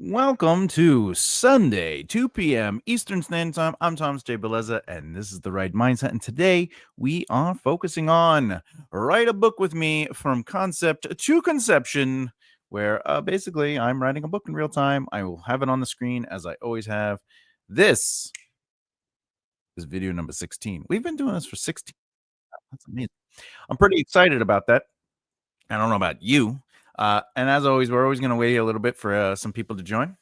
Welcome to Sunday, 2 p.m. Eastern Standard Time. I'm Thomas J. Bellezza, and this is The Right Mindset. And today we are focusing on Write a Book with Me from Concept to Conception, where basically I'm writing a book in real time. I will have it on the screen as I always have. This is video number 16. We've been doing this for 16. That's amazing. I'm pretty excited about that. I don't know about you. And as always, we're always going to wait a little bit for some people to join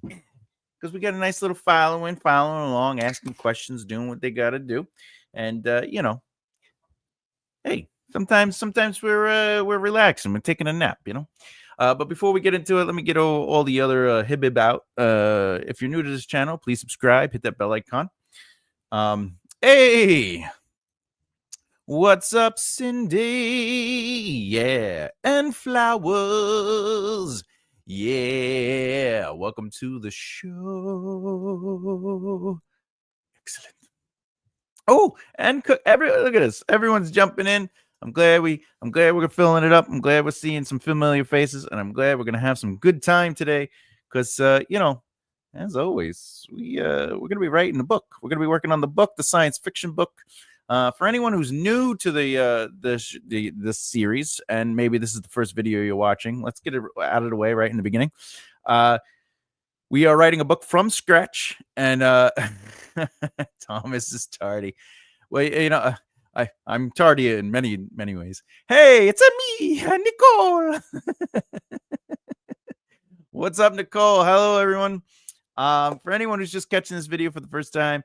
because we got a nice little following along, asking questions, doing what they got to do. And, hey, sometimes we're relaxing, we're taking a nap, But before we get into it, let me get all the other hib out. If you're new to this channel, please subscribe, hit that bell icon. Hey, what's up, Cindy? Yeah, and flowers. Yeah, welcome to the show. Excellent. Oh, and look at this. Everyone's jumping in. I'm glad we're filling it up. I'm glad we're seeing some familiar faces, and I'm glad we're gonna have some good time today. Because as always, we're gonna be writing a book. We're gonna be working on the book, the science fiction book. For anyone who's new to this series, and maybe this is the first video you're watching, let's get it out of the way right in the beginning. We are writing a book from scratch, and Thomas is tardy. Well, I'm tardy in many ways. Hey, it's me, Nicole. What's up, Nicole? Hello, everyone. For anyone who's just catching this video for the first time,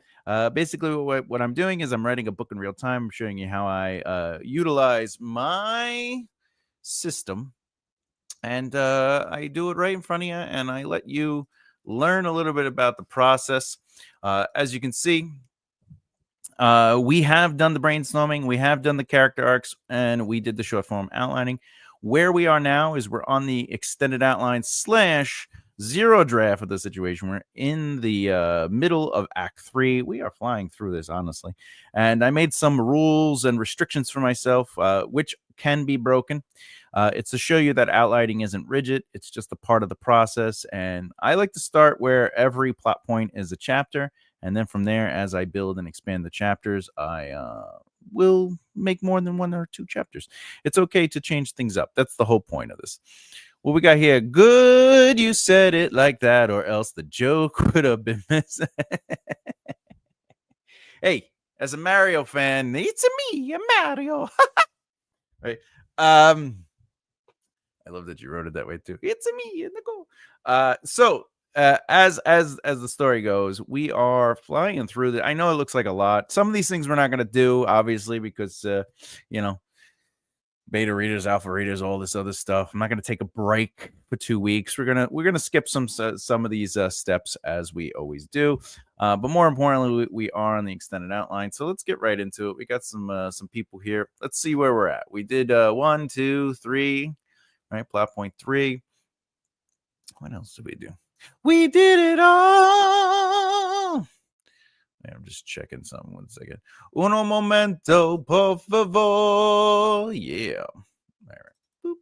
basically what I'm doing is I'm writing a book in real time. I'm showing you how I utilize my system, and I do it right in front of you, and I let you learn a little bit about the process. As you can see, we have done the brainstorming, we have done the character arcs, and we did the short form outlining. Where we are now is we're on the extended outline / zero draft of the situation. We're in the middle of Act 3. We are flying through this, honestly. And I made some rules and restrictions for myself, which can be broken. It's to show you that outlining isn't rigid. It's just a part of the process. And I like to start where every plot point is a chapter. And then from there, as I build and expand the chapters, I will make more than 1 or 2 chapters. It's okay to change things up. That's the whole point of this. What we got here? Good, you said it like that, or else the joke would have been missing. Hey, as a Mario fan, it's me, a Mario. Right. I love that you wrote it that way too. It's me, Nicole. So as the story goes, we are flying through I know it looks like a lot. Some of these things we're not going to do, obviously, because beta readers, alpha readers, all this other stuff. I'm not going to take a break for 2 weeks. We're gonna skip some of these steps as we always do. But more importantly, we are on the extended outline. So let's get right into it. We got some people here. Let's see where we're at. We did 1, 2, 3. Right, plot point 3. What else did we do? We did it all. I'm just checking something. 1 second. Uno momento, por favor. Yeah. All right. Boop.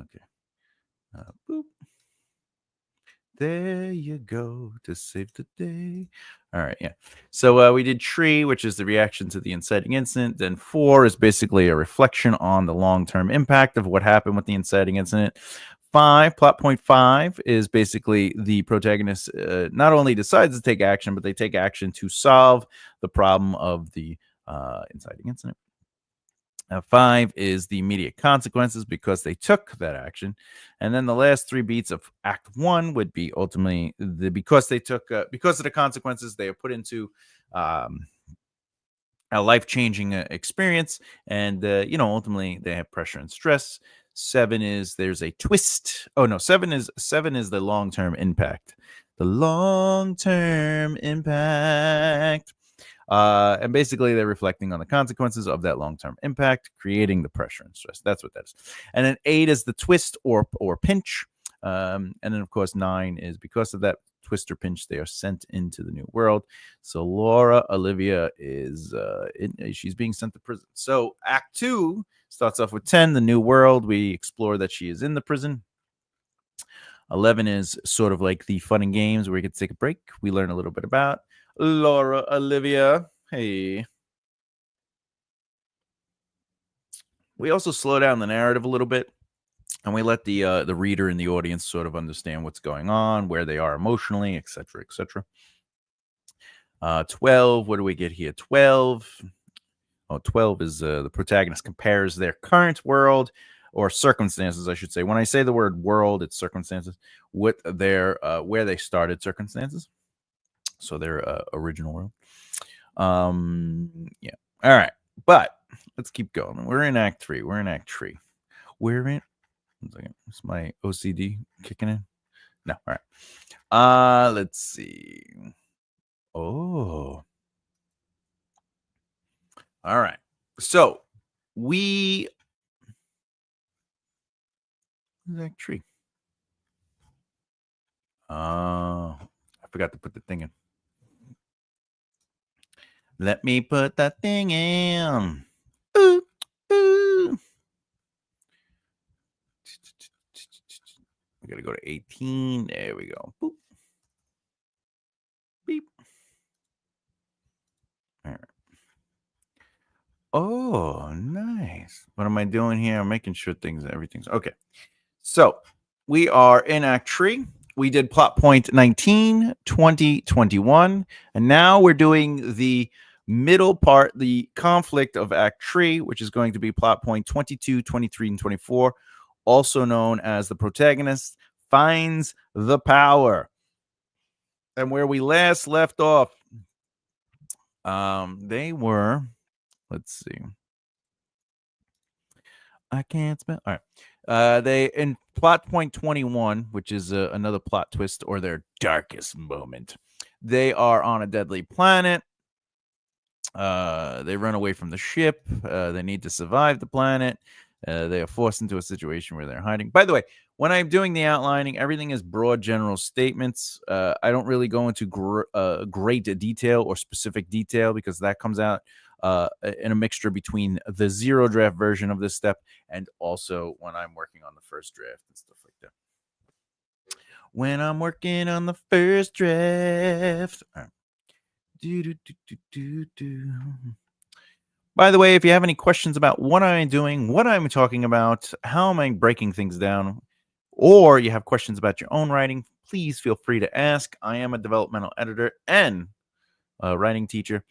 Okay. Boop. There you go to save the day. All right. Yeah. So we did tree, which is the reaction to the inciting incident. Then 4 is basically a reflection on the long-term impact of what happened with the inciting incident. 5, plot point 5 is basically the protagonist not only decides to take action, but they take action to solve the problem of the inciting incident. 5 is the immediate consequences because they took that action. And then the last 3 beats of Act 1 would be ultimately because of the consequences they are put into a life-changing experience. And, ultimately they have pressure and stress. 7 is there's a twist. Oh no, 7 is the long-term impact. The long-term impact. And basically they're reflecting on the consequences of that long-term impact, creating the pressure and stress. That's what that is. And then 8 is the twist or pinch. And then of course 9 is because of that twist or pinch, they are sent into the new world. So Laura Olivia is she's being sent to prison. So Act 2 starts off with 10, the new world. We explore that she is in the prison. 11 is sort of like the fun and games where we get to take a break. We learn a little bit about Laura Olivia. Hey. We also slow down the narrative a little bit, and we let the reader and the audience sort of understand what's going on, where they are emotionally, etc., etc. 12, what do we get here? 12. Oh, 12 is the protagonist compares their current world or circumstances, I should say. When I say the word world, it's circumstances with their where they started circumstances. So their original world. Yeah. All right. But let's keep going. We're in Act 3. We're in Act 3. We're in. Is my OCD kicking in? No. All right. Let's see. Oh. All right. So we Act 3. I forgot to put the thing in. Let me put that thing in. Ooh, ooh. We gotta go to 18. There we go. Boop. Beep. All right. Oh, nice. What am I doing here? I'm making sure everything's okay. So we are in Act 3. We did plot point 19, 20, 21. And now we're doing the middle part, the conflict of Act 3, which is going to be plot point 22, 23, and 24, also known as the protagonist finds the power. And where we last left off, they were, let's see. I can't spell. All right. They in plot point 21, which is another plot twist or their darkest moment. They are on a deadly planet. They run away from the ship. They need to survive the planet. They are forced into a situation where they're hiding. By the way, when I'm doing the outlining, everything is broad general statements. I don't really go into great detail or specific detail because that comes out in a mixture between the zero draft version of this step and also when I'm working on the first draft and stuff like that. When I'm working on the first draft. All right. By the way, if you have any questions about what I'm doing, what I'm talking about, how am I breaking things down, or you have questions about your own writing, please feel free to ask. I am a developmental editor and a writing teacher,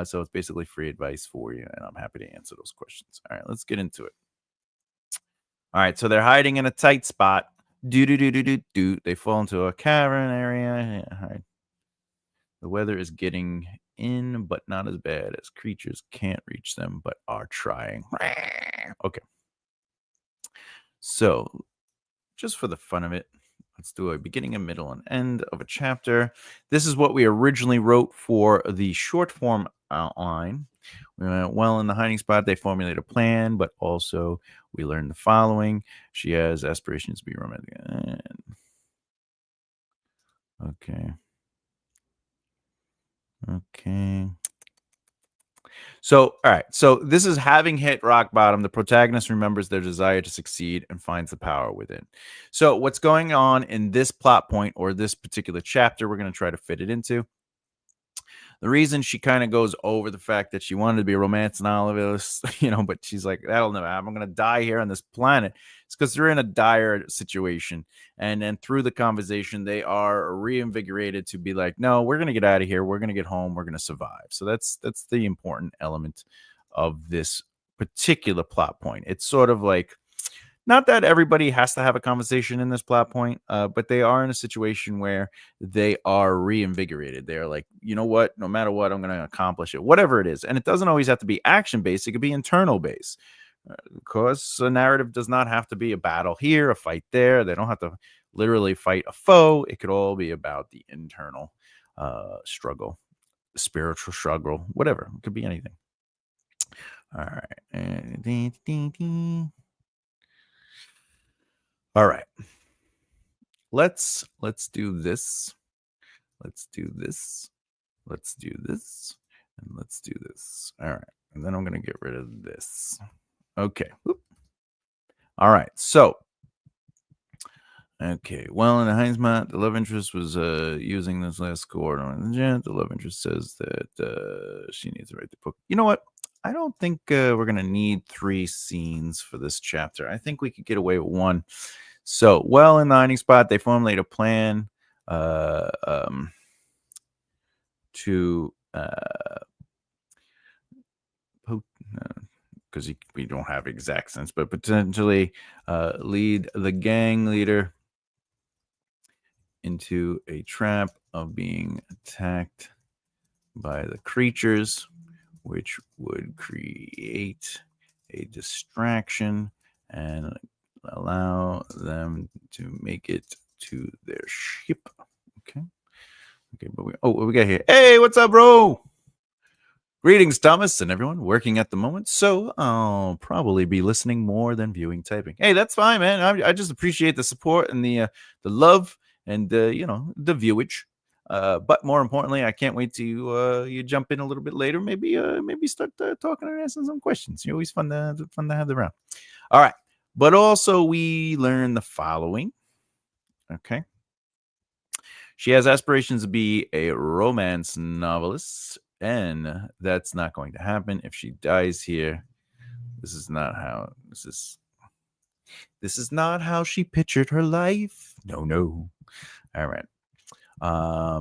so it's basically free advice for you, and I'm happy to answer those questions. All right, let's get into it. All right, so they're hiding in a tight spot. They fall into a cavern area. All right. The weather is getting in, but not as bad as creatures can't reach them, but are trying. Okay. So, just for the fun of it, let's do a beginning, a middle, and end of a chapter. This is what we originally wrote for the short form outline. We went well in the hiding spot. They formulate a plan, but also we learned the following. She has aspirations to be romantic. Okay. Okay. So, all right. So, this is having hit rock bottom. The protagonist remembers their desire to succeed and finds the power within. So, what's going on in this plot point or this particular chapter, we're going to try to fit it into. The reason she kind of goes over the fact that she wanted to be a romance novelist, but she's like, that'll never happen. I'm going to die here on this planet. It's because they're in a dire situation. And then through the conversation, they are reinvigorated to be like, no, we're going to get out of here. We're going to get home. We're going to survive. So that's the important element of this particular plot point. It's sort of like, not that everybody has to have a conversation in this plot point, but they are in a situation where they are reinvigorated. They're like, you know what? No matter what, I'm going to accomplish it, whatever it is. And it doesn't always have to be action based. It could be internal based. Because a narrative does not have to be a battle here, a fight there. They don't have to literally fight a foe. It could all be about the internal struggle, spiritual struggle, whatever. It could be anything. All right. All right. Let's do this. Let's do this. Let's do this. And let's do this. All right. And then I'm going to get rid of this. Okay. Whoop. All right. So Okay. Well, in the Heinsmat, the love interest was using this last score on the jet. The love interest says that she needs to write the book. You know what? I don't think we're gonna need 3 scenes for this chapter. I think we could get away with 1. So, well, in the hiding spot, they formulate a plan uh, um, to because we don't have exact sense, but potentially lead the gang leader into a trap of being attacked by the creatures, which would create a distraction and allow them to make it to their ship. Okay. Okay, but what we got here? Hey, what's up, bro? Greetings, Thomas, and everyone working at the moment. So I'll probably be listening more than viewing typing. Hey, that's fine, man. I just appreciate the support and the love and the viewage. But more importantly, I can't wait to you jump in a little bit later. Maybe start talking and asking some questions. You're always fun to have around. All right, but also we learn the following. Okay. She has aspirations to be a romance novelist, and that's not going to happen if she dies here. This is not how this is not how she pictured her life. No. All right. By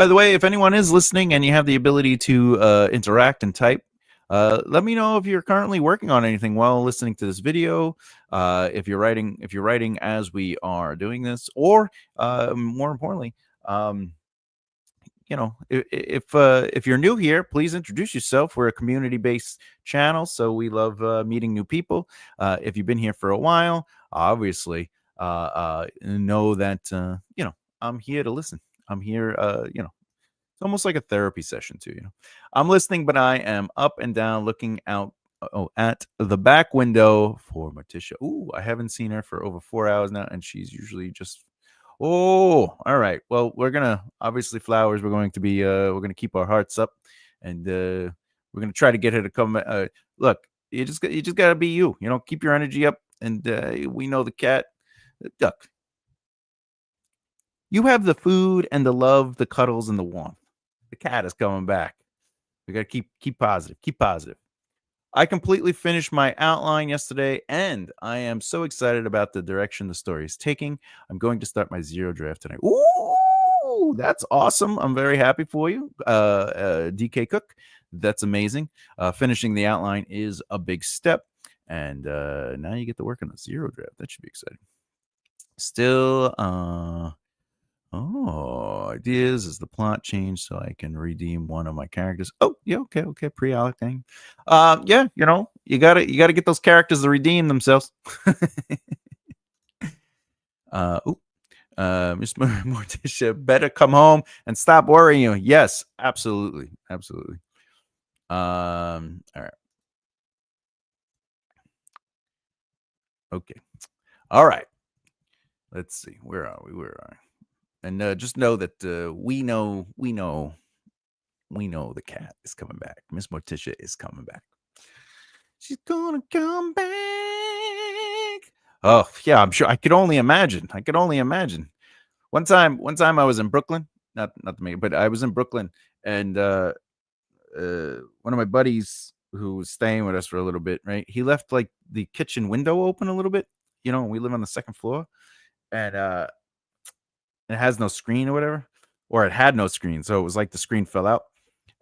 the way, if anyone is listening and you have the ability to interact and type, let me know if you're currently working on anything while listening to this video. If you're writing as we are doing this, or more importantly, if you're new here, please introduce yourself. We're a community-based channel, so we love meeting new people. If you've been here for a while, obviously, know that I'm here to listen. I'm here, it's almost like a therapy session too. I'm listening, but I am up and down, looking out at the back window for Morticia. Ooh, I haven't seen her for over 4 hours now, and she's usually just. Oh, all right. Well, we're gonna obviously flowers. We're gonna keep our hearts up, and we're gonna try to get her to come. Look, you just gotta be you. Keep your energy up, and we know the cat. Duck, you have the food and the love, the cuddles and the warmth. The cat is coming back. We gotta keep positive. Keep positive. I completely finished my outline yesterday, and I am so excited about the direction the story is taking. I'm going to start my 0 draft tonight. Ooh, that's awesome. I'm very happy for you, DK Cook. That's amazing. Finishing the outline is a big step, and now you get to work on the 0 draft. That should be exciting. Still, ideas is the plot change so I can redeem one of my characters. Oh, yeah, okay, pre-alloc thing. Yeah, you gotta get those characters to redeem themselves. Miss Morticia better come home and stop worrying you. Yes, absolutely. All right. Okay. All right. Let's see. Where are we? And just know that we know the cat is coming back. Miss Morticia is coming back. She's gonna come back. Oh yeah, I'm sure. I could only imagine. One time I was in Brooklyn. Not me, but I was in Brooklyn, and one of my buddies who was staying with us for a little bit, right? He left like the kitchen window open a little bit. We live on the 2nd floor, and it has no screen or whatever, or it had no screen, so it was like the screen fell out.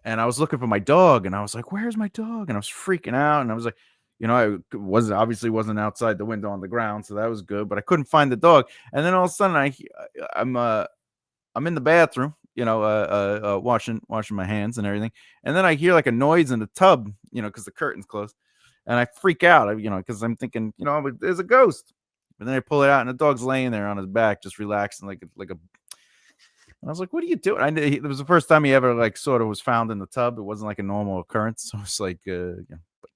And I was looking for my dog, and I was like, "Where's my dog?" And I was freaking out, and I was like, I wasn't outside the window on the ground, so that was good, but I couldn't find the dog. And then all of a sudden, I'm in the bathroom, washing my hands and everything, and then I hear like a noise in the tub, because the curtain's closed, and I freak out, because I'm thinking, there's a ghost. But then I pull it out, and the dog's laying there on his back, just relaxing, like a. And I was like, "What are you doing?" It was the first time he ever like sort of was found in the tub. It wasn't like a normal occurrence. So it's like, but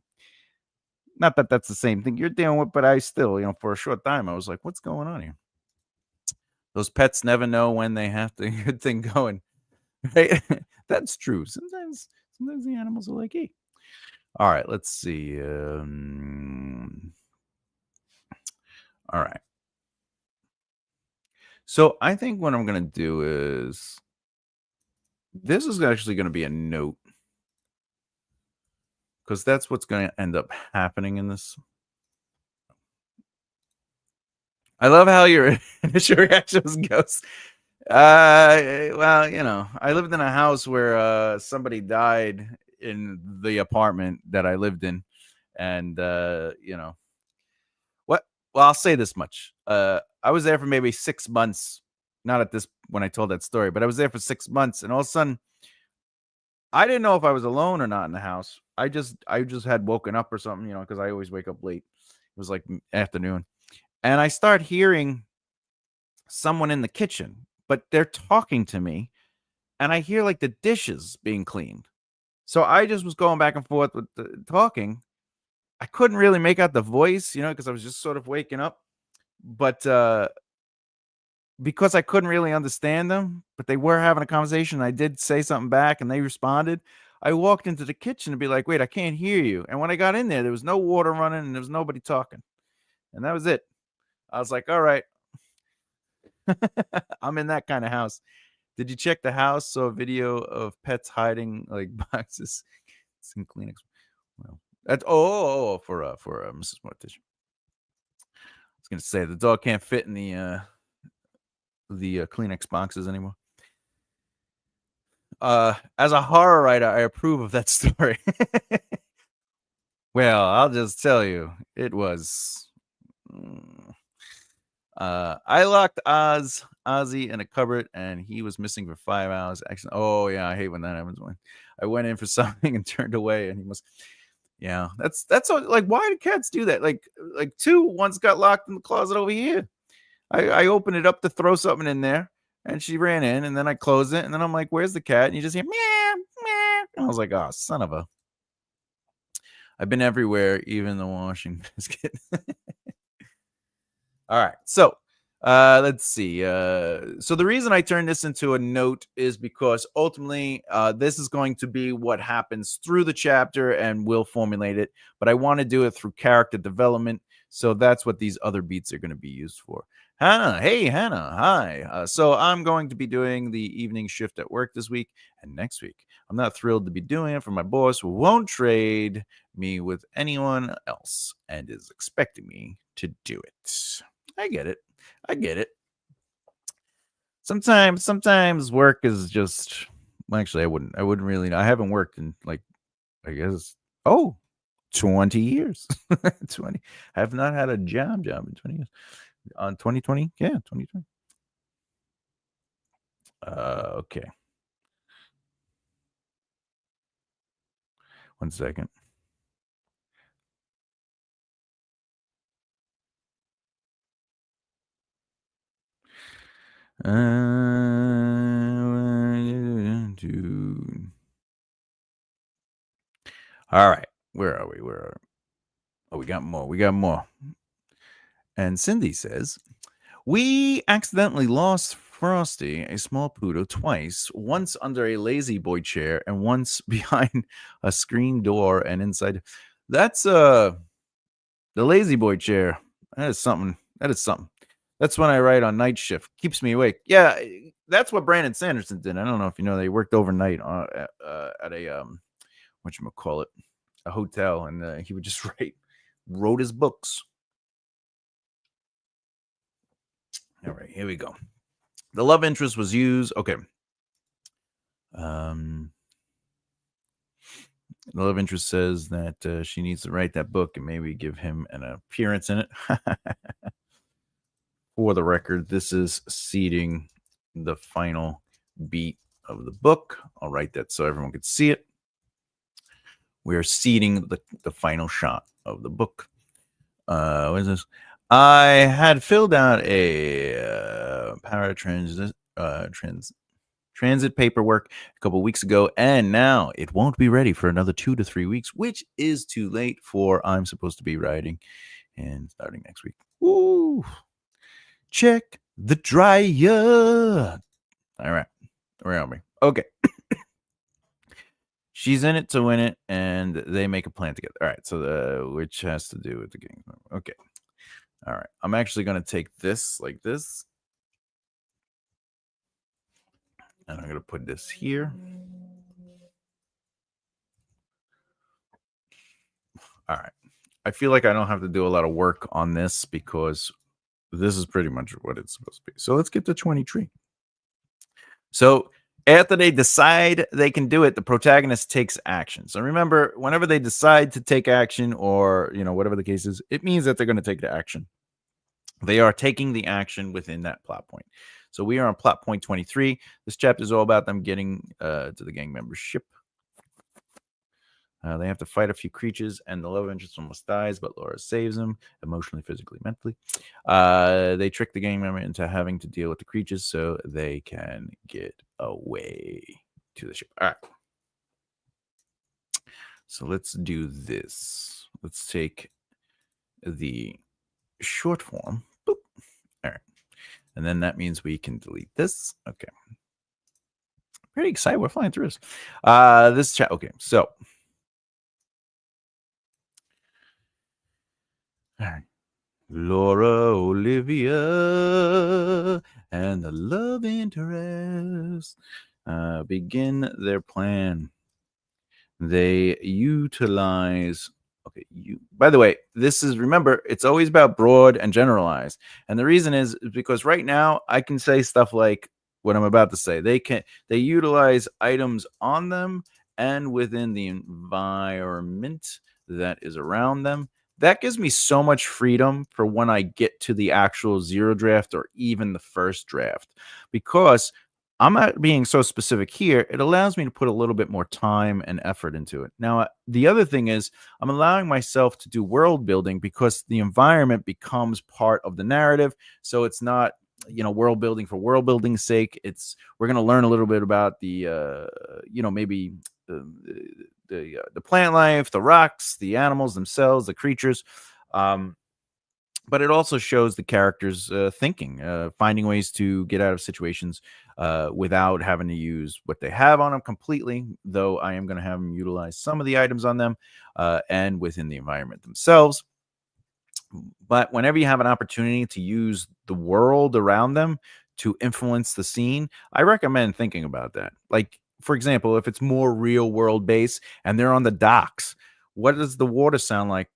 not that that's the same thing you're dealing with, but I still, for a short time, I was like, "What's going on here?" Those pets never know when they have the good thing going. Right? That's true. Sometimes the animals are like, "Hey." All right, let's see. All right. So I think what I'm gonna do is this is actually gonna be a note because that's what's gonna end up happening in this. I love how your initial reaction was ghosts. Well, I lived in a house where somebody died in the apartment that I lived in, and what? Well, I'll say this much. I was there for maybe 6 months. Not at this when I told that story, but I was there for 6 months, and all of a sudden, I didn't know if I was alone or not in the house. I just had woken up or something, because I always wake up late. It was like afternoon, and I start hearing someone in the kitchen, but they're talking to me, and I hear like the dishes being cleaned. So I just was going back and forth with the talking. I couldn't really make out the voice, because I was just sort of waking up. But because I couldn't really understand them, but they were having a conversation, I did say something back and they responded. I walked into the kitchen to be like, wait, I can't hear you. And when I got in there was no water running and there was nobody talking. And that was it. I was like, all right, I'm in that kind of house. Did you check the house? Saw a video of pets hiding like boxes, some Kleenex. Well, that's for Mrs. Morticia. I was gonna say the dog can't fit in the Kleenex boxes anymore. As a horror writer, I approve of that story. Well, I'll just tell you, it was. mm, I locked Ozzy in a cupboard, and he was missing for 5 hours. Actually, oh yeah, I hate when that happens. When I went in for something and turned away, and he must. Yeah, that's like why do cats do that? Like two once got locked in the closet over here. I opened it up to throw something in there, and she ran in, and then I closed it, and then I'm like, "Where's the cat?" And you just hear meow, meow. And I was like, "Oh, son of a!" I've been everywhere, even the washing basket. All right, so let's see. So the reason I turned this into a note is because ultimately, this is going to be what happens through the chapter, and we'll formulate it. But I want to do it through character development, so that's what these other beats are going to be used for. Hannah, hey Hannah, hi. So I'm going to be doing the evening shift at work this week and next week. I'm not thrilled to be doing it for my boss, who won't trade me with anyone else and is expecting me to do it. I get it. I get it. Sometimes work is just well, actually I wouldn't really I haven't worked in like I guess 20 years. 20. I have not had a job in 20 years. On 2020? Yeah, 2020. Okay. One second. Dude. All right. Where are we? Where are we? Oh, we got more. We got more. And Cindy says, we accidentally lost Frosty, a small poodle, twice, once under a lazy boy chair and once behind a screen door and inside. That's the lazy boy chair. That is something. That is something. That's when I write on night shift. Keeps me awake. Yeah, that's what Brandon Sanderson did. I don't know if you know, they worked overnight at a whatchamacallit, a hotel, and he would just wrote his books. All right, here we go. The love interest was used. Okay. The love interest says that she needs to write that book and maybe give him an appearance in it. For the record, this is seeding the final beat of the book. I'll write that so everyone can see it. We're seeding the final shot of the book. What is this? I had filled out a paratransit transit paperwork a couple weeks ago, and now it won't be ready for another 2 to 3 weeks, which is too late for I'm supposed to be writing and starting next week. Ooh. Check the dryer. All right. Where are we? Okay. She's in it to win it, and they make a plan together. All right. So which has to do with the game. Okay. All right. I'm actually going to take this like this. And I'm going to put this here. All right. I feel like I don't have to do a lot of work on this because this is pretty much what it's supposed to be. So let's get to 23. So after they decide they can do it, the protagonist takes action. So remember, whenever they decide to take action or, whatever the case is, it means that they're going to take the action. They are taking the action within that plot point. So we are on plot point 23. This chapter is all about them getting to the gang membership. They have to fight a few creatures, and the love interest almost dies, but Laura saves him emotionally, physically, mentally. They trick the gang member into having to deal with the creatures so they can get away to the ship. All right. So let's do this. Let's take the short form. Boop. All right. And then that means we can delete this. Okay. Pretty excited. We're flying through this. This chat. Okay. So. All right. Laura, Olivia, and the love interest begin their plan. They utilize. Okay, by the way, remember, it's always about broad and generalized. And the reason is because right now I can say stuff like what I'm about to say. They utilize items on them and within the environment that is around them. That gives me so much freedom for when I get to the actual zero draft or even the first draft, because I'm not being so specific here. It allows me to put a little bit more time and effort into it. Now, the other thing is I'm allowing myself to do world building because the environment becomes part of the narrative. So it's not, world building for world building's sake. We're going to learn a little bit about the, maybe the plant life, the rocks, the animals themselves, the creatures. But it also shows the characters thinking, finding ways to get out of situations without having to use what they have on them completely, though I am going to have them utilize some of the items on them and within the environment themselves. But whenever you have an opportunity to use the world around them to influence the scene, I recommend thinking about that. Like, for example, if it's more real world based and they're on the docks, what does the water sound like?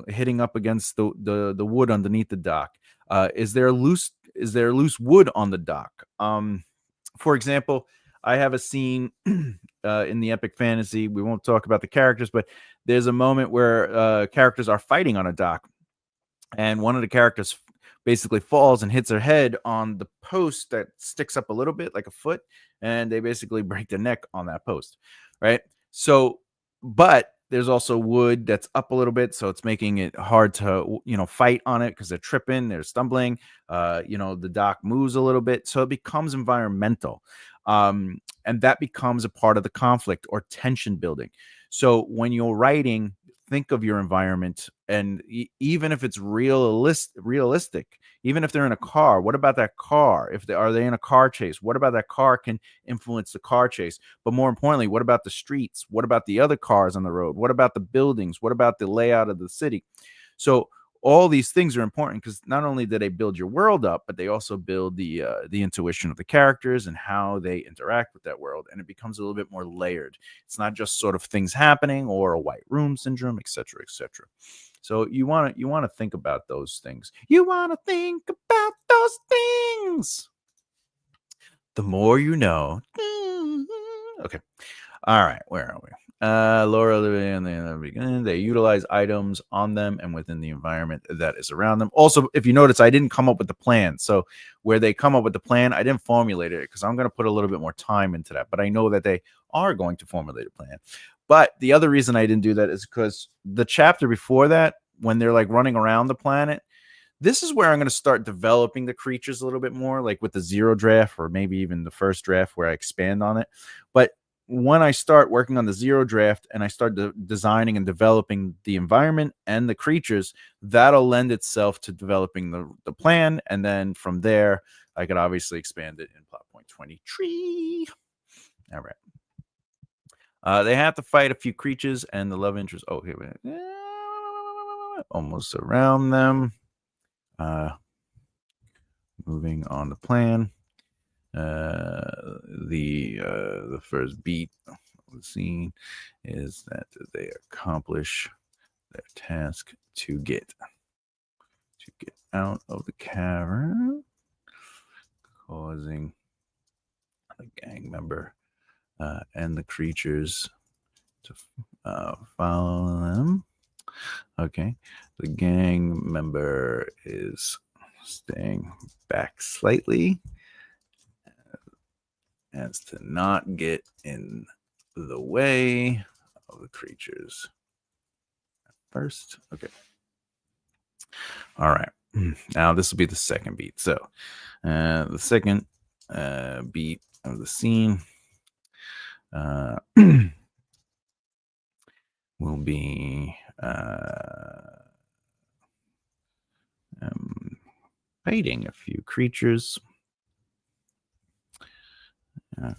Hitting up against the wood underneath the dock. Is there loose wood on the dock? For example, I have a scene in the epic fantasy. We won't talk about the characters, but there's a moment where characters are fighting on a dock, and one of the characters basically falls and hits her head on the post that sticks up a little bit like a foot, and they basically break their neck on that post, right? So, but there's also wood that's up a little bit, so it's making it hard to fight on it because they're tripping, they're stumbling. The dock moves a little bit, so it becomes environmental, and that becomes a part of the conflict or tension building. So when you're writing, think of your environment, and even if it's realistic, even if they're in a car, what about that car? Are they in a car chase? What about that car can influence the car chase? But more importantly, what about the streets? What about the other cars on the road? What about the buildings? What about the layout of the city? So all these things are important because not only do they build your world up, but they also build the intuition of the characters and how they interact with that world, and it becomes a little bit more layered. It's not just sort of things happening or a white room syndrome, etc., etc. So you want to think about those things. You want to think about those things. The more you know. Okay. All right. Where are we? Laura, in the beginning, they utilize items on them and within the environment that is around them. Also, if you notice, I didn't come up with the plan. So where they come up with the plan, I didn't formulate it because I'm going to put a little bit more time into that. But I know that they are going to formulate a plan. But the other reason I didn't do that is because the chapter before that, when they're like running around the planet, this is where I'm going to start developing the creatures a little bit more, like with the zero draft or maybe even the first draft where I expand on it. But when I start working on the zero draft and I start designing and developing the environment and the creatures, that'll lend itself to developing the plan. And then from there, I could obviously expand it in plot point 23. All right. They have to fight a few creatures and the love interest. Oh, here we go. Almost around them. Moving on the plan. The first beat of the scene is that they accomplish their task to get out of the cavern, causing the gang member and the creatures to follow them. Okay, the gang member is staying back slightly as to not get in the way of the creatures first. Okay. All right. Now this will be the second beat. So the second beat of the scene will be fighting a few creatures.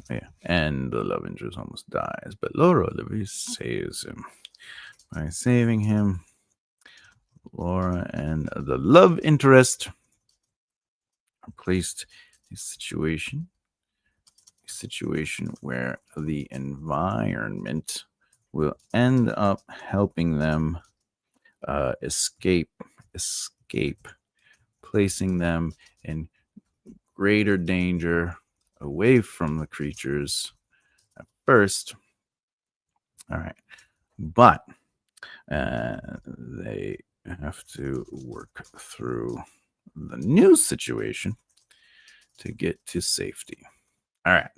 Yeah, and the love interest almost dies, but Laura saves him. By saving him, Laura and the love interest are placed in a situation where the environment will end up helping them escape, placing them in greater danger away from the creatures at first. All right, but they have to work through the new situation to get to safety. All right.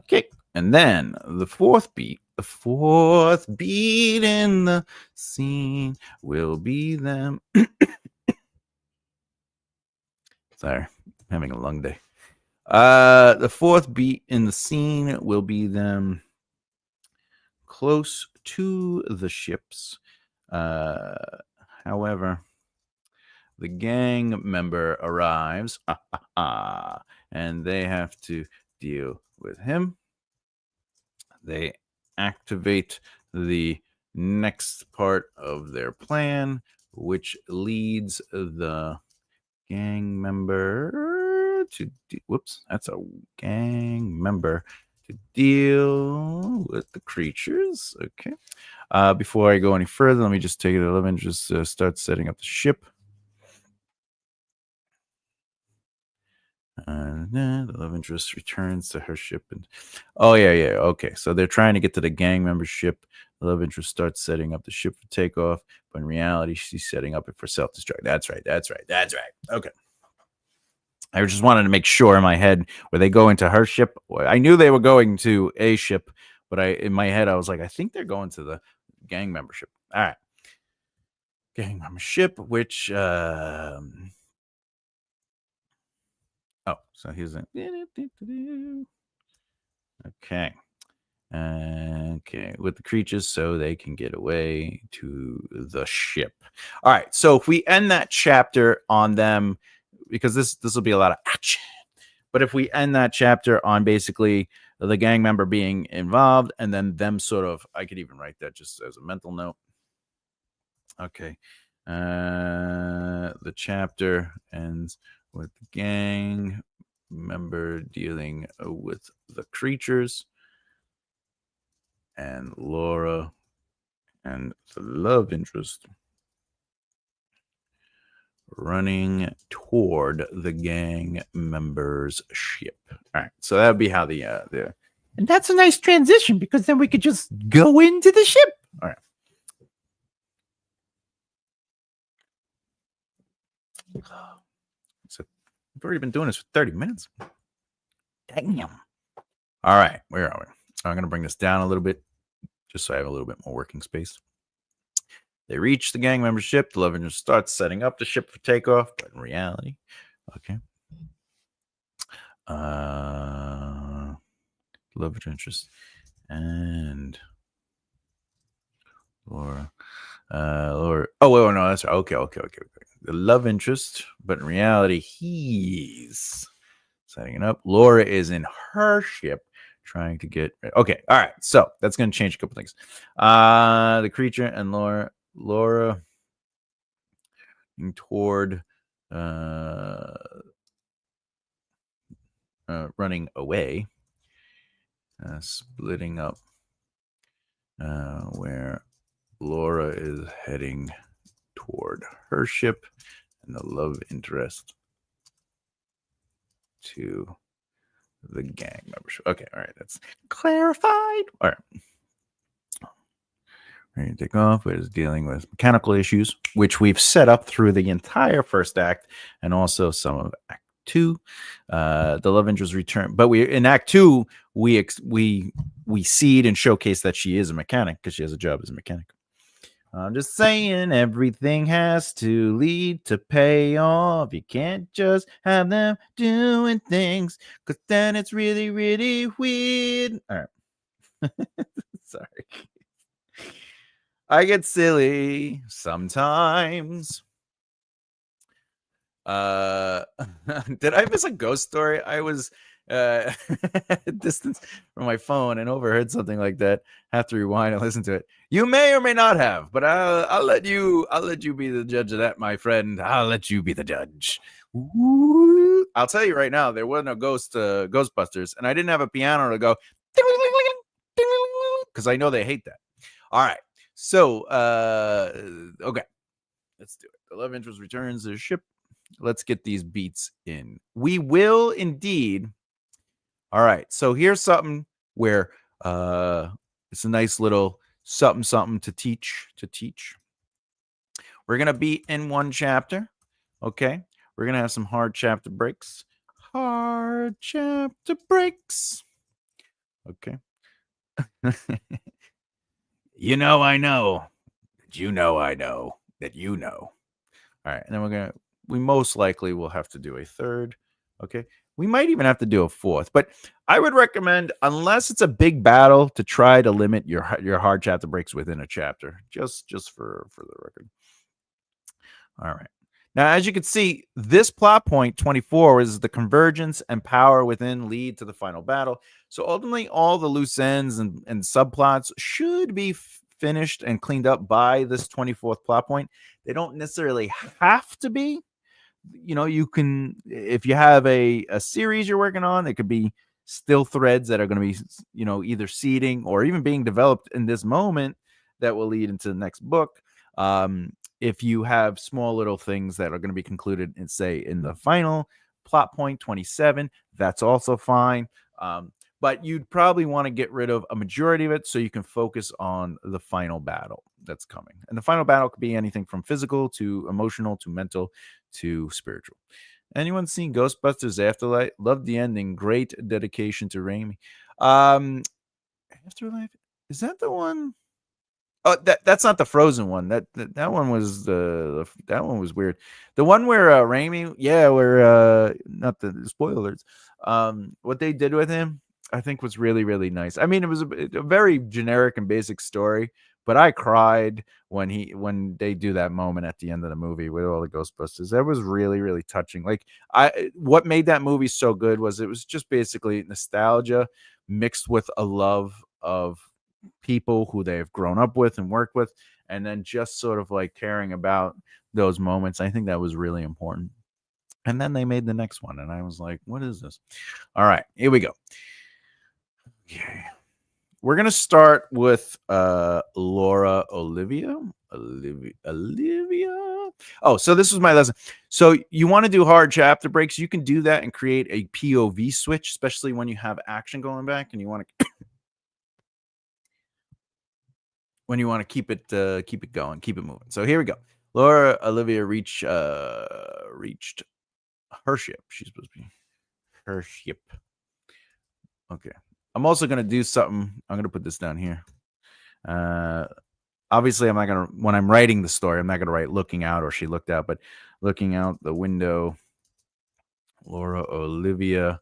Okay. And then the fourth beat in the scene will be them. Sorry, I'm having a lung day. The fourth beat in the scene will be them close to the ships. However, the gang member arrives, and they have to deal with him. They activate the next part of their plan, which leads the gang member to that's a gang member to deal with the creatures. Okay. Before I go any further, let me just take it a little and just start setting up the ship. The love interest returns to her ship, and okay. So they're trying to get to the gang membership. The love interest starts setting up the ship for takeoff, but in reality, she's setting up it for self-destruct. That's right. Okay. I just wanted to make sure in my head where they go into her ship. I knew they were going to a ship, but in my head I was like, I think they're going to the gang membership. All right, gang membership, which so here's it. Okay. Okay, with the creatures so they can get away to the ship. All right, so if we end that chapter on them, because this will be a lot of action, but if we end that chapter on basically the gang member being involved and then them sort of, I could even write that just as a mental note. Okay. The chapter ends with the gang member dealing with the creatures and Laura and the love interest running toward the gang member's ship. All right, so that would be how the and that's a nice transition because then we could just go into the ship. All right. So we've already been doing this for 30 minutes. Damn. All right, where are we? I'm going to bring this down a little bit just so I have a little bit more working space. They reach the gang membership. The love interest starts setting up the ship for takeoff, but in reality, okay. Love interest and Laura. Laura. Oh, wait, no, that's right. Okay. The love interest, but in reality, he's setting it up. Laura is in her ship trying to get. Okay. All right. So that's going to change a couple things. The creature and Laura toward running away, splitting up, where Laura is heading toward her ship and the love interest to the gang membership. Okay, all right, that's clarified. All right. We're going to take off. It is dealing with mechanical issues, which we've set up through the entire first act and also some of Act 2. The love interest return, but we in Act 2 we seed and showcase that she is a mechanic because she has a job as a mechanic. I'm just saying, everything has to lead to payoff. You can't just have them doing things, because then it's really, really weird. All right. Sorry. I get silly sometimes. Did I miss a ghost story? I was distance from my phone and overheard something like that. Have to rewind and listen to it. You may or may not have, but I'll let you be the judge of that, my friend. I'll let you be the judge. Ooh. I'll tell you right now, there was no Ghostbusters, and I didn't have a piano to go because I know they hate that. All right, so okay, let's do it. The love interest returns to the ship. Let's get these beats in. We will indeed. All right. So here's something where it's a nice little something to teach. We're going to be in one chapter. Okay. We're going to have some hard chapter breaks. Hard chapter breaks. Okay. You know I know that you know I know that you know. All right. And then we most likely will have to do a third. Okay. We might even have to do a fourth, but I would recommend, unless it's a big battle, to try to limit your hard chapter breaks within a chapter, just for the record. All right. Now, as you can see, this plot point 24 is the convergence and power within lead to the final battle. So ultimately, all the loose ends and subplots should be finished and cleaned up by this 24th plot point. They don't necessarily have to be. You know, you can, if you have a series you're working on, it could be still threads that are going to be, you know, either seeding or even being developed in this moment that will lead into the next book. If you have small little things that are going to be concluded in, say, in the final plot point 27, that's also fine. But you'd probably want to get rid of a majority of it so you can focus on the final battle that's coming. And the final battle could be anything from physical to emotional to mental to spiritual. Anyone seen Ghostbusters Afterlife? Loved the ending. Great dedication to Raimi. Afterlife? Is that the one? Oh, that's not the Frozen one. That one was that one was weird. The one where Raimi, yeah, where not the spoilers. What they did with him, I think, was really, really nice. I mean, it was a very generic and basic story, but I cried when they do that moment at the end of the movie with all the Ghostbusters. That was really, really touching. Like, what made that movie so good was it was just basically nostalgia mixed with a love of people who they've grown up with and worked with, and then just sort of like caring about those moments. I think that was really important. And then they made the next one, and I was like, what is this? All right, here we go. Okay. We're gonna start with Laura Olivia. Oh, so this was my lesson. So you want to do hard chapter breaks, you can do that and create a POV switch, especially when you have action going back and you want to when you want to keep it going, keep it moving. So here we go. Laura Olivia reached her ship. She's supposed to be her ship. Okay. I'm also going to do something. I'm going to put this down here. Obviously, I'm not going to, when I'm writing the story, I'm not going to write looking out or she looked out, but looking out the window, Laura Olivia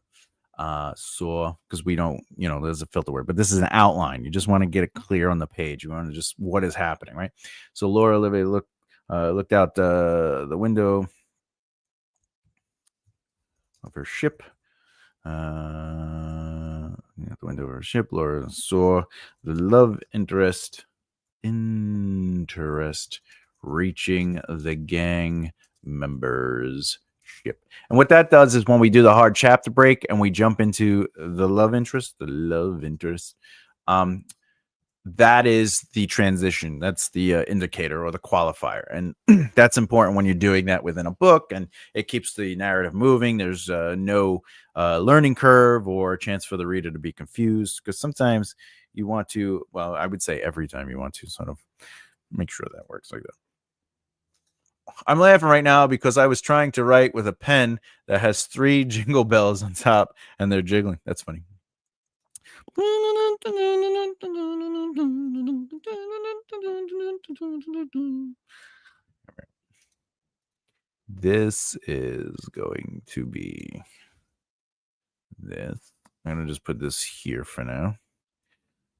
saw, because we don't, you know, there's a filter word, but this is an outline. You just want to get it clear on the page. You want to just what is happening, right? So Laura Olivia looked out the window of her ship. At the window of her ship, Laura saw the love interest reaching the gang members' ship. And what that does is when we do the hard chapter break and we jump into the love interest, that is the transition. That's the indicator or the qualifier. And that's important when you're doing that within a book, and it keeps the narrative moving. There's no learning curve or a chance for the reader to be confused, because sometimes you want to, well, I would say every time you want to sort of make sure that works like that. I'm laughing right now because I was trying to write with a pen that has 3 jingle bells on top and they're jiggling. That's funny. This is going to be this. I'm going to just put this here for now,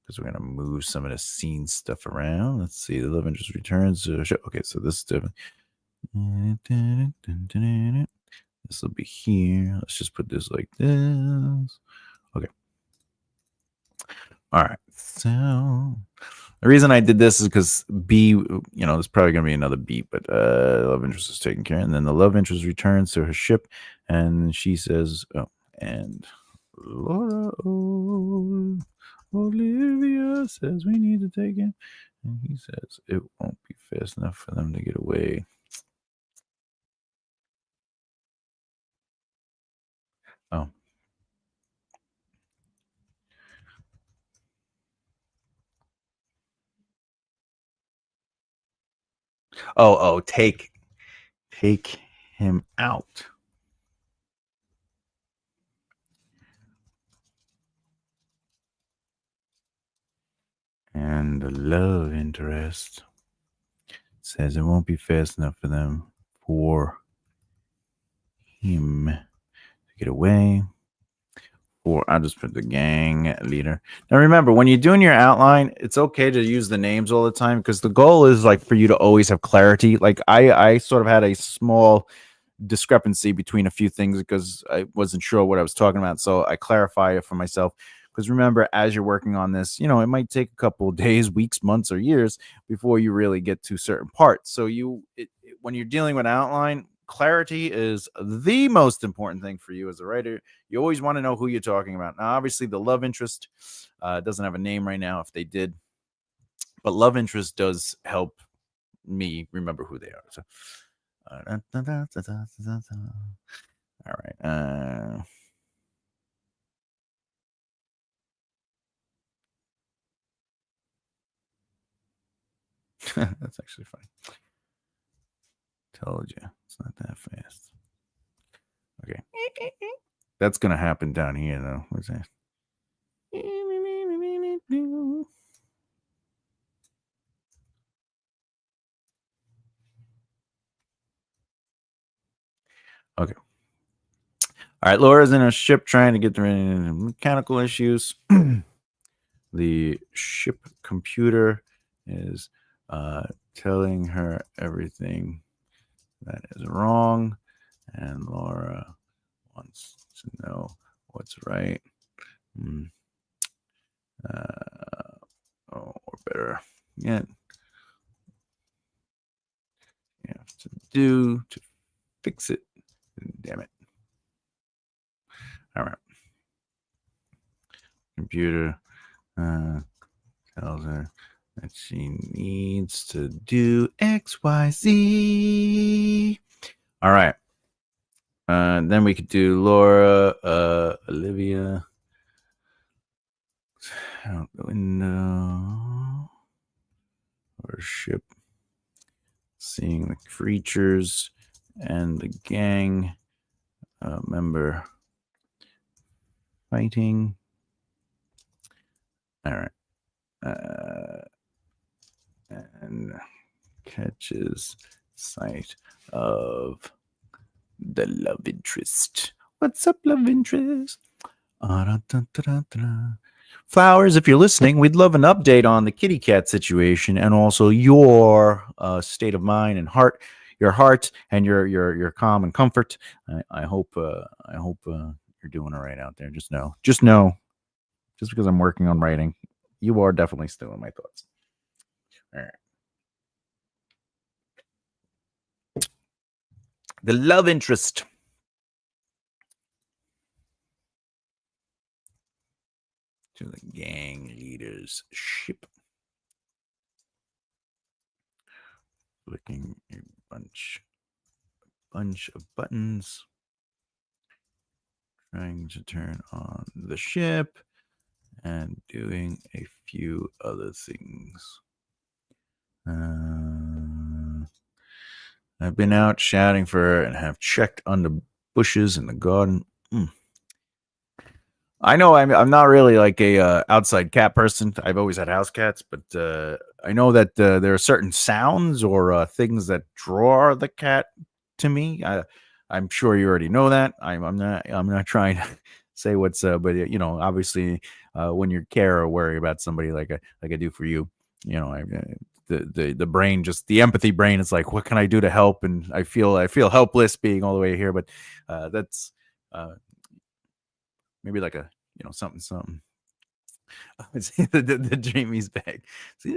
because we're going to move some of the scene stuff around. Let's see. The love interest returns. Okay, so this is different. This will be here. Let's just put this like this. Okay. All right. So the reason I did this is because B, there's probably going to be another beat, but love interest is taken care of. And then the love interest returns to her ship, and she says, oh, and Laura, Olivia says we need to take him. And he says it won't be fast enough for them to get away. Oh. Oh, take him out. And the love interest says it won't be fast enough for them, for him to get away. Or I'll just put the gang leader. Now remember, when you're doing your outline, it's okay to use the names all the time, because the goal is like for you to always have clarity. Like I sort of had a small discrepancy between a few things because I wasn't sure what I was talking about. So I clarify it for myself. Because remember, as you're working on this, it might take a couple of days, weeks, months, or years before you really get to certain parts. So when you're dealing with outline, clarity is the most important thing for you as a writer. You always want to know who you're talking about. Now, obviously, the love interest doesn't have a name right now, if they did, but love interest does help me remember who they are. So, all right. That's actually funny. Told you it's not that fast. Okay. That's gonna happen down here though. What's that? Okay. All right. Laura's in a ship trying to get through mechanical issues. The ship computer is telling her everything that is wrong, and Laura wants to know what's right. Or better yet, you have to do to fix it. Damn it. All right. Computer tells her that she needs to do XYZ. All right. Then we could do Laura, Olivia. Out the window. Or ship. Seeing the creatures and the gang member fighting. All right. And catches sight of the love interest. What's up, love interest? Flowers, if you're listening, we'd love an update on the kitty cat situation, and also your state of mind and heart, your heart and your calm and comfort. I hope you're doing all right out there. Just know, just because I'm working on writing, you are definitely still in my thoughts. All right. The love interest. to the gang leader's ship. Clicking a bunch of buttons. Trying to turn on the ship and doing a few other things. I've been out shouting for her and have checked under bushes in the garden. I know I'm not really like a outside cat person. I've always had house cats, but I know that there are certain sounds or things that draw the cat to me. I'm sure you already know that. I'm not trying to say what's but you know, obviously when you care or worry about somebody like I do for you, you know, the brain, just the empathy brain is like, what can I do to help? And I feel helpless being all the way here, but that's maybe like a, you know, something. The dreamy's back. See,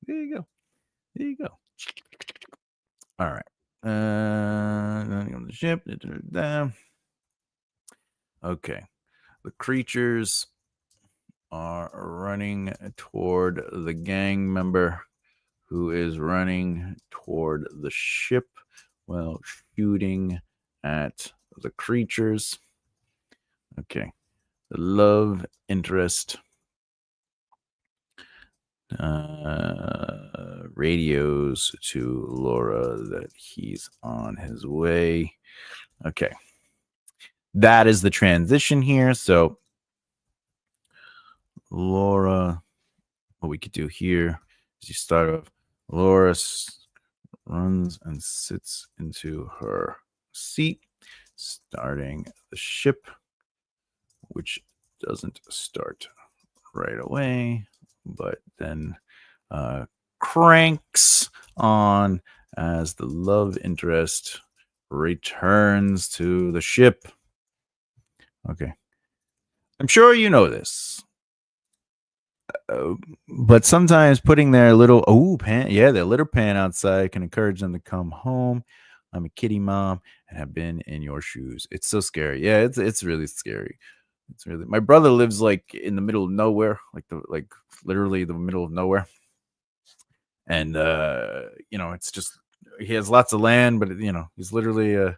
there you go. All right. On the ship. Okay. The creatures are running toward the gang member who is running toward the ship while shooting at the creatures. Okay. The love interest radios to Laura that he's on his way. Okay. That is the transition here. So Laura, what we could do here is you start off. Laura runs and sits into her seat, starting the ship, which doesn't start right away, but then cranks on as the love interest returns to the ship. Okay. I'm sure you know this. But sometimes putting their little their litter pan outside can encourage them to come home. I'm a kitty mom and have been in your shoes. It's so scary. Yeah, it's really scary. It's really, my brother lives like in the middle of nowhere, like literally the middle of nowhere. And you know, it's just, he has lots of land, but you know, he's literally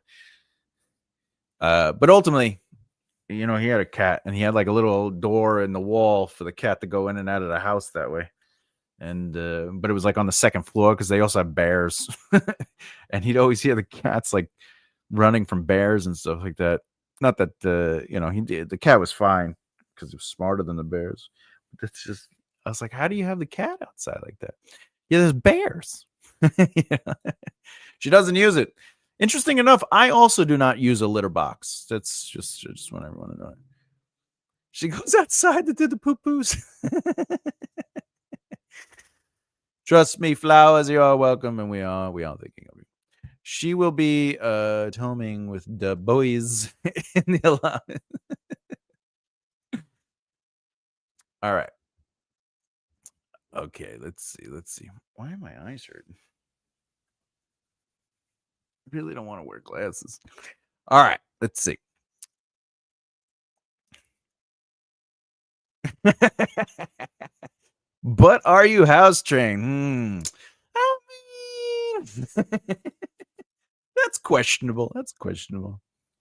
but ultimately, you know, he had a cat and he had like a little door in the wall for the cat to go in and out of the house that way. And but it was like on the second floor because they also have bears. And he'd always hear the cats like running from bears and stuff like that. Not that you know, the cat was fine because it was smarter than the bears. But that's just, I was like, how do you have the cat outside like that? Yeah, there's bears. Yeah. She doesn't use it. Interesting enough, I also do not use a litter box. That's just what I want to know. She goes outside to do the poo-poos. Trust me, flowers, you are welcome, and we are thinking of you. She will be toaming with the boys in the allotment. All right. Okay, let's see. Why are my eyes hurting? I really don't want to wear glasses. All right, let's see. But are you house trained? I mean, that's questionable.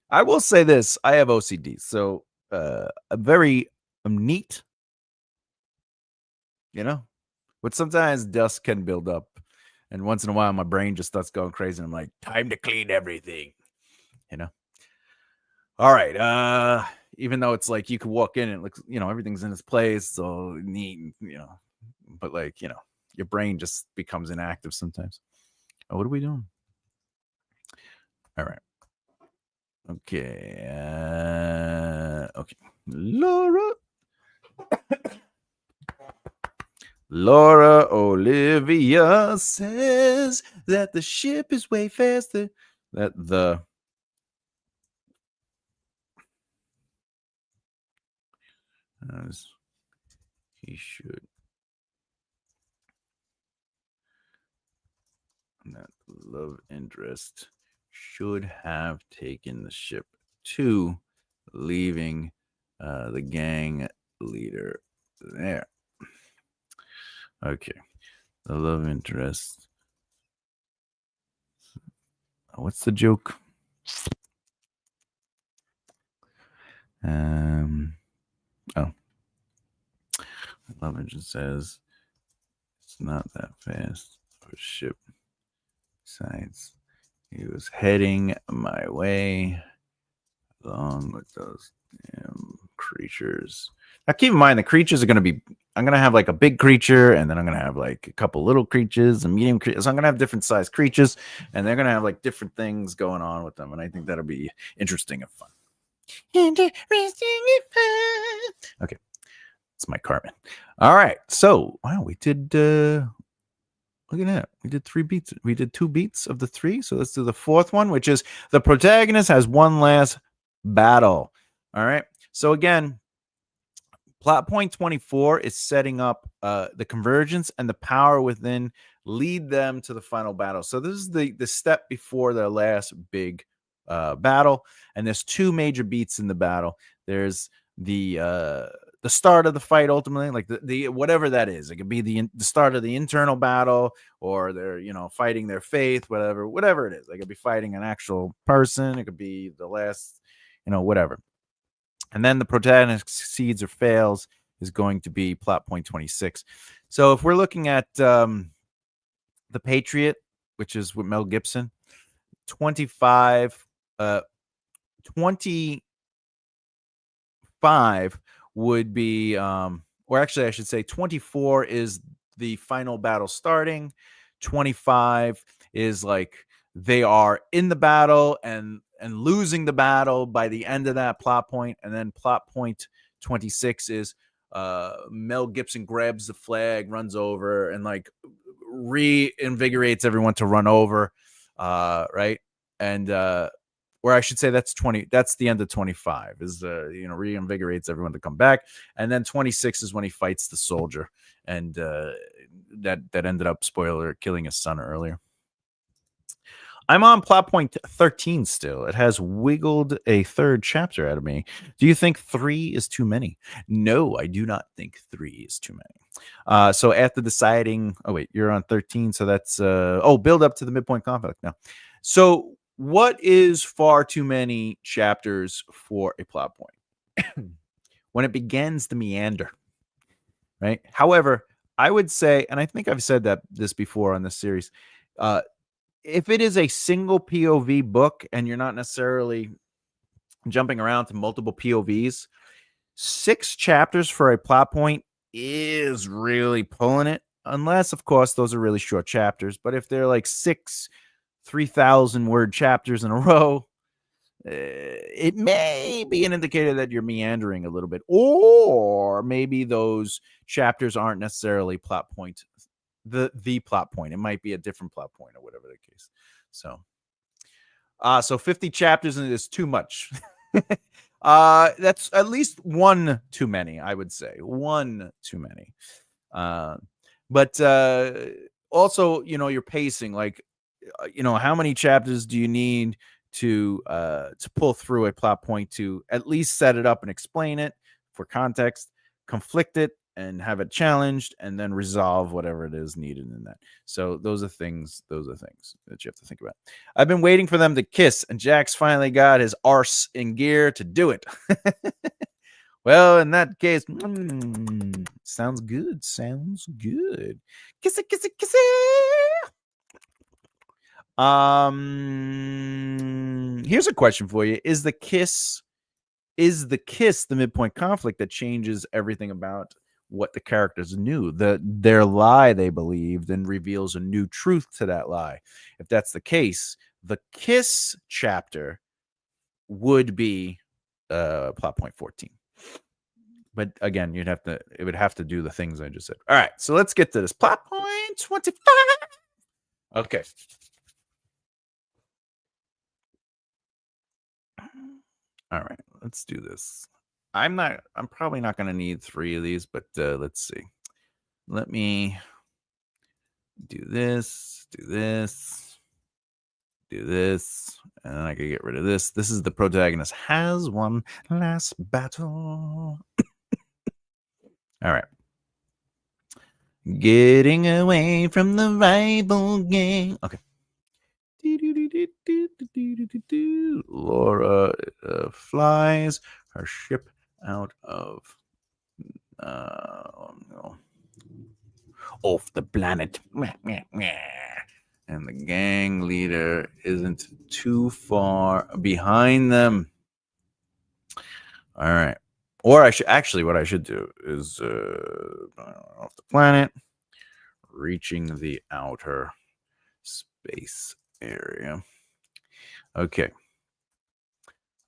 I will say this: I have OCD, so I'm neat. You know, but sometimes dust can build up, and once in a while, my brain just starts going crazy. And I'm like, time to clean everything. You know. All right. Even though it's like you can walk in and it looks, you know, everything's in its place, so neat, you know, but like, you know, your brain just becomes inactive sometimes. Oh, what are we doing? All right. Okay. Okay. Laura Olivia says that the ship is way faster. That as he should. That love interest should have taken the ship too, leaving the gang leader There. Okay. The love interest. What's the joke? Oh. Love interest says it's not that fast for ship. Besides, he was heading my way along with those damn creatures. Now, keep in mind, the creatures are going to be. I'm going to have like a big creature, and then I'm going to have like a couple little creatures, and medium creatures. So I'm going to have different sized creatures, and they're going to have like different things going on with them. And I think that'll be interesting and fun. Interesting and fun. Okay. It's my Carmen. All right. So, wow, we did. Look at that. We did 3 beats. We did 2 beats of the 3. So let's do the 4th one, which is the protagonist has one last battle. All right. So again, plot point 24 is setting up the convergence and the power within lead them to the final battle. So this is the step before their last big battle. And there's 2 major beats in the battle. There's the start of the fight, ultimately, like the whatever that is. It could be the start of the internal battle, or they're fighting their faith, whatever it is. They could be fighting an actual person. It could be the last, whatever. And then the protagonist succeeds or fails is going to be plot point 26. So if we're looking at The Patriot, which is with Mel Gibson, 25 would be or actually I should say 24 is the final battle starting. 25 is like they are in the battle and losing the battle by the end of that plot point. And then plot point 26 is Mel Gibson grabs the flag, runs over, and like reinvigorates everyone to run over, right? And or I should say that's 20. That's the end of 25 is, reinvigorates everyone to come back. And then 26 is when he fights the soldier. And that ended up, spoiler, killing his son earlier. I'm on plot point 13 still. It has wiggled a 3rd chapter out of me. Do you think 3 is too many? No, I do not think 3 is too many. So after deciding, oh wait, you're on 13. So that's, build up to the midpoint conflict now. So what is far too many chapters for a plot point? When it begins to meander, right? However, I would say, and I think I've said this before on this series, if it is a single POV book and you're not necessarily jumping around to multiple POVs, 6 chapters for a plot point is really pulling it. Unless, of course, those are really short chapters. But if they're like 6 3,000 word chapters in a row, it may be an indicator that you're meandering a little bit, or maybe those chapters aren't necessarily plot point, the plot point. It might be a different plot point or whatever the case. So 50 chapters is too much. That's at least 1 too many, I would say. 1 too many. But also, your pacing, like, how many chapters do you need to pull through a plot point, to at least set it up and explain it for context, conflict it and have it challenged, and then resolve whatever it is needed in that. So those are things that you have to think about. I've been waiting for them to kiss, and Jax finally got his arse in gear to do it. Well, in that case, sounds good. Kiss it, kiss it, kiss it. Here's a question for you. Is the kiss the midpoint conflict that changes everything about what the characters knew, their lie they believed, and reveals a new truth to that lie? If that's the case, the kiss chapter would be plot point 14. But again, it would have to do the things I just said. All right, so let's get to this. Plot point 25. Okay. All right, let's do this. I'm probably not going to need 3 of these, but let's see. Let me do this, and then I can get rid of this. This is the protagonist has one last battle. All right. Getting away from the rival gang. Okay. Laura flies her ship out of off the planet. And the gang leader isn't too far behind them. All right. Or I should actually, what I should do is off the planet, reaching the outer space area. Okay.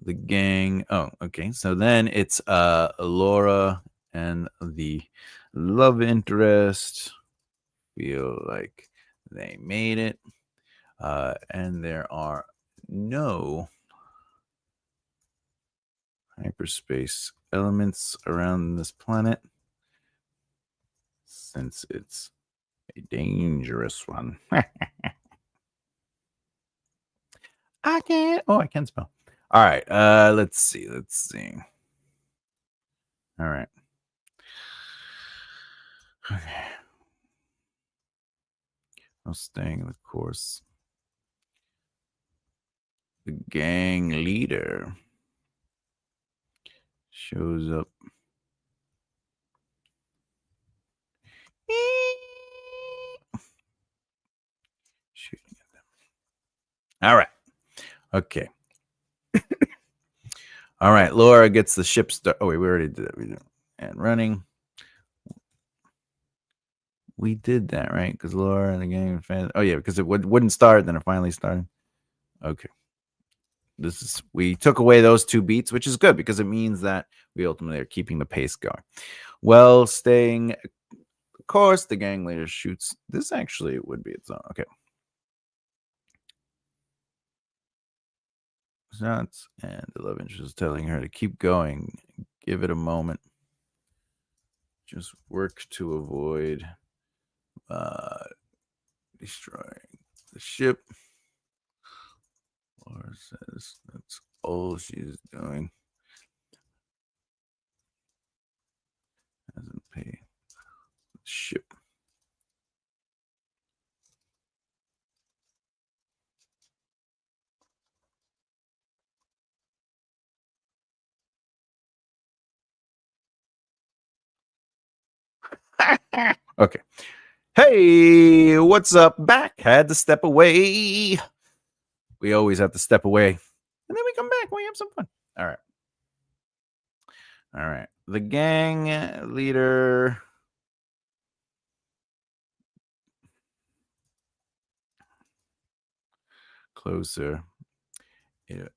The gang. Oh, okay. So then it's Laura and the love interest feel like they made it. And there are no hyperspace elements around this planet since it's a dangerous one. I can spell. All right. Let's see. All right. Okay. I'm staying the course. The gang leader shows up. Shooting at them. All right. Okay. All right. Laura gets the ship start. Oh, wait, we already did it. And running. We did that, right? Because Laura and the gang fans. Oh, yeah, because it wouldn't start. Then it finally started. Okay. We took away those 2 beats, which is good because it means that we ultimately are keeping the pace going. Well, staying the course, the gang leader shoots. This actually would be its own. Okay. Shots, and the love interest is telling her to keep going. Give it a moment. Just work to avoid destroying the ship. Laura says that's all she's doing. Hasn't paid the ship. Okay. Hey, what's up? Back. Had to step away. We always have to step away. And then we come back when we have some fun. All right. All right. The gang leader. Closer. It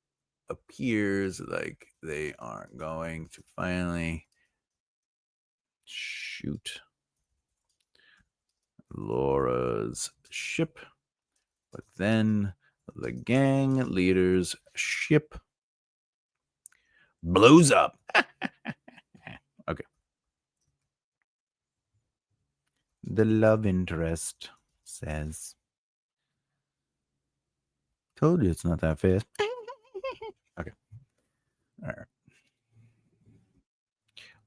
appears like they are going to finally shoot Laura's ship. But then the gang leader's ship blows up. Okay. The love interest says, told you it's not that fast. Okay. All right.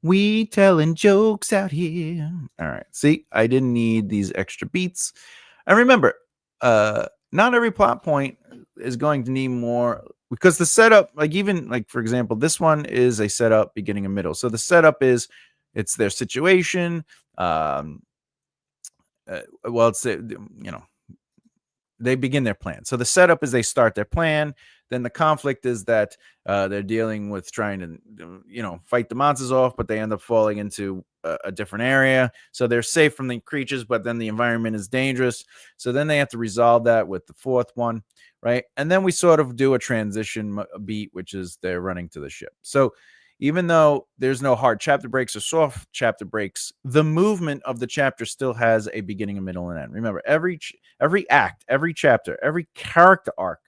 We telling jokes out here. All right. See, I didn't need these extra beats. And remember, not every plot point is going to need more, because the setup, like even like for example, this one is a setup, beginning and middle. So the setup is it's their situation. Well, it's they begin their plan. So the setup is they start their plan. Then the conflict is that they're dealing with trying to, fight the monsters off, but they end up falling into a different area. So they're safe from the creatures, but then the environment is dangerous. So then they have to resolve that with the 4th one, right? And then we sort of do a transition beat, which is they're running to the ship. So even though there's no hard chapter breaks or soft chapter breaks, the movement of the chapter still has a beginning, a middle, and end. Remember, every act, every chapter, every character arc,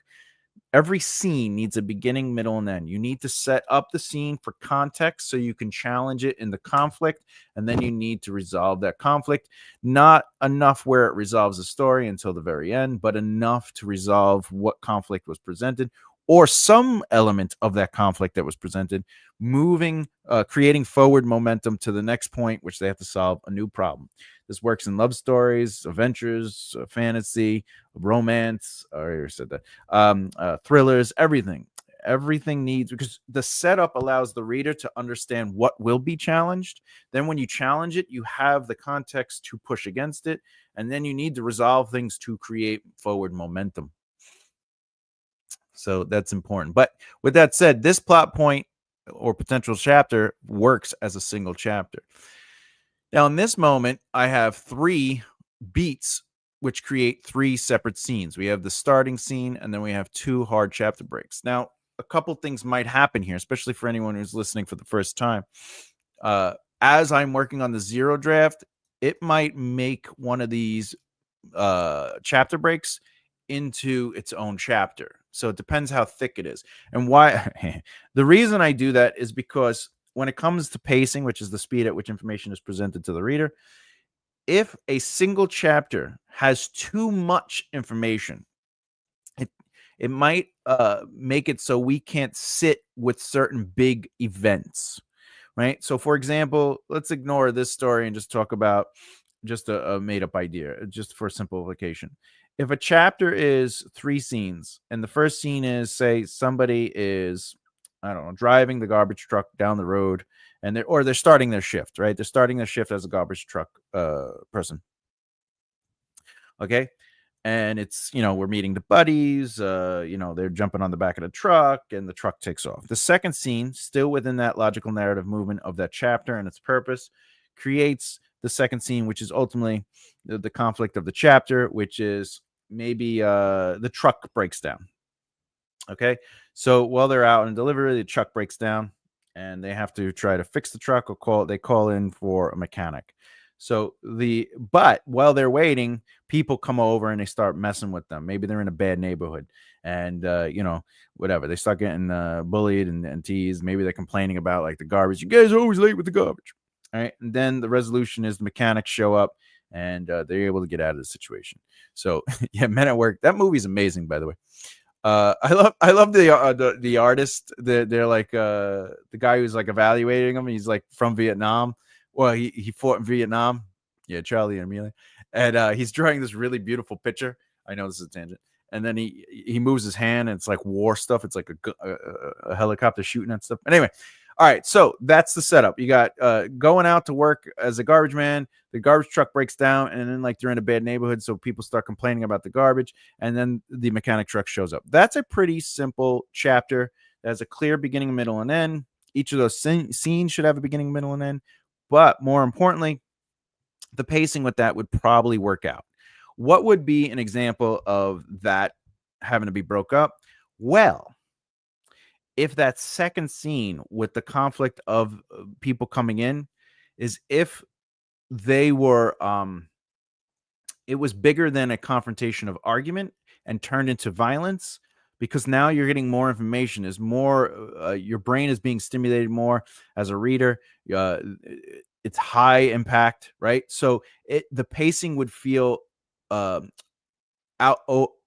every scene needs a beginning, middle, and end. You need to set up the scene for context so you can challenge it in the conflict, and then you need to resolve that conflict. Not enough where it resolves the story until the very end, but enough to resolve what conflict was presented, or some element of that conflict that was presented, moving, creating forward momentum to the next point, which they have to solve a new problem. This works in love stories, adventures, fantasy, romance, I already said that, thrillers, everything. Everything needs, because the setup allows the reader to understand what will be challenged. Then when you challenge it, you have the context to push against it, and then you need to resolve things to create forward momentum. So that's important. But with that said, this plot point or potential chapter works as a single chapter. Now, in this moment, I have 3 beats which create 3 separate scenes. We have the starting scene, and then we have 2 hard chapter breaks. Now, a couple things might happen here, especially for anyone who's listening for the first time. As I'm working on the 0 draft, it might make one of these chapter breaks into its own chapter. So it depends how thick it is. And why the reason I do that is because when it comes to pacing, which is the speed at which information is presented to the reader, if a single chapter has too much information, it might make it so we can't sit with certain big events, right? So, for example, let's ignore this story and just talk about just a made-up idea, just for simplification. If a chapter is 3 scenes, and the first scene is, say, somebody is, I don't know, driving the garbage truck down the road, and they're starting their shift, right? They're starting their shift as a garbage truck person. Okay. And it's, we're meeting the buddies, they're jumping on the back of the truck and the truck takes off. The second scene, still within that logical narrative movement of that chapter and its purpose, creates the second scene, which is ultimately the conflict of the chapter, which is maybe the truck breaks down. Okay. So while they're out in delivery, the truck breaks down and they have to try to fix the truck or they call in for a mechanic. So but while they're waiting, people come over and they start messing with them. Maybe they're in a bad neighborhood and, whatever. They start getting bullied and teased. Maybe they're complaining about like the garbage. You guys are always late with the garbage. All right. And then the resolution is the mechanics show up and they're able to get out of the situation. So yeah, Men at Work. That movie's amazing, by the way. I love the artist. They're like the guy who's like evaluating him. He's like from Vietnam. Well, he fought in Vietnam. Yeah, Charlie and Amelia. And he's drawing this really beautiful picture. I know this is a tangent. And then he moves his hand and it's like war stuff. It's like a helicopter shooting and stuff. Anyway, all right. So that's the setup. You got going out to work as a garbage man. The garbage truck breaks down and then like they're in a bad neighborhood. So people start complaining about the garbage. And then the mechanic truck shows up. That's a pretty simple chapter. That has a clear beginning, middle, and end. Each of those scenes should have a beginning, middle, and end. But more importantly, the pacing with that would probably work out. What would be an example of that having to be broke up? Well, if that second scene with the conflict of people coming in is if they were it was bigger than a confrontation of argument and turned into violence, because now you're getting more information. Is more your brain is being stimulated more as a reader. It's high impact, right? So the pacing would feel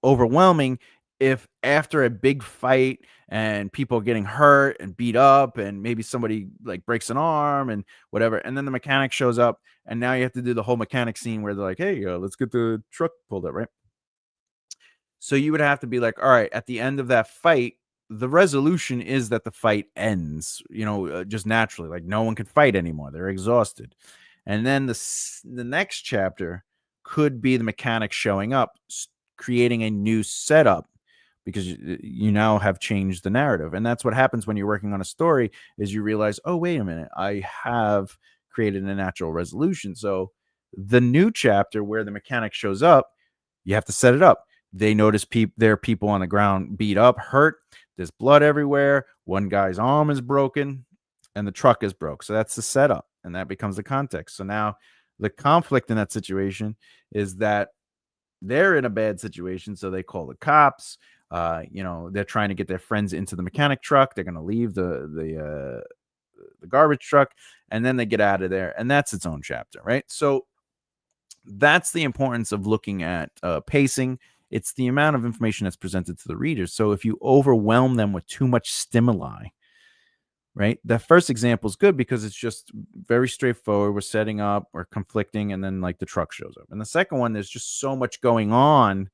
overwhelming if after a big fight and people getting hurt and beat up and maybe somebody like breaks an arm and whatever, and then the mechanic shows up and now you have to do the whole mechanic scene where they're like, hey, let's get the truck pulled up, right? So you would have to be like, all right, at the end of that fight, the resolution is that the fight ends, just naturally, like no one can fight anymore. They're exhausted. And then the next chapter could be the mechanic showing up, creating a new setup, because you now have changed the narrative. And that's what happens when you're working on a story is you realize, oh, wait a minute, I have created a natural resolution. So the new chapter where the mechanic shows up, you have to set it up. They notice there are people on the ground beat up, hurt. There's blood everywhere. One guy's arm is broken and the truck is broke. So that's the setup. And that becomes the context. So now the conflict in that situation is that they're in a bad situation. So they call the cops. They're trying to get their friends into the mechanic truck. They're going to leave the garbage truck and then they get out of there. And that's its own chapter, right? So that's the importance of looking at pacing It's the amount of information that's presented to the reader. So if you overwhelm them with too much stimuli, right? The first example is good because it's just very straightforward. We're setting up, we're conflicting, and then like the truck shows up. And the second one, there's just so much going on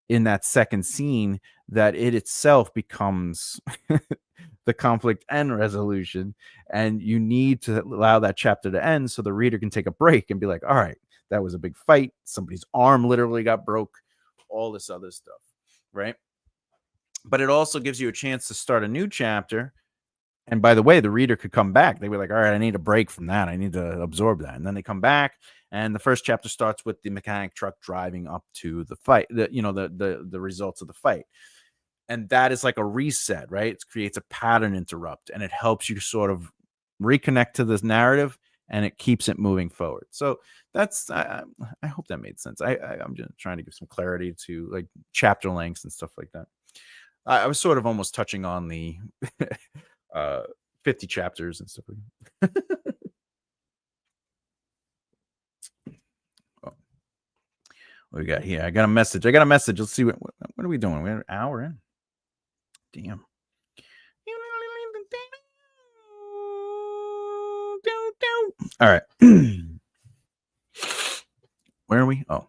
in that second scene that it itself becomes the conflict and resolution. And you need to allow that chapter to end so the reader can take a break and be like, all right, that was a big fight. Somebody's arm literally got broke, all this other stuff, right? But it also gives you a chance to start a new chapter. And by the way, the reader could come back. They were like, all right, I need a break from that. I need to absorb that. And then they come back. And the first chapter starts with the mechanic truck driving up to the fight, the results of the fight. And that is like a reset, right? It creates a pattern interrupt, and it helps you sort of reconnect to this narrative, and it keeps it moving forward. So that's, I hope that made sense. I'm just trying to give some clarity to like chapter lengths and stuff like that. I was sort of almost touching on the 50 chapters and stuff like that. What we got here? I got a message. Let's see what are we doing? We're an hour in. Damn. All right. Where are we? Oh.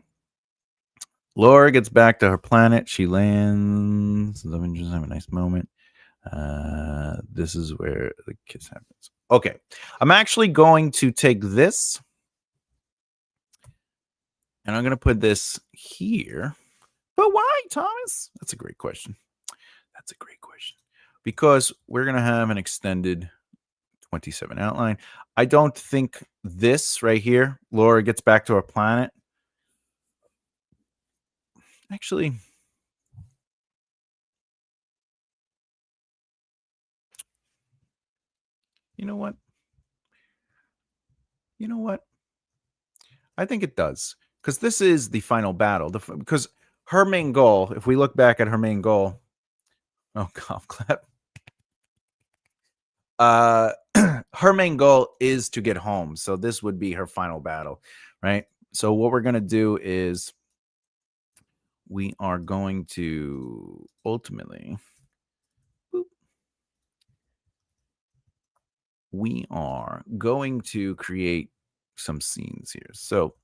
Laura gets back to her planet. She lands. Love and just have a nice moment. This is where the kiss happens. Okay. I'm actually going to take this and I'm going to put this here. But why, Thomas? That's a great question. Because we're going to have an extended 27 outline. I don't think this right here, Laura gets back to her planet. Actually, you know what? I think it does. Because this is the final battle. Because her main goal, if we look back at her main goal, golf clap. Her main goal is to get home. So this would be her final battle, right? So what we're going to do is we are going to ultimately, we are going to create some scenes here. So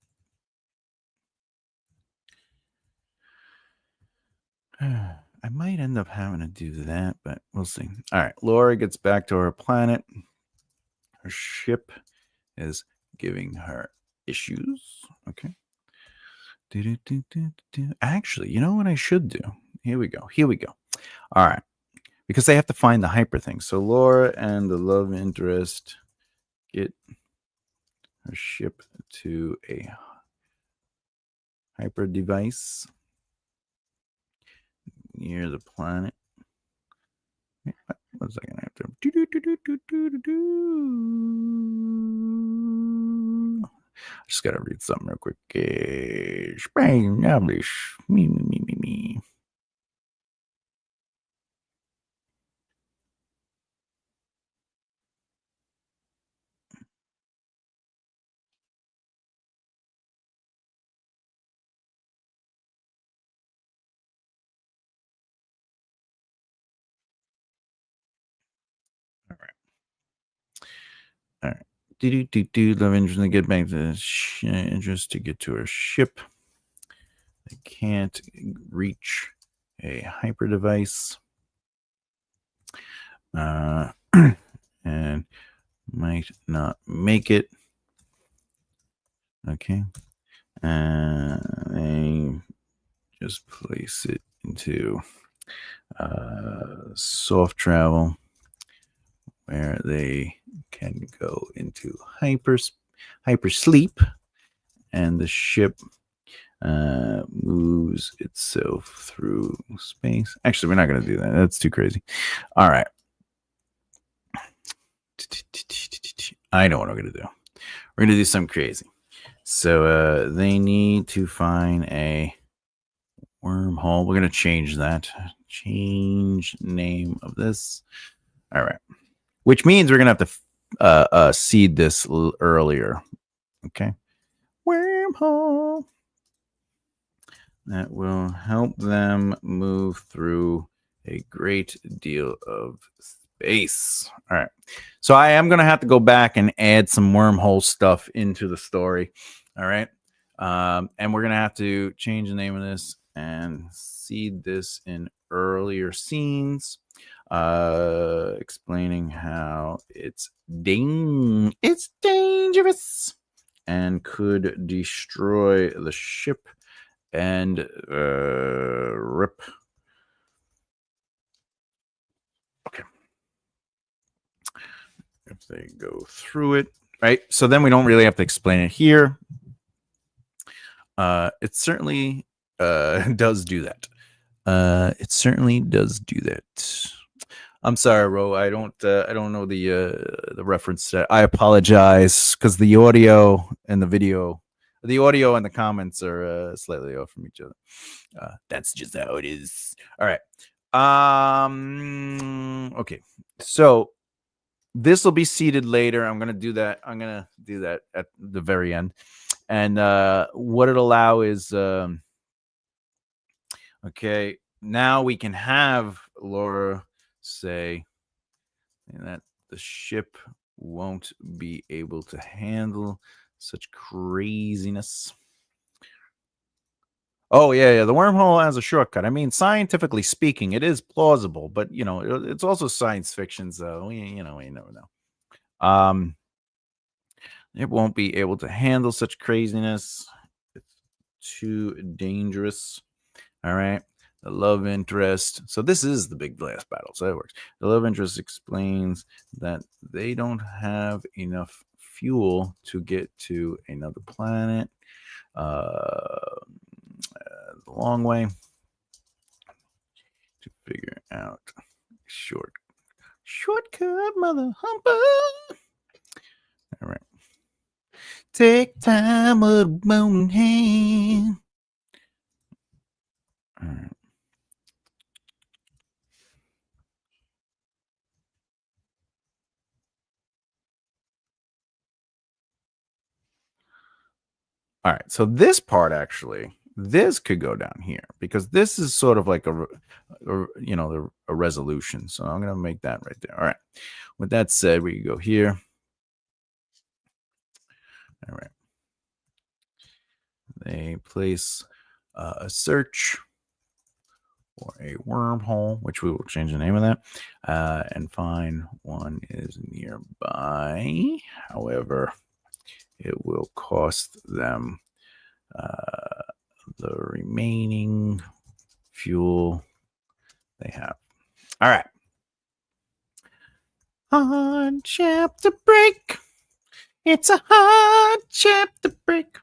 I might end up having to do that, but we'll see. All right. Laura gets back to her planet. Her ship is giving her issues. Okay. Actually, you know what I should do? Here we go. All right. Because they have to find the hyper thing. So Laura and the love interest get her ship to a hyper device near the planet. What was I gonna have to I just gotta read something real quick. Me. All right. Love interest to get back to interest to get to her ship. They can't reach a hyper device. And might not make it. Okay. They just place it into soft travel where they can go into hyper sleep, and the ship moves itself through space. Actually, we're not going to do that. That's too crazy. All right. I know what I'm going to do. We're going to do something crazy. So they need to find a wormhole. We're going to change that. Change name of this. All right. Which means we're going to have to seed this earlier. Okay. Wormhole. that will help them move through a great deal of space. All right. So I am going to have to go back and add some wormhole stuff into the story. All right. And we're going to have to change the name of this and seed this in earlier scenes, explaining how it's dangerous and could destroy the ship and rip. Okay. If they go through it, right? So then we don't really have to explain it here. It certainly does do that. It certainly does do that. I'm sorry, Ro. I don't know the reference. I apologize because the audio and the video, the audio and the comments are slightly off from each other. That's just how it is. All right. Okay. So this will be seated later. I'm gonna do that. I'm gonna do that at the very end. And what it'll allow is okay. Now we can have Laura say that the ship won't be able to handle such craziness. Oh yeah, the wormhole has a shortcut. I mean, scientifically speaking, it is plausible, but you know, it's also science fiction, so we never know. It won't be able to handle such craziness. It's too dangerous. All right. The love interest. So this is the big blast battle. So that works. The love interest explains that they don't have enough fuel to get to another planet. The long way to figure out shortcut, mother humper. All right. Take time with a bone hand. All right. All right. So this part actually, this could go down here because this is sort of like a resolution. So I'm going to make that right there. All right. With that said, we can go here. All right. They place a search or a wormhole, which we will change the name of that, and find one is nearby. However, it will cost them the remaining fuel they have. All right. Hard chapter break. It's a hard chapter break.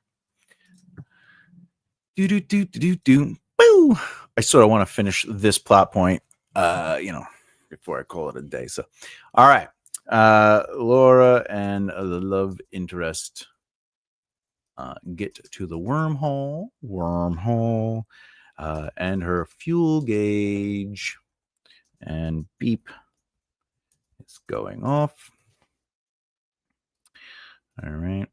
Do. Boo. I sort of want to finish this plot point, before I call it a day. So, all right. Laura and the love interest get to the wormhole, and her fuel gauge and beep is going off. All right.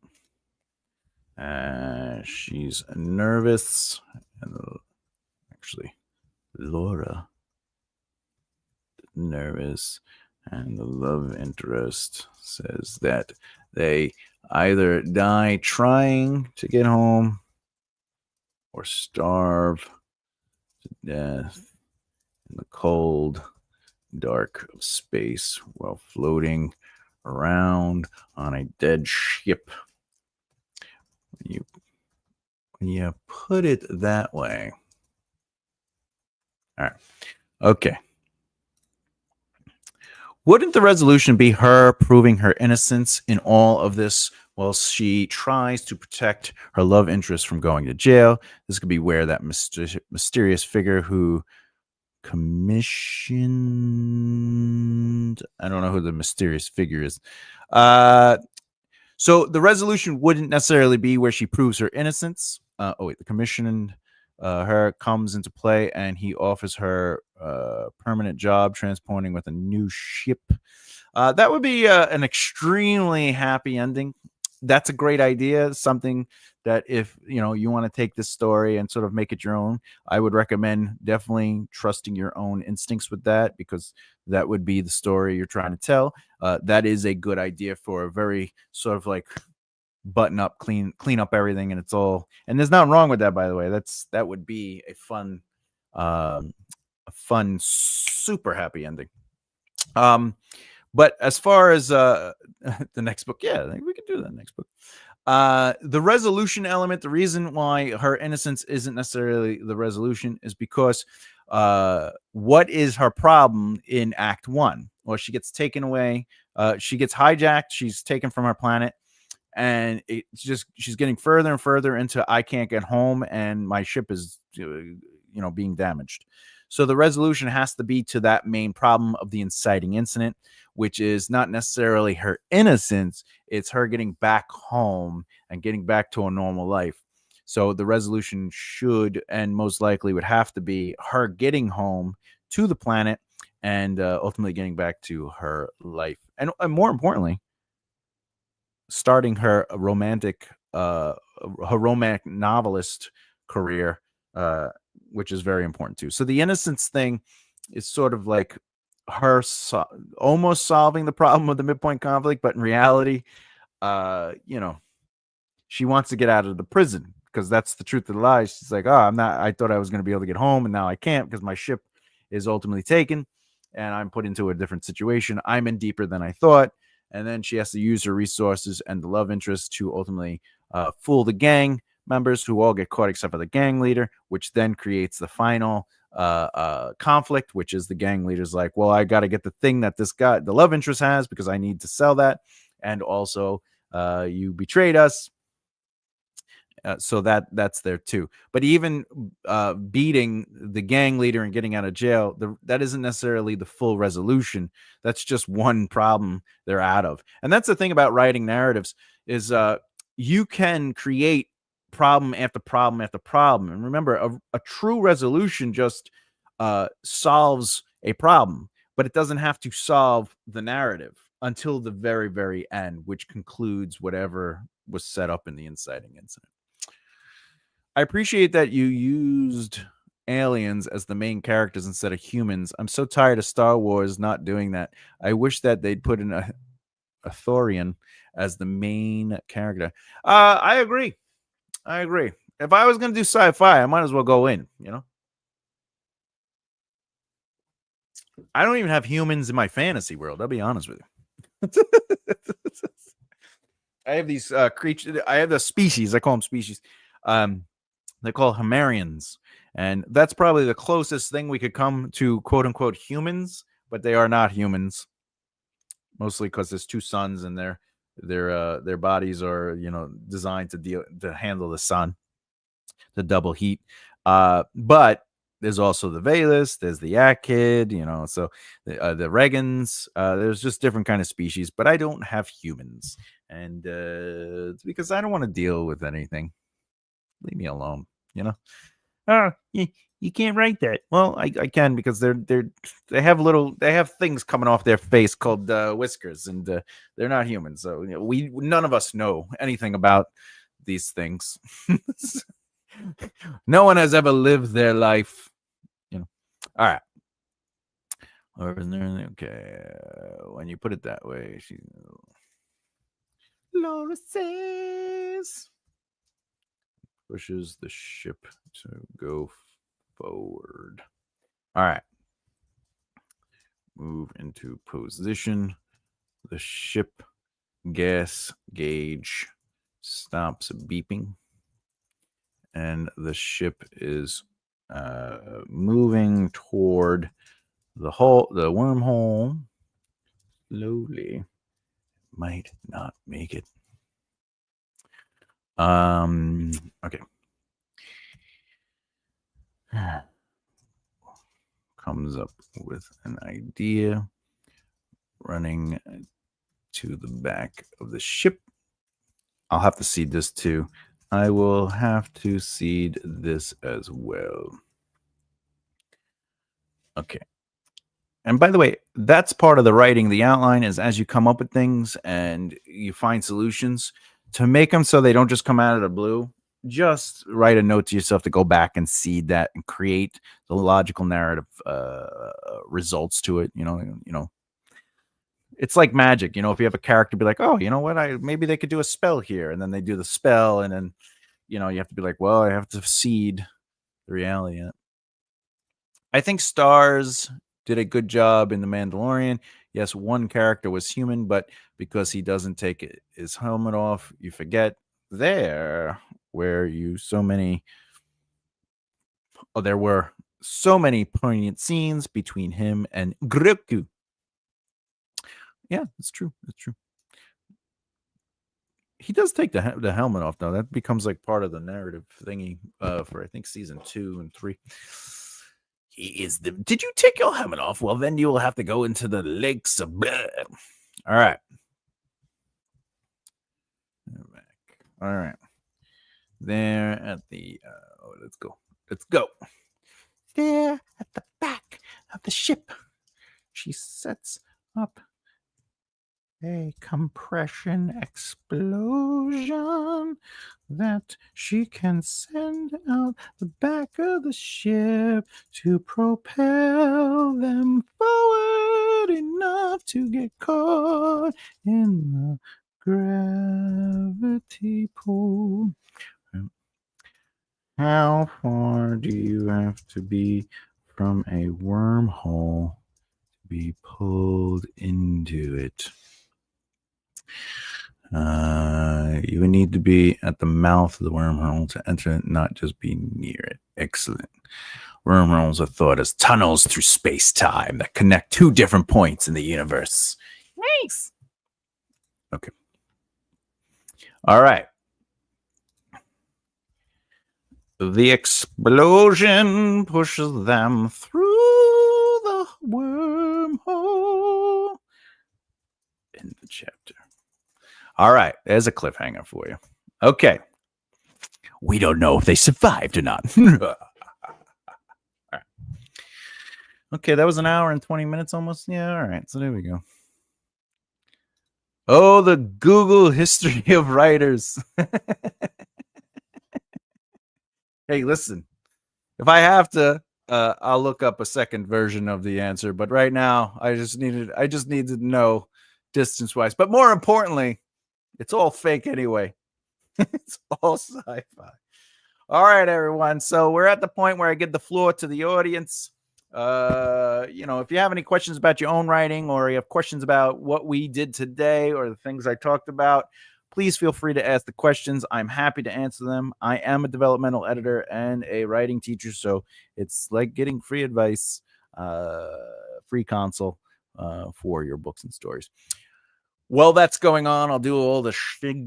She's nervous. And actually, Laura nervous. And the love interest says that they either die trying to get home or starve to death in the cold, dark of space while floating around on a dead ship. When you put it that way. All right. Okay. Wouldn't the resolution be her proving her innocence in all of this while she tries to protect her love interest from going to jail? This could be where that mysterious figure who commissioned... I don't know who the mysterious figure is. So the resolution wouldn't necessarily be where she proves her innocence. The commissioned her comes into play, and he offers her a permanent job transporting with a new ship. That would be an extremely happy ending. that's a great idea. Something that if you want to take this story and sort of make it your own, I would recommend definitely trusting your own instincts with that, because that would be the story you're trying to tell. That is a good idea for a very sort of like button up, clean up everything, and it's all. And there's nothing wrong with that, by the way. That would be um, a fun, super happy ending. But as far as the next book, yeah, I think we can do that next book. The resolution element, the reason why her innocence isn't necessarily the resolution is because what is her problem in Act 1? Well, she gets taken away. She gets hijacked. She's taken from her planet. And it's just she's getting further and further into I can't get home, and my ship is being damaged. So the resolution has to be to that main problem of the inciting incident, which is not necessarily her innocence, it's her getting back home and getting back to a normal life. So the resolution should and most likely would have to be her getting home to the planet and ultimately getting back to her life. And more importantly, starting her romantic novelist career, which is very important too. So the innocence thing is sort of like her almost solving the problem of the midpoint conflict, but in reality, she wants to get out of the prison, because that's the truth of the lie. She's like, I thought I was going to be able to get home, and now I can't because my ship is ultimately taken and I'm put into a different situation. I'm in deeper than I thought. And then she has to use her resources and the love interest to ultimately fool the gang members, who all get caught except for the gang leader, which then creates the final conflict, which is the gang leader's like, well, I got to get the thing that the love interest has, because I need to sell that. And also, you betrayed us. So that's there too. But even beating the gang leader and getting out of jail, that isn't necessarily the full resolution. That's just one problem they're out of. And that's the thing about writing narratives is you can create problem after problem after problem. And remember, a true resolution just solves a problem, but it doesn't have to solve the narrative until the very, very end, which concludes whatever was set up in the inciting incident. I appreciate that you used aliens as the main characters instead of humans. I'm so tired of Star Wars not doing that. I wish that they'd put in a Thorian as the main character. I agree. If I was going to do sci-fi, I might as well go in, I don't even have humans in my fantasy world. I'll be honest with you. I have these creatures. I have the species. I call them species. They call Himarians, and that's probably the closest thing we could come to quote unquote humans, but they are not humans. Mostly because there's two suns, and their bodies are designed to handle the sun, the double heat. But there's also the Valus, there's the Akid, so the Regans. There's just different kind of species, but I don't have humans, and it's because I don't want to deal with anything. Leave me alone, you can't write that. Well, I can, because they have things coming off their face called whiskers, and they're not human. So none of us know anything about these things. No one has ever lived their life, All right. Okay, when you put it that way, Laura says pushes the ship to go forward. All right. Move into position. The ship gas gauge stops beeping, and the ship is moving toward the wormhole slowly. Might not make it. Okay. Comes up with an idea. Running to the back of the ship. I'll have to seed this too. I will have to seed this as well. Okay. And by the way, that's part of the writing. The outline is as you come up with things and you find solutions. to make them so they don't just come out of the blue, just write a note to yourself to go back and seed that and create the logical narrative results to it. It's like magic. If you have a character, be like, oh, you know what? Maybe they could do a spell here, and then they do the spell, and then you have to be like, well, I have to seed the reality. I think Stars did a good job in The Mandalorian. Yes, one character was human, but because he doesn't take his helmet off, you forget there there were so many poignant scenes between him and Grogu. Yeah, it's true. It's true. He does take the helmet off, though. That becomes like part of the narrative thingy for I think season 2 and 3. He is the. Did you take your helmet off? Well, then you will have to go into the lakes of blood. All right. All right. There at the. Let's go. Let's go. There at the back of the ship, she sets up a compression explosion that she can send out the back of the ship to propel them forward enough to get caught in the gravity pull. How far do you have to be from a wormhole to be pulled into it? You would need to be at the mouth of the wormhole to enter it, not just be near it. Excellent. Wormholes are thought as tunnels through space-time that connect 2 different points in the universe. Nice. Okay. All right. The explosion pushes them through the wormhole in the chapter. All right, there's a cliffhanger for you. Okay. We don't know if they survived or not. Right. Okay, that was an hour and 20 minutes almost. Yeah, all right. So there we go. Oh, the Google history of writers. Hey, listen. If I have to, I'll look up a second version of the answer. But right now, I just needed to know distance-wise. But more importantly, it's all fake anyway. It's all sci-fi. All right, everyone. So we're at the point where I give the floor to the audience. If you have any questions about your own writing, or you have questions about what we did today or the things I talked about, please feel free to ask the questions. I'm happy to answer them. I am a developmental editor and a writing teacher, so it's like getting free advice, free consult for your books and stories. While that's going on, I'll do all the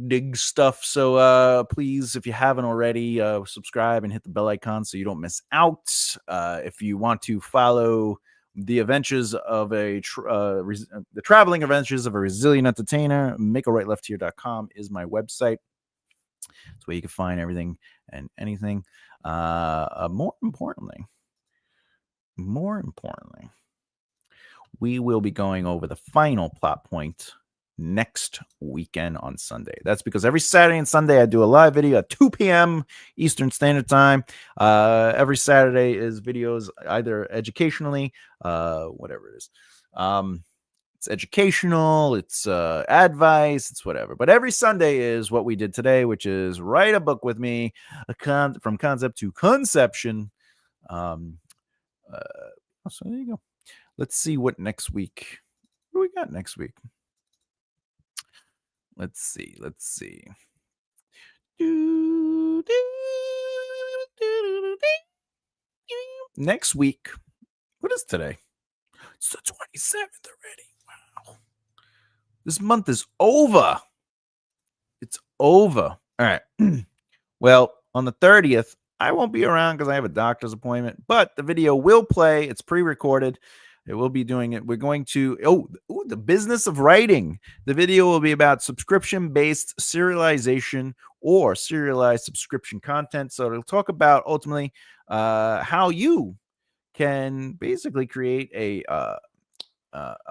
dig stuff. So please, if you haven't already, subscribe and hit the bell icon so you don't miss out. If you want to follow the adventures of the traveling adventures of a resilient entertainer, makearightleftheere.com is my website. That's where you can find everything and anything. More importantly, we will be going over the final plot point next weekend on Sunday. That's because every Saturday and Sunday I do a live video at 2 p.m. Eastern Standard Time. Every Saturday is videos either educationally, whatever it is. It's educational, it's advice, it's whatever. But every Sunday is what we did today, which is write a book with me, from concept to conception. So there you go. Let's see what next week. What do we got next week? Let's see. Next week. What is today? It's the 27th already. Wow. This month is over. It's over. All right. Well, on the 30th, I won't be around because I have a doctor's appointment, but the video will play. It's pre-recorded. It will be doing it. We're going to, the business of writing. The video will be about subscription-based serialization or serialized subscription content. So it'll talk about ultimately how you can basically create a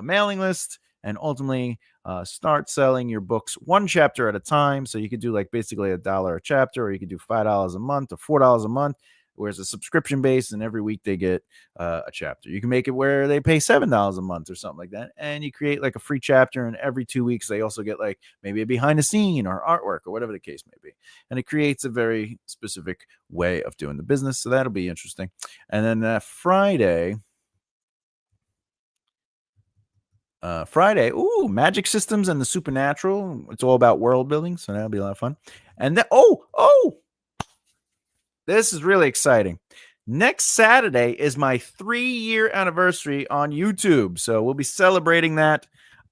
mailing list and ultimately start selling your books one chapter at a time. So you could do like basically $1 a chapter, or you could do $5 a month or $4 a month, whereas a subscription base, and every week they get a chapter. You can make it where they pay $7 a month or something like that, and you create like a free chapter, and every 2 weeks they also get like maybe a behind the scene or artwork or whatever the case may be, and it creates a very specific way of doing the business. So that'll be interesting. And then Friday, ooh, magic systems and the supernatural. It's all about world building, so that'll be a lot of fun. And then this is really exciting. Next Saturday is my 3-year anniversary on YouTube, so we'll be celebrating that.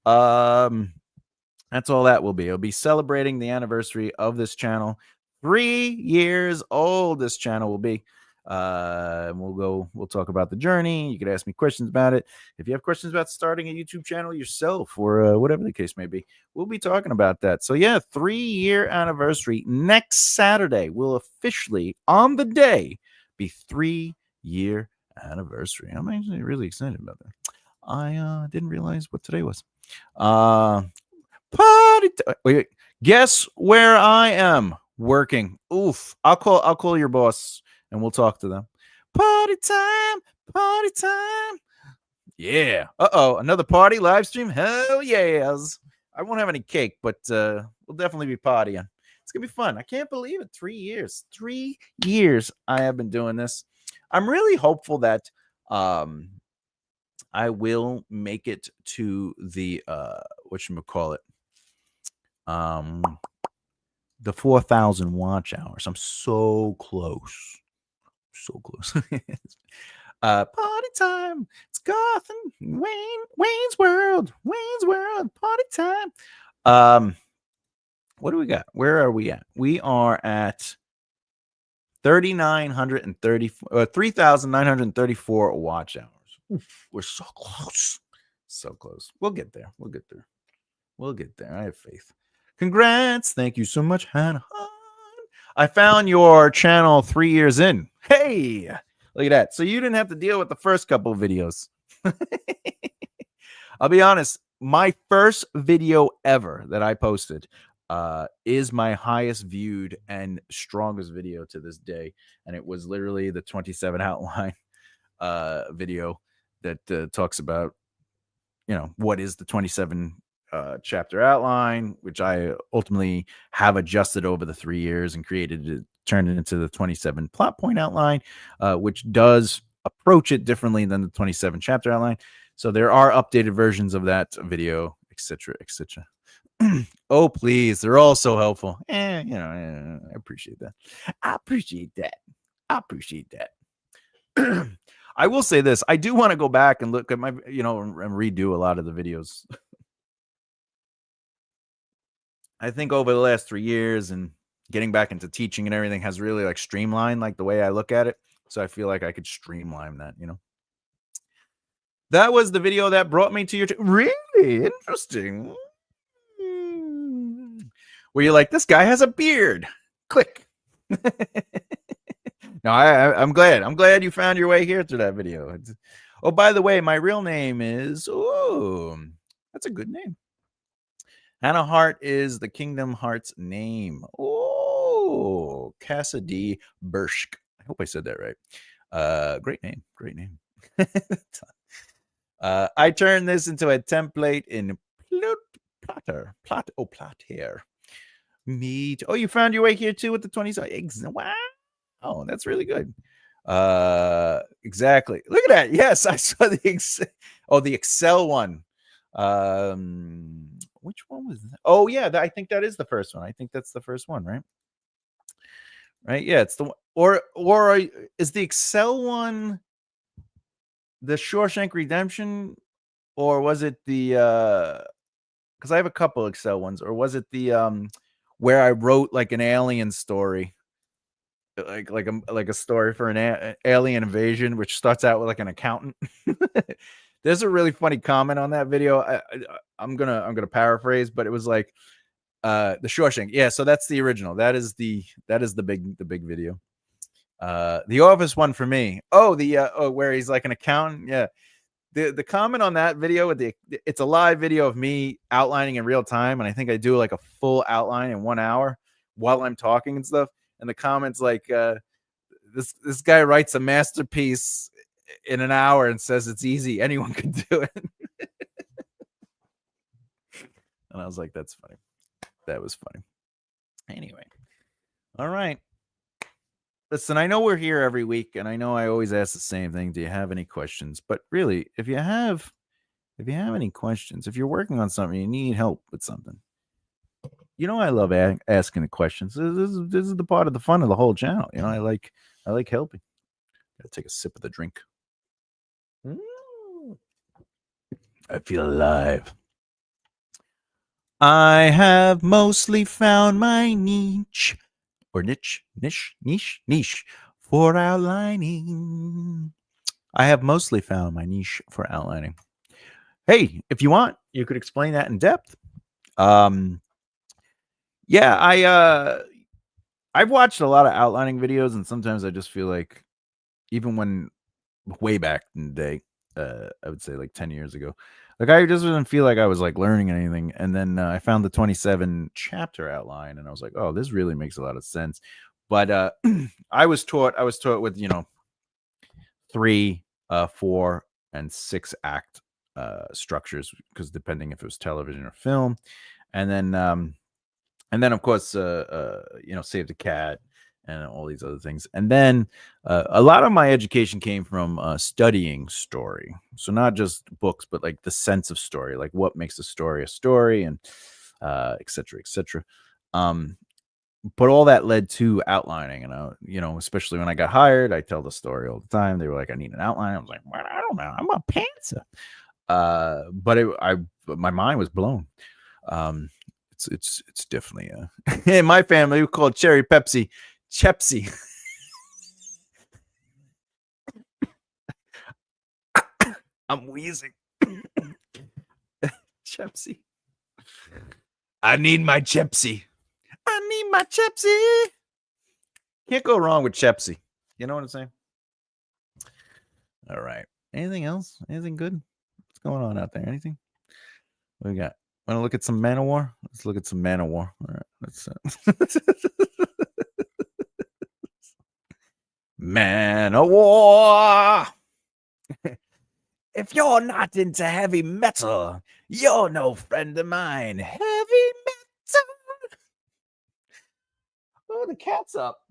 That's all that will be. It'll be celebrating the anniversary of this channel. 3 years old this channel will be. We'll talk about the journey. You could ask me questions about it. If you have questions about starting a YouTube channel yourself, or whatever the case may be, we'll be talking about that. So yeah, 3-year anniversary. Next Saturday will officially, on the day, be 3-year anniversary. I'm actually really excited about that. I didn't realize what today was. Wait, guess where I am working? Oof. I'll call your boss and we'll talk to them. Party time, party time. Yeah. Another party live stream. Hell yes. I won't have any cake, but we'll definitely be partying. It's gonna be fun. I can't believe it. 3 years. 3 years I have been doing this. I'm really hopeful that I will make it to the whatchamacallit, the 4,000 watch hours. I'm so close. So close. Party time. It's Gotham. Wayne's World. Party time. What do we got? Where are we at? We are at 3,934 watch hours. Oof, we're so close. So close. We'll get there. We'll get there. I have faith. Congrats. Thank you so much, Hannah. I found your channel 3 years in. Hey, look at that. So you didn't have to deal with the first couple of videos. I'll be honest. My first video ever that I posted is my highest viewed and strongest video to this day. And it was literally the 27 outline video that talks about, what is the 27 chapter outline, which I ultimately have adjusted over the 3 years and turned it into the 27 plot point outline, which does approach it differently than the 27 chapter outline. So there are updated versions of that video, etc., etc. Oh, please. They're all so helpful. I appreciate that. I appreciate that. I will say this. I do want to go back and look at my, and redo a lot of the videos. I think over the last 3 years and getting back into teaching and everything has really like streamlined like the way I look at it. So I feel like I could streamline that, That was the video that brought me to your really interesting. Where you're like, this guy has a beard. Click. No, I'm glad. I'm glad you found your way here to that video. Oh, by the way, my real name is. Oh, that's a good name. Hannah Hart is the Kingdom Hearts name. Oh, Cassidy Bursk. I hope I said that right. Great name. I turned this into a template in Plotter. Meet. Oh, you found your way here too with the 20s. Wow. Oh, that's really good. Exactly. Look at that. Yes, I saw the Excel one. Which one was that? Oh, yeah, I think that is the first one. I think that's the first one, right? Right? Yeah, it's the one. Or is the Excel one the Shawshank Redemption, or was it the because I have a couple Excel ones, or was it the where I wrote like an alien story, like a story for an alien invasion, which starts out with like an accountant. There's a really funny comment on that video. I'm gonna paraphrase, but it was like the Shawshank. Yeah, so that's the original. That is the big video. The Office one for me. Oh, the where he's like an accountant. Yeah, the comment on that video with it's a live video of me outlining in real time, and I think I do like a full outline in 1 hour while I'm talking and stuff. And the comments like this guy writes a masterpiece in an hour and says it's easy, anyone can do it. And I was like, that's funny. That was funny. Anyway, all right. Listen, I know we're here every week, and I know I always ask the same thing. Do you have any questions? But really, if you have any questions, if you're working on something, you need help with something, I love asking the questions. This is the part of the fun of the whole channel. I like helping. Gotta take a sip of the drink. I feel alive. I have mostly found my niche for outlining. I have mostly found my niche for outlining. Hey, if you want, you could explain that in depth. Yeah, I've watched a lot of outlining videos, and sometimes I just feel like, even when way back in the day, I would say like 10 years ago, like I just didn't feel like I was like learning anything. And then I found the 27 chapter outline, and I was like, oh, this really makes a lot of sense. But I was taught with 3, 4, and 6 act structures, because depending if it was television or film, and then of course Save the Cat and all these other things. And then a lot of my education came from studying story. So not just books, but like the sense of story, like what makes a story, and et cetera, et cetera. But all that led to outlining, and especially when I got hired, I tell the story all the time. They were like, I need an outline. I was like, well, I don't know, I'm a pantser. But my mind was blown. It's definitely in my family we call it cherry Pepsi. Chepsy. I'm wheezing. Chepsy. I need my Chepsy. I need my Chepsy. Can't go wrong with Chepsy. You know what I'm saying? All right. Anything else? Anything good? What's going on out there? Anything? What we got? Want to look at some Manowar? Let's look at some Manowar. All right. Let's Manowar. If you're not into heavy metal, you're no friend of mine. Heavy metal. Oh, the cat's up.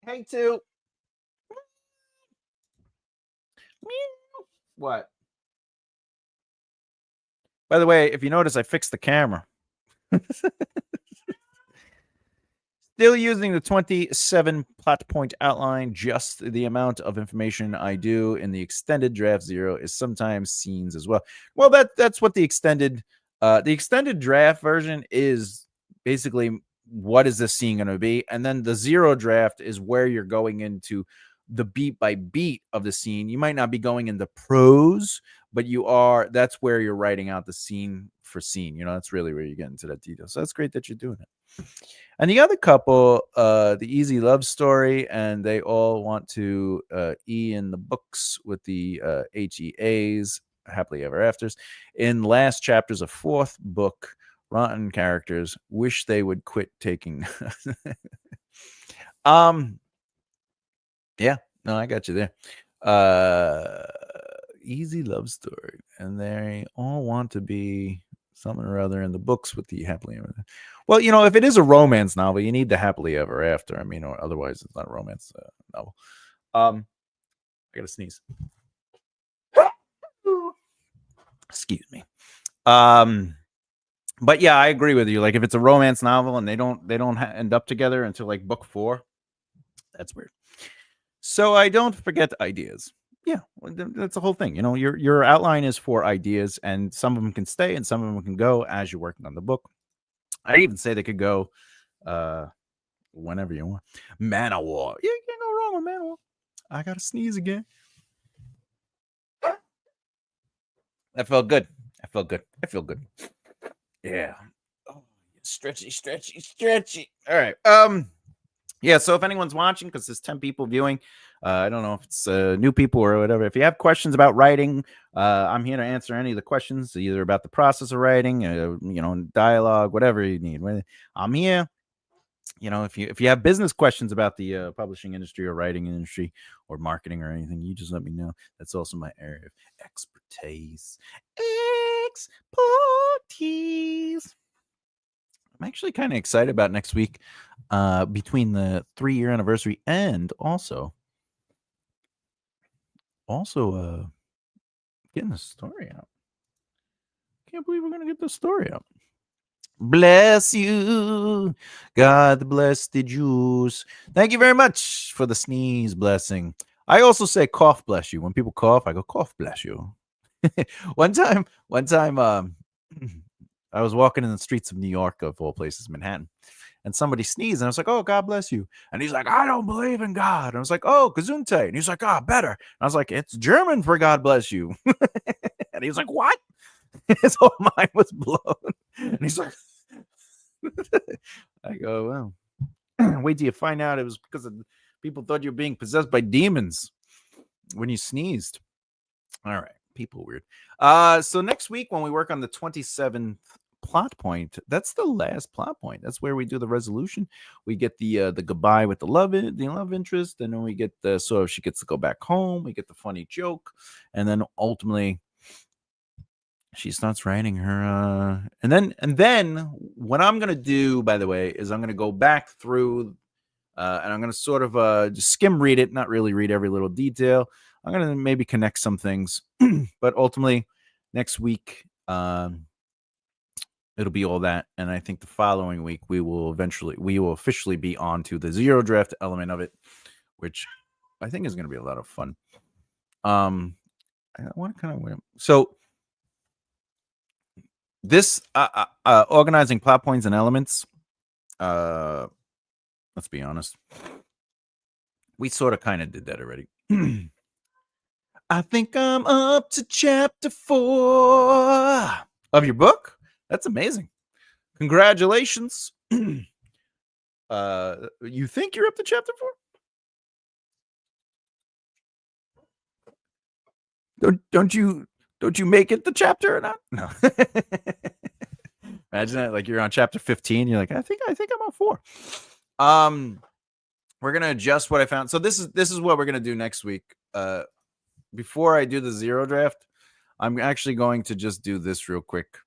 Hey, two. What? By the way, if you notice, I fixed the camera. Still using the 27 plot point outline. Just the amount of information I do in the extended draft 0 is sometimes scenes as well. Well, that's what the extended draft version is. Basically, what is this scene going to be? And then the 0 draft is where you're going into the beat by beat of the scene. You might not be going into prose, but that's where you're writing out the scene for scene. That's really where you get into that detail. So that's great that you're doing it. And the other couple, the Easy Love Story, and they all want to E in the books with the HEAs, Happily Ever Afters. In last chapters of 4th book, rotten characters wish they would quit taking. Yeah, no, I got you there. Easy Love Story, and they all want to be something or other in the books with the happily ever. Well, if it is a romance novel, you need the happily ever after. Or otherwise it's not a romance novel. I gotta sneeze. Excuse me. But yeah, I agree with you. Like, if it's a romance novel and they don't end up together until like book 4, that's weird. So I don't forget ideas. Yeah, that's the whole thing. Your outline is for ideas, and some of them can stay and some of them can go as you're working on the book. I even say they could go whenever you want. Manowar. Yeah, you can't go wrong with Manowar. I gotta sneeze again. That felt good. I feel good. Yeah. Oh, stretchy. All right. Yeah, so if anyone's watching, because there's 10 people viewing, I don't know if it's new people or whatever. If you have questions about writing, I'm here to answer any of the questions, either about the process of writing, dialogue, whatever you need. I'm here. If you have business questions about the publishing industry or writing industry or marketing or anything, you just let me know. That's also my area of expertise. Expertise. I'm actually kind of excited about next week, between the 3-year anniversary and also getting the story out. Can't believe we're gonna get the story out. Bless you, God bless the Jews. Thank you very much for the sneeze blessing. I also say cough bless you. When people cough, I go cough bless you. one time, I was walking in the streets of New York, of all places, Manhattan, and somebody sneezed, and I was like, "Oh, God bless you." And he's like, "I don't believe in God." And I was like, "Oh, Gesundheit." And he's like, "Ah, better." And I was like, "It's German for God bless you." And he was like, "What?" His whole mind was blown. And he's like, I go, "Well, wait till you find out it was because of people thought you were being possessed by demons when you sneezed." All right, people weird. So next week when we work on the 27th plot point, that's the last plot point. That's where we do the resolution. We get the goodbye with the love interest, and then we get the so she gets to go back home. We get the funny joke, and then ultimately she starts writing her and then what I'm gonna do, by the way, is I'm gonna go back through and I'm gonna sort of just skim read it, not really read every little detail. I'm gonna maybe connect some things, but ultimately next week it'll be all that, and I think the following week we will officially be on to the zero draft element of it, which I think is gonna be a lot of fun. I want to kind of so this organizing plot points and elements, let's be honest, we sort of kind of did that already. I think I'm up to chapter 4 of your book. That's amazing. Congratulations. You think you're up to chapter 4? Don't you make it the chapter or not? No. Imagine that, like you're on chapter 15. You're like, I think I'm on 4. We're gonna adjust what I found. So this is what we're gonna do next week. Before I do the zero draft, I'm actually going to just do this real quick.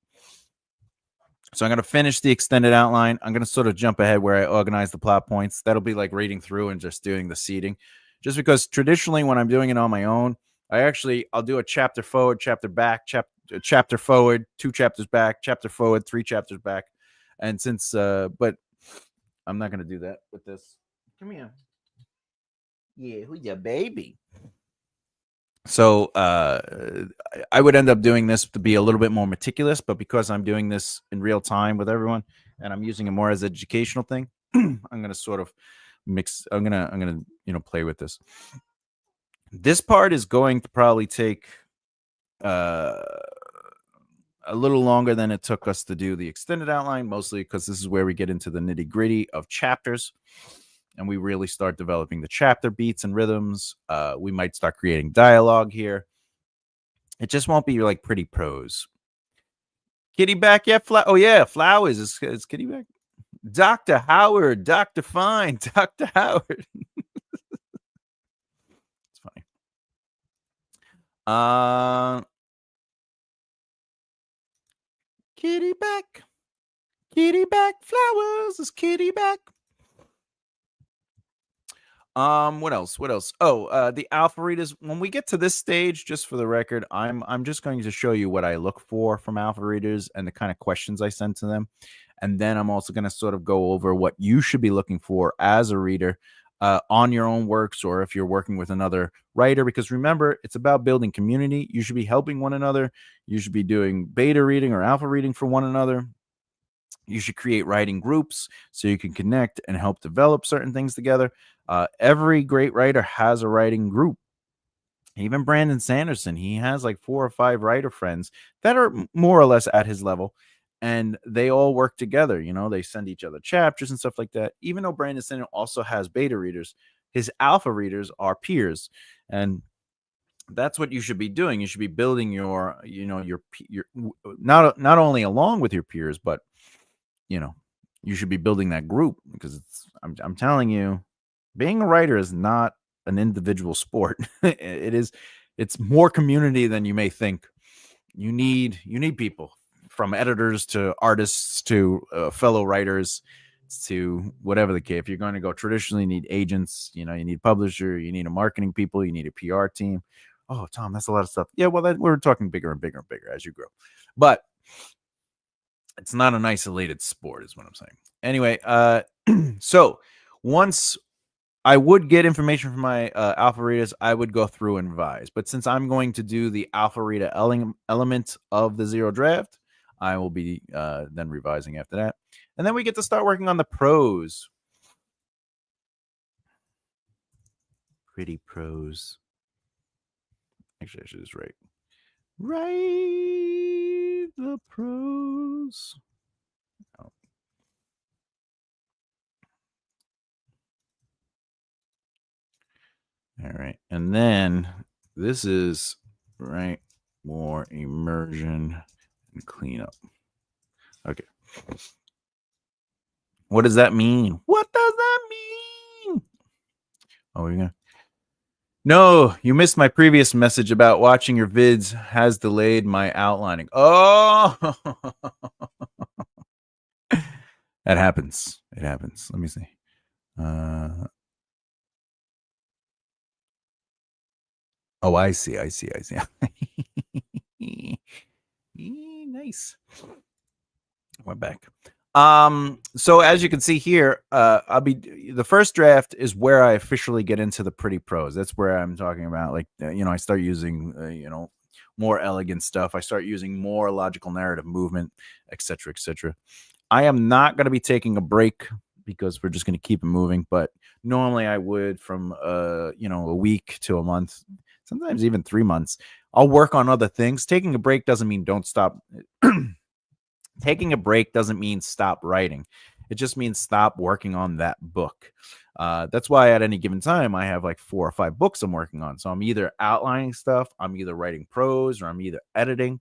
So I'm going to finish the extended outline. I'm going to sort of jump ahead where I organize the plot points. That'll be like reading through and just doing the seeding. Just because traditionally when I'm doing it on my own, I'll do a chapter forward, chapter back, chapter forward, 2 chapters back, chapter forward, 3 chapters back. And but I'm not going to do that with this. Come here. Yeah, who's your baby? So I would end up doing this to be a little bit more meticulous, but because I'm doing this in real time with everyone and I'm using it more as an educational thing, I'm going to sort of mix. I'm going to play with this. This part is going to probably take a little longer than it took us to do the extended outline, mostly because this is where we get into the nitty gritty of chapters. And we really start developing the chapter beats and rhythms. We might start creating dialogue here. It just won't be like pretty prose. Kitty back yet? Oh, yeah. Flowers. Is Kitty back? Dr. Howard. Dr. Fine. Dr. Howard. It's funny. Kitty back. Kitty back. Flowers. Is Kitty back? What else? Oh, the alpha readers. When we get to this stage, just for the record, I'm just going to show you what I look for from alpha readers and the kind of questions I send to them. And then I'm also going to sort of go over what you should be looking for as a reader on your own works, or if you're working with another writer, because remember, it's about building community. You should be helping one another. You should be doing beta reading or alpha reading for one another. You should create writing groups so you can connect and help develop certain things together. Every great writer has a writing group. Even Brandon Sanderson, he has like 4 or 5 writer friends that are more or less at his level, and they all work together. They send each other chapters and stuff like that. Even though Brandon Sanderson also has beta readers, His alpha readers are peers, and that's what you should be doing. You should be building your, your not only along with your peers, but you should be building that group, because I'm telling you, being a writer is not an individual sport. It's more community than you may think. You need people, from editors to artists to fellow writers to whatever the case. If you're going to go traditionally, you need agents, you need publisher, you need a marketing people, you need a PR team. Oh, Tom, that's a lot of stuff. Yeah, well, we're talking bigger and bigger and bigger as you grow. But it's not an isolated sport, is what I'm saying. Anyway, so once I would get information from my alpha readers, I would go through and revise. But since I'm going to do the alpha reader element of the zero draft, I will be then revising after that. And then we get to start working on the prose. Pretty prose. Actually, I should just write the prose. Oh. All right. And then this is right more immersion and cleanup. Okay. What does that mean? What does that mean? Oh, we're gonna. No, you missed my previous message about watching your vids has delayed my outlining. Oh, that happens. It happens. Let me see. Oh, I see. Nice. We're back. So as you can see here, the first draft is where I officially get into the pretty prose. That's where I'm talking about, like, I start using, more elegant stuff. I start using more logical narrative movement, etc., etc. I am not going to be taking a break, because we're just going to keep it moving. But normally I would, from, a week to a month, sometimes even 3 months, I'll work on other things. Taking a break doesn't mean don't stop. Taking a break doesn't mean stop writing. It just means stop working on that book. That's why at any given time, I have like 4 or 5 books I'm working on. So I'm either outlining stuff, I'm either writing prose, or I'm either editing.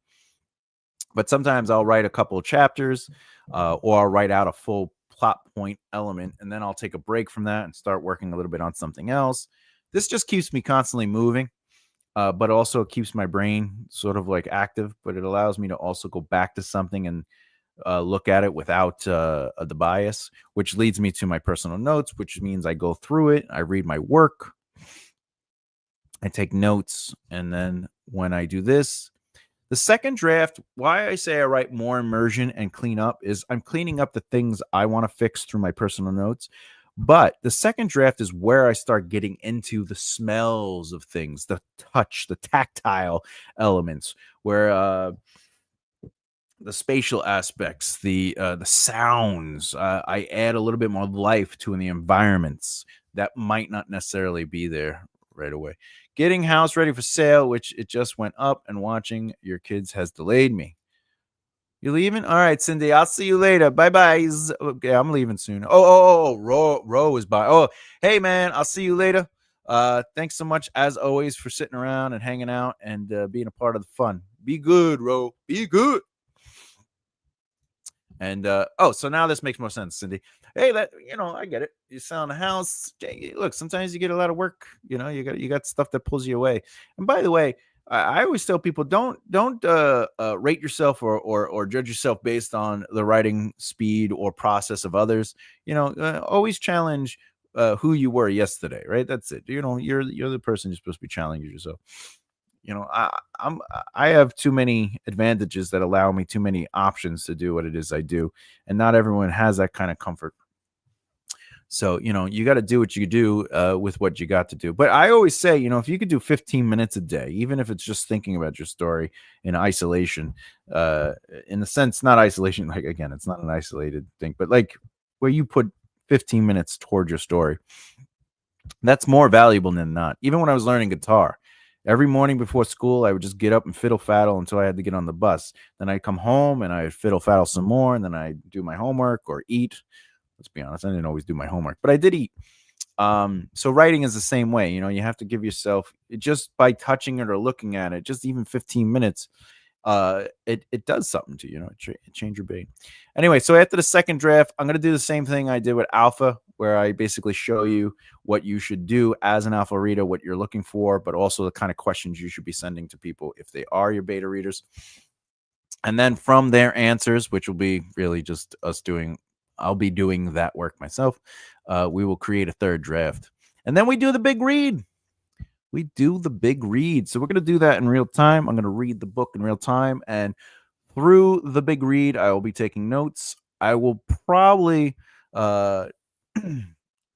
But sometimes I'll write a couple of chapters, or I'll write out a full plot point element, and then I'll take a break from that and start working a little bit on something else. This just keeps me constantly moving. But also keeps my brain sort of like active, but it allows me to also go back to something and look at it without the bias, which leads me to my personal notes, which means I go through it, I read my work, I take notes, and then when I do this, the second draft, why I say I write more immersion and clean up is I'm cleaning up the things I want to fix through my personal notes. But the second draft is where I start getting into the smells of things, the touch, the tactile elements, where the spatial aspects, the sounds, I add a little bit more life to in the environments that might not necessarily be there right away. Getting house ready for sale, which it just went up, and watching your kids has delayed me. You leaving? All right, Cindy. I'll see you later. Bye-bye. Okay, I'm leaving soon. Oh, Ro is by. Oh, hey, man. I'll see you later. Thanks so much, as always, for sitting around and hanging out and being a part of the fun. Be good, Ro. Be good. And so now this makes more sense, Cindy. Hey, I get it. You're selling a house. Look, sometimes you get a lot of work. You got stuff that pulls you away. And by the way, I always tell people, don't rate yourself or judge yourself based on the writing speed or process of others. Always challenge who you were yesterday, right? That's it. You're the person you're supposed to be challenging yourself. I have too many advantages that allow me too many options to do what it is I do, and not everyone has that kind of comfort. So, you got to do what you do with what you got to do. But I always say, if you could do 15 minutes a day, even if it's just thinking about your story in isolation, in the sense, not isolation, like, again, it's not an isolated thing, but like where you put 15 minutes towards your story, that's more valuable than not. Even when I was learning guitar, every morning before school, I would just get up and fiddle faddle until I had to get on the bus. Then I'd come home and I'd fiddle faddle some more, and then I'd do my homework or eat. Let's be honest, I didn't always do my homework, but I did eat. So writing is the same way. You have to give yourself, just by touching it or looking at it, just even 15 minutes, it does something to you. It change your brain. Anyway, so after the second draft, I'm going to do the same thing I did with alpha, where I basically show you what you should do as an alpha reader, what you're looking for, but also the kind of questions you should be sending to people if they are your beta readers. And then from their answers, which will be really just us doing, I'll be doing that work myself. We will create a third draft. And then we do the big read. We do the big read. So we're going to do that in real time. I'm going to read the book in real time. And through the big read, I will be taking notes. I will probably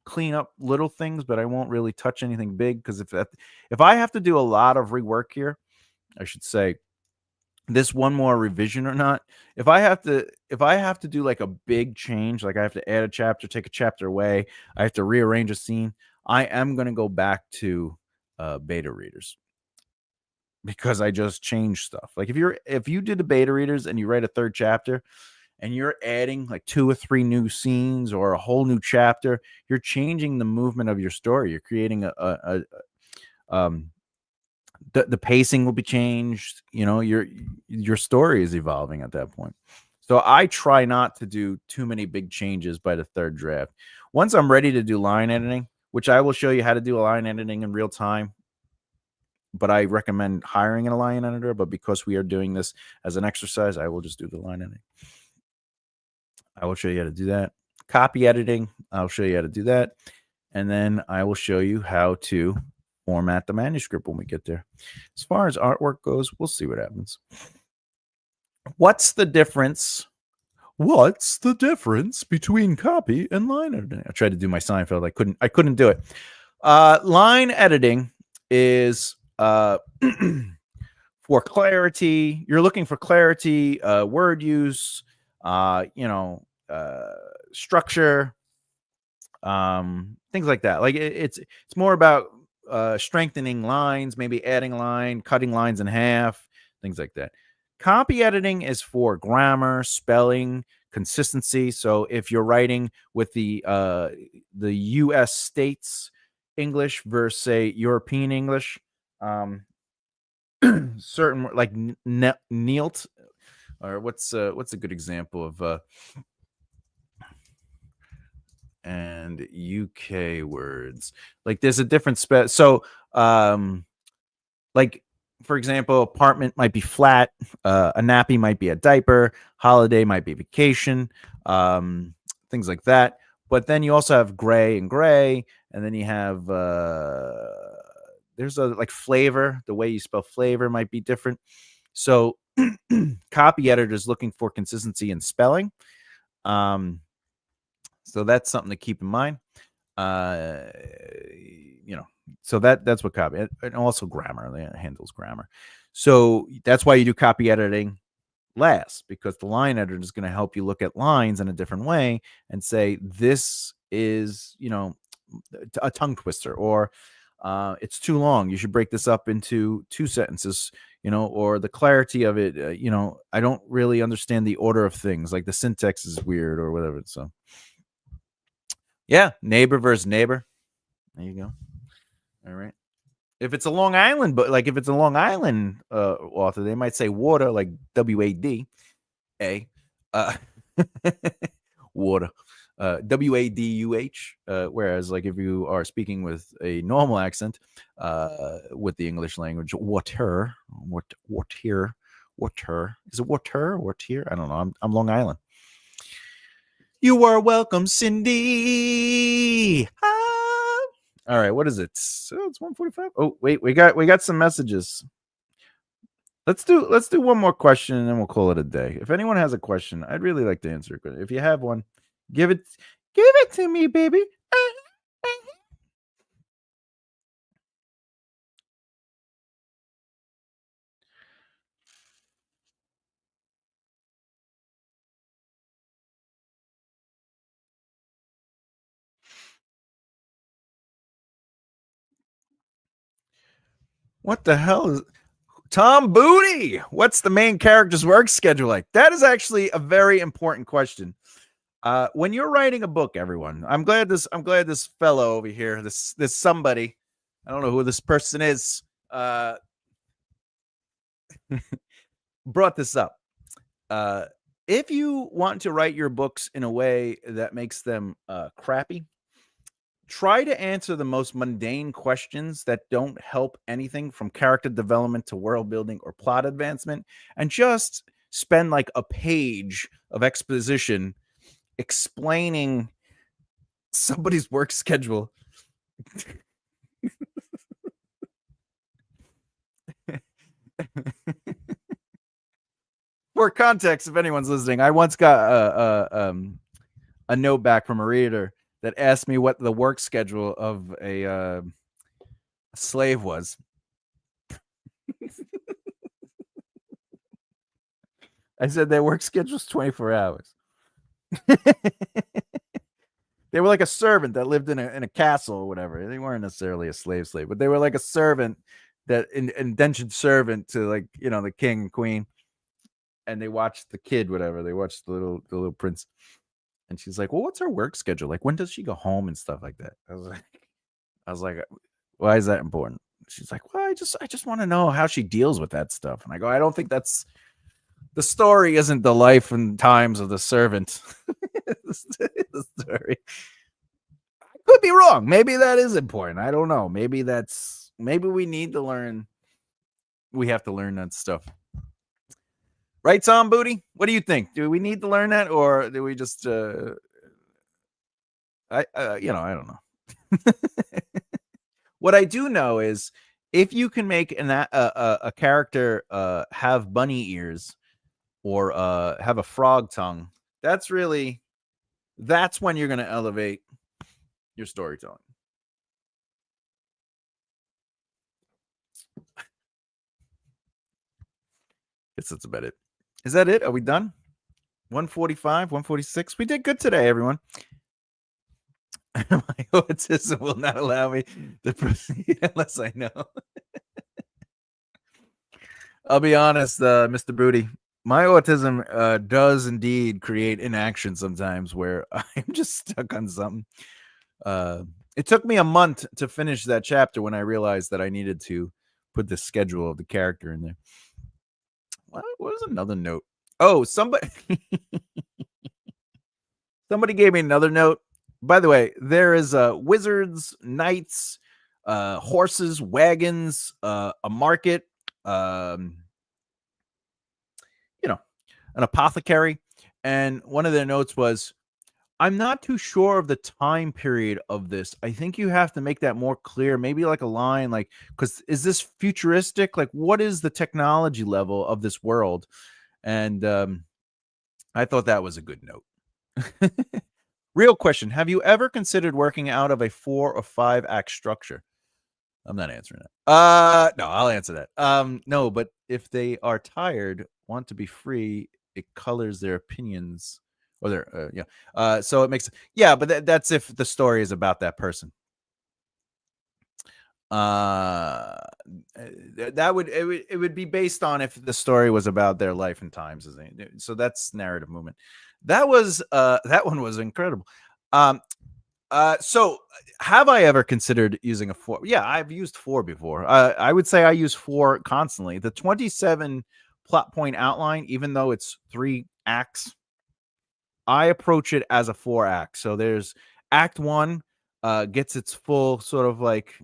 clean up little things, but I won't really touch anything big, because if I have to do a lot of rework here, I should say, this one more revision or not, if I have to do like a big change, like I have to add a chapter, take a chapter away, I have to rearrange a scene, I am going to go back to beta readers, because I just changed stuff. Like if you did the beta readers and you write a third chapter and you're adding like 2 or 3 new scenes or a whole new chapter, you're changing the movement of your story. You're creating the pacing will be changed. Your story is evolving at that point. So I try not to do too many big changes by the third draft. Once I'm ready to do line editing, which I will show you how to do a line editing in real time, but I recommend hiring a line editor. But because we are doing this as an exercise, I will just do the line editing. I will show you how to do that. Copy editing, I'll show you how to do that. And then I will show you how to format the manuscript when we get there. As far as artwork goes, we'll see what happens. What's the difference? What's the difference between copy and line editing? I tried to do my Seinfeld. I couldn't do it. Line editing is for clarity. You're looking for clarity, word use, structure, things like that. Like it's more about strengthening lines, maybe adding a line, cutting lines in half, things like that. Copy editing is for grammar, spelling, consistency. So if you're writing with the U.S. states English versus, say, European English, certain, like Nealt, or what's a good example of and UK words? Like there's a different so like, for example, apartment might be flat, a nappy might be a diaper, holiday might be vacation, things like that. But then you also have gray and gray, and then you have there's a like flavor. The way you spell flavor might be different. So copy editors looking for consistency in spelling. So that's something to keep in mind. So that's what copy, and also grammar. It handles grammar. So that's why you do copy editing last, because the line editor is going to help you look at lines in a different way and say, this is, a tongue twister, or it's too long. You should break this up into 2 sentences, or the clarity of it. I don't really understand the order of things. Like the syntax is weird or whatever. So yeah, neighbor versus neighbor. There you go. All right. If it's a Long Island, but like if it's a Long Island author, they might say water, like WADA, water, WADUH. Whereas, like, if you are speaking with a normal accent, with the English language, water, water, is it water, water? I don't know. I'm Long Island. You are welcome, Cindy. All right, what is it? Oh, it's 1:45. Oh, wait, we got some messages. Let's do one more question and then we'll call it a day. If anyone has a question, I'd really like to answer it. If you have one, give it to me, baby. What the hell is Tom Booty? What's the main character's work schedule like? That is actually a very important question. When you're writing a book, everyone, I'm glad this fellow over here, this somebody, I don't know who this person is, brought this up. Uh, if you want to write your books in a way that makes them crappy, try to answer the most mundane questions that don't help anything from character development to world building or plot advancement, and just spend like a page of exposition explaining somebody's work schedule. For context, if anyone's listening, I once got a note back from a reader that asked me what the work schedule of a slave was. I said their work schedule is 24 hours. They were like a servant that lived in a castle or whatever. They weren't necessarily a slave, but they were like a servant, that indentured servant to, like, you know, the king and queen. And they watched the kid, whatever. They watched the little prince. And she's like, "Well, what's her work schedule? Like, when does she go home and stuff like that?" I was like, "Why is that important?" She's like, "Well, I just want to know how she deals with that stuff." And I go, "I don't think that's the story. Isn't the life and times of the servant the story?" I could be wrong. Maybe that is important. I don't know. Maybe we need to learn. We have to learn that stuff. Right, Tom Booty? What do you think? Do we need to learn that, or do we just I don't know. What I do know is, if you can make a character have bunny ears or have a frog tongue, that's when you're going to elevate your storytelling. Guess that's about it. Is that it? Are we done? 145, 146. We did good today, everyone. My autism will not allow me to proceed unless I know. I'll be honest, Mr. Booty. My autism does indeed create inaction sometimes where I'm just stuck on something. It took me a month to finish that chapter when I realized that I needed to put the schedule of the character in there. What was another note? Oh, somebody gave me another note. By the way, there is wizards, knights, horses, wagons, a market, an apothecary. And one of their notes was, "I'm not too sure of the time period of this. I think you have to make that more clear. Maybe like a line, like, because is this futuristic? Like, what is the technology level of this world?" And I thought that was a good note. Real question. Have you ever considered working out of a 4 or 5 act structure? I'm not answering that. No, I'll answer that. No, but if they are tired, want to be free, it colors their opinions or their, so it makes, but that's if the story is about that person. It would be based on if the story was about their life and times. So that's narrative movement. That one was incredible. So have I ever considered using a 4? Yeah, I've used 4 before. I would say I use 4 constantly. The 27 plot point outline, even though it's 3 acts, I approach it as a 4 act. So there's act 1 gets its full sort of like,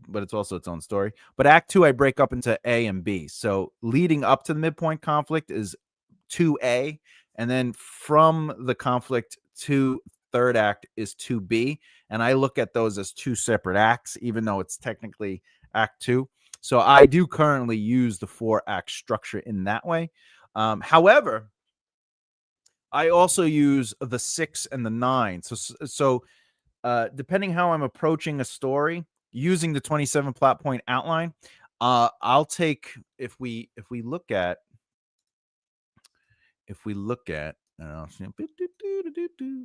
but it's also its own story. But act 2, I break up into A and B. So leading up to the midpoint conflict is 2A, and then from the conflict to third act is 2B, and I look at those as 2 separate acts, even though it's technically act 2. So I do currently use the 4 act structure in that way. However, I also use the 6 and the 9. So depending how I'm approaching a story, using the 27 plot point outline, I'll take, if we look at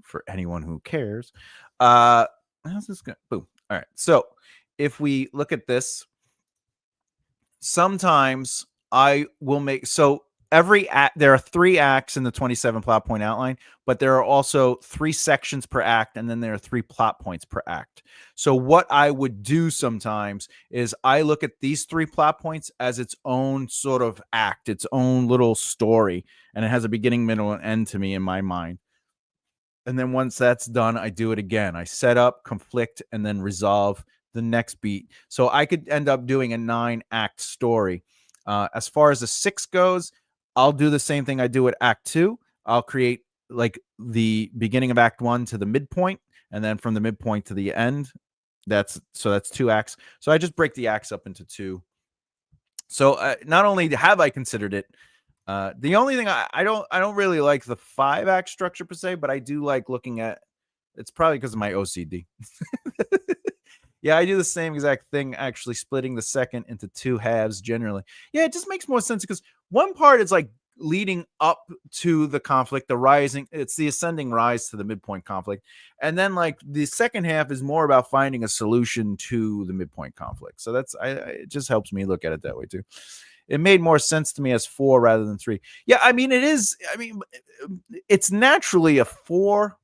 for anyone who cares, how's this going? Boom. All right. So if we look at this, sometimes I will make, so every act, there are 3 acts in the 27 plot point outline, but there are also 3 sections per act, and then there are 3 plot points per act. So what I would do sometimes is I look at these 3 plot points as its own sort of act, its own little story, and it has a beginning, middle, and end to me in my mind. And then once that's done, I do it again. I set up, conflict, and then resolve the next beat. So I could end up doing a 9-act story. As far as the 6 goes, I'll do the same thing I do at Act 2. I'll create like the beginning of Act 1 to the midpoint, and then from the midpoint to the end. That's 2 acts. So I just break the acts up into 2. So not only have I considered it, the only thing I don't really like the 5-act structure per se, but I do like looking at. It's probably because of my OCD. Yeah, I do the same exact thing, actually splitting the second into 2 halves generally. Yeah, it just makes more sense because one part is like leading up to the conflict, the rising, it's the ascending rise to the midpoint conflict. And then like the second half is more about finding a solution to the midpoint conflict. So it just helps me look at it that way too. It made more sense to me as 4 rather than 3. Yeah, I mean, it's naturally a 4.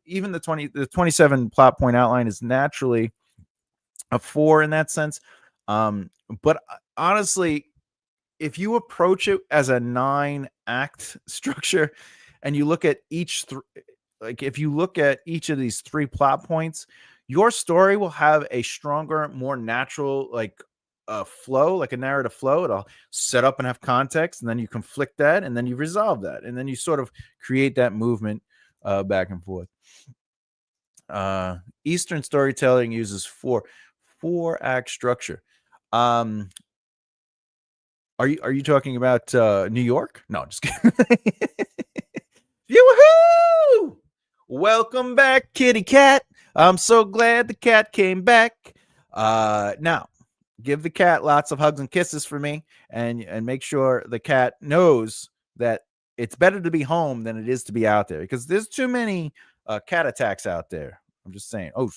Even the 27 plot point outline is naturally a 4 in that sense. But honestly, if you approach it as a 9-act structure and you look at if you look at each of these 3 plot points, your story will have a stronger, more natural, like flow, like a narrative flow. It'll set up and have context, and then you conflict that, and then you resolve that, and then you sort of create that movement back and forth. Eastern storytelling uses 4-act structure. Are you talking about New York? No, just kidding. Yoo-hoo! Welcome back, kitty cat. I'm so glad the cat came back. Now, give the cat lots of hugs and kisses for me, and make sure the cat knows that it's better to be home than it is to be out there, because there's too many cat attacks out there. I'm just saying. Oh,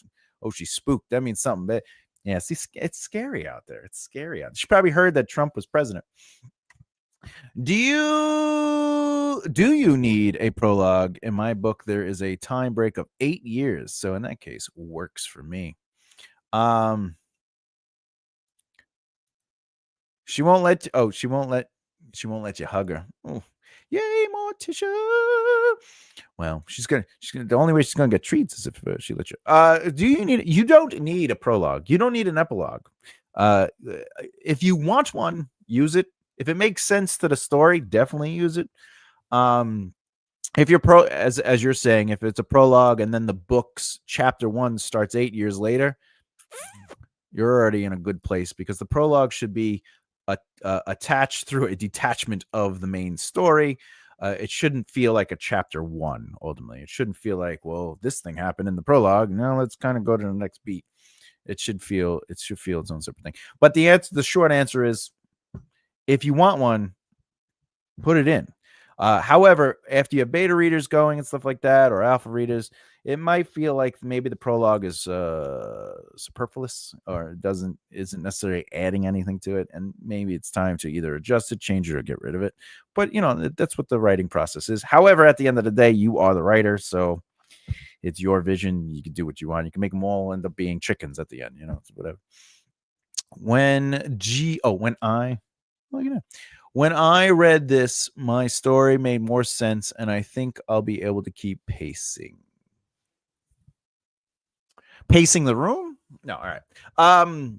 she's spooked. That means something. But yeah, see, it's scary out there. It's scary out there. She probably heard that Trump was president. Do you need a prologue? In my book, there is a time break of 8 years. So in that case, works for me. She won't let you hug her. Oh, yay, Morticia. Well, she's gonna the only way she's gonna get treats is if she lets you. You don't need a prologue. You don't need an epilogue. If you want one, use it. If it makes sense to the story, definitely use it. If you're as you're saying, if it's a prologue and then the book's chapter 1 starts 8 years later, you're already in a good place, because the prologue should be attached through a detachment of the main story. It shouldn't feel like a chapter 1. Ultimately, it shouldn't feel like, well, this thing happened in the prologue, now let's kind of go to the next beat. It should feel its own separate thing. But the short answer is, if you want one, put it in. However, after you have beta readers going and stuff like that, or alpha readers, it might feel like maybe the prologue is superfluous, or isn't necessarily adding anything to it, and maybe it's time to either adjust it, change it, or get rid of it. But that's what the writing process is. However, at the end of the day, you are the writer, so it's your vision. You can do what you want. You can make them all end up being chickens at the end. It's whatever. When I read this, my story made more sense, and I think I'll be able to keep pacing. Pacing the room? No, all right. Well,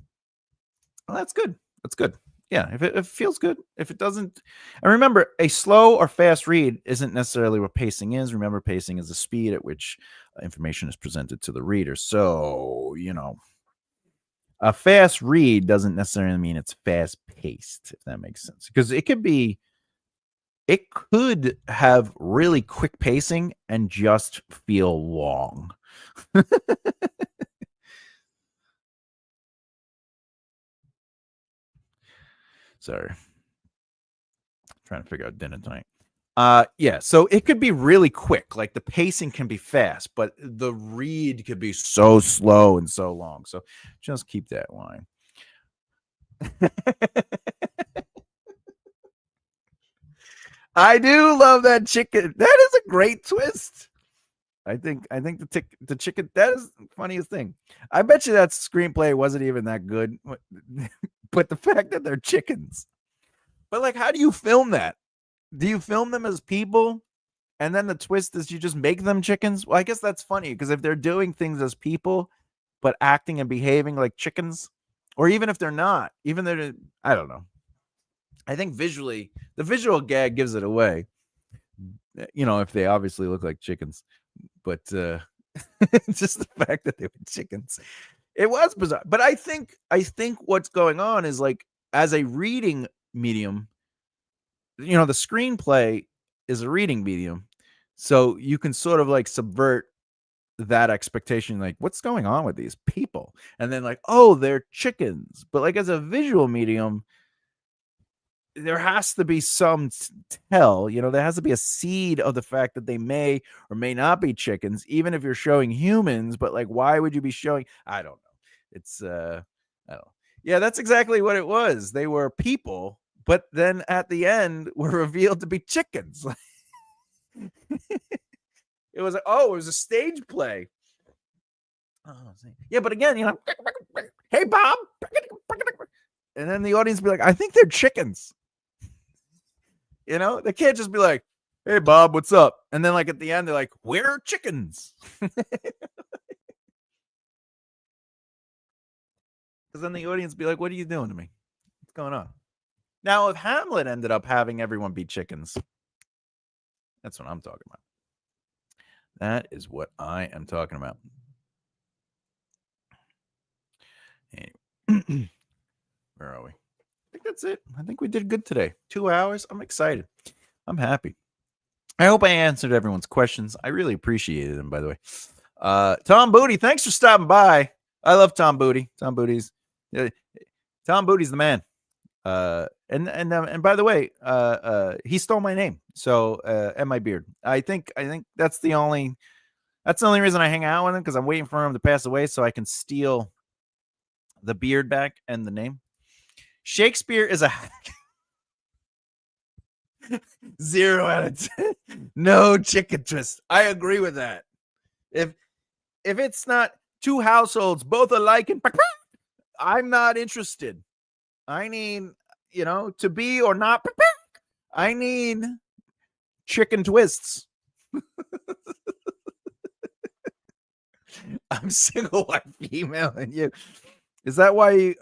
that's good. That's good. Yeah, if it feels good. If it doesn't, and remember, a slow or fast read isn't necessarily what pacing is. Remember, pacing is the speed at which information is presented to the reader. So, a fast read doesn't necessarily mean it's fast paced, if that makes sense. Because it could have really quick pacing and just feel long. Sorry. Trying to figure out dinner tonight. Yeah, so it could be really quick. Like the pacing can be fast, but the read could be so slow and so long. So just keep that line. I do love that chicken. That is a great twist. I think the chicken, that is the funniest thing. I bet you that screenplay wasn't even that good, but the fact that they're chickens. But like, how do you film that? Do you film them as people? And then the twist is you just make them chickens? Well, I guess that's funny because if they're doing things as people, but acting and behaving like chickens, or even if they're not, even they're, I don't know. I think visually, the visual gag gives it away. If they obviously look like chickens, but just the fact that they were chickens, it was bizarre. But I think what's going on is like, as a reading medium, the screenplay is a reading medium, so you can sort of like subvert that expectation, like what's going on with these people, and then like, oh, they're chickens. But like, as a visual medium, there has to be some tell, there has to be a seed of the fact that they may or may not be chickens, even if you're showing humans. But like, why would you be showing? I don't know. It's I don't know. Yeah, that's exactly what it was. They were people, but then at the end were revealed to be chickens. It was it was a stage play. Oh, yeah, but again, hey Bob, and then the audience be like, I think they're chickens. They can't just be like, hey Bob, what's up? And then like at the end, they're like, we're chickens. Because then the audience be like, what are you doing to me? What's going on? Now, if Hamlet ended up having everyone be chickens, that's what I'm talking about. That is what I am talking about. Anyway. Where are we? I think that's it. I think we did good today. 2 hours. I'm excited. I'm happy. I hope I answered everyone's questions. I really appreciated them, by the way. Tom Booty, thanks for stopping by. I love Tom Booty. Tom Booty's the man. And by the way, he stole my name, so and my beard. I think that's the only reason I hang out with him, because I'm waiting for him to pass away so I can steal the beard back and the name. Shakespeare is a hack. 0 out of 10. No chicken twist. I agree with that. If it's not two households both alike and I'm not interested. I need, to be or not. I need chicken twists. I'm single white female and you. Is that why you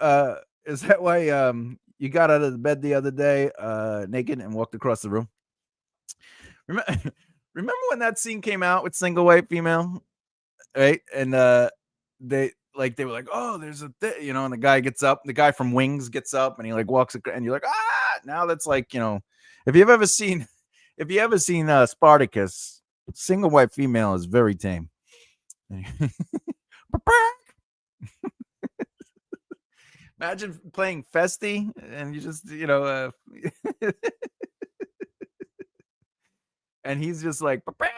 got out of the bed the other day naked and walked across the room? Remember when that scene came out with single white female, right? And they were like, oh, there's a and the guy gets up, the guy from Wings gets up, and he like walks, and you're like, now that's like, if you've ever seen Spartacus, single white female is very tame. Imagine playing Festi and you just, and he's just like, wait.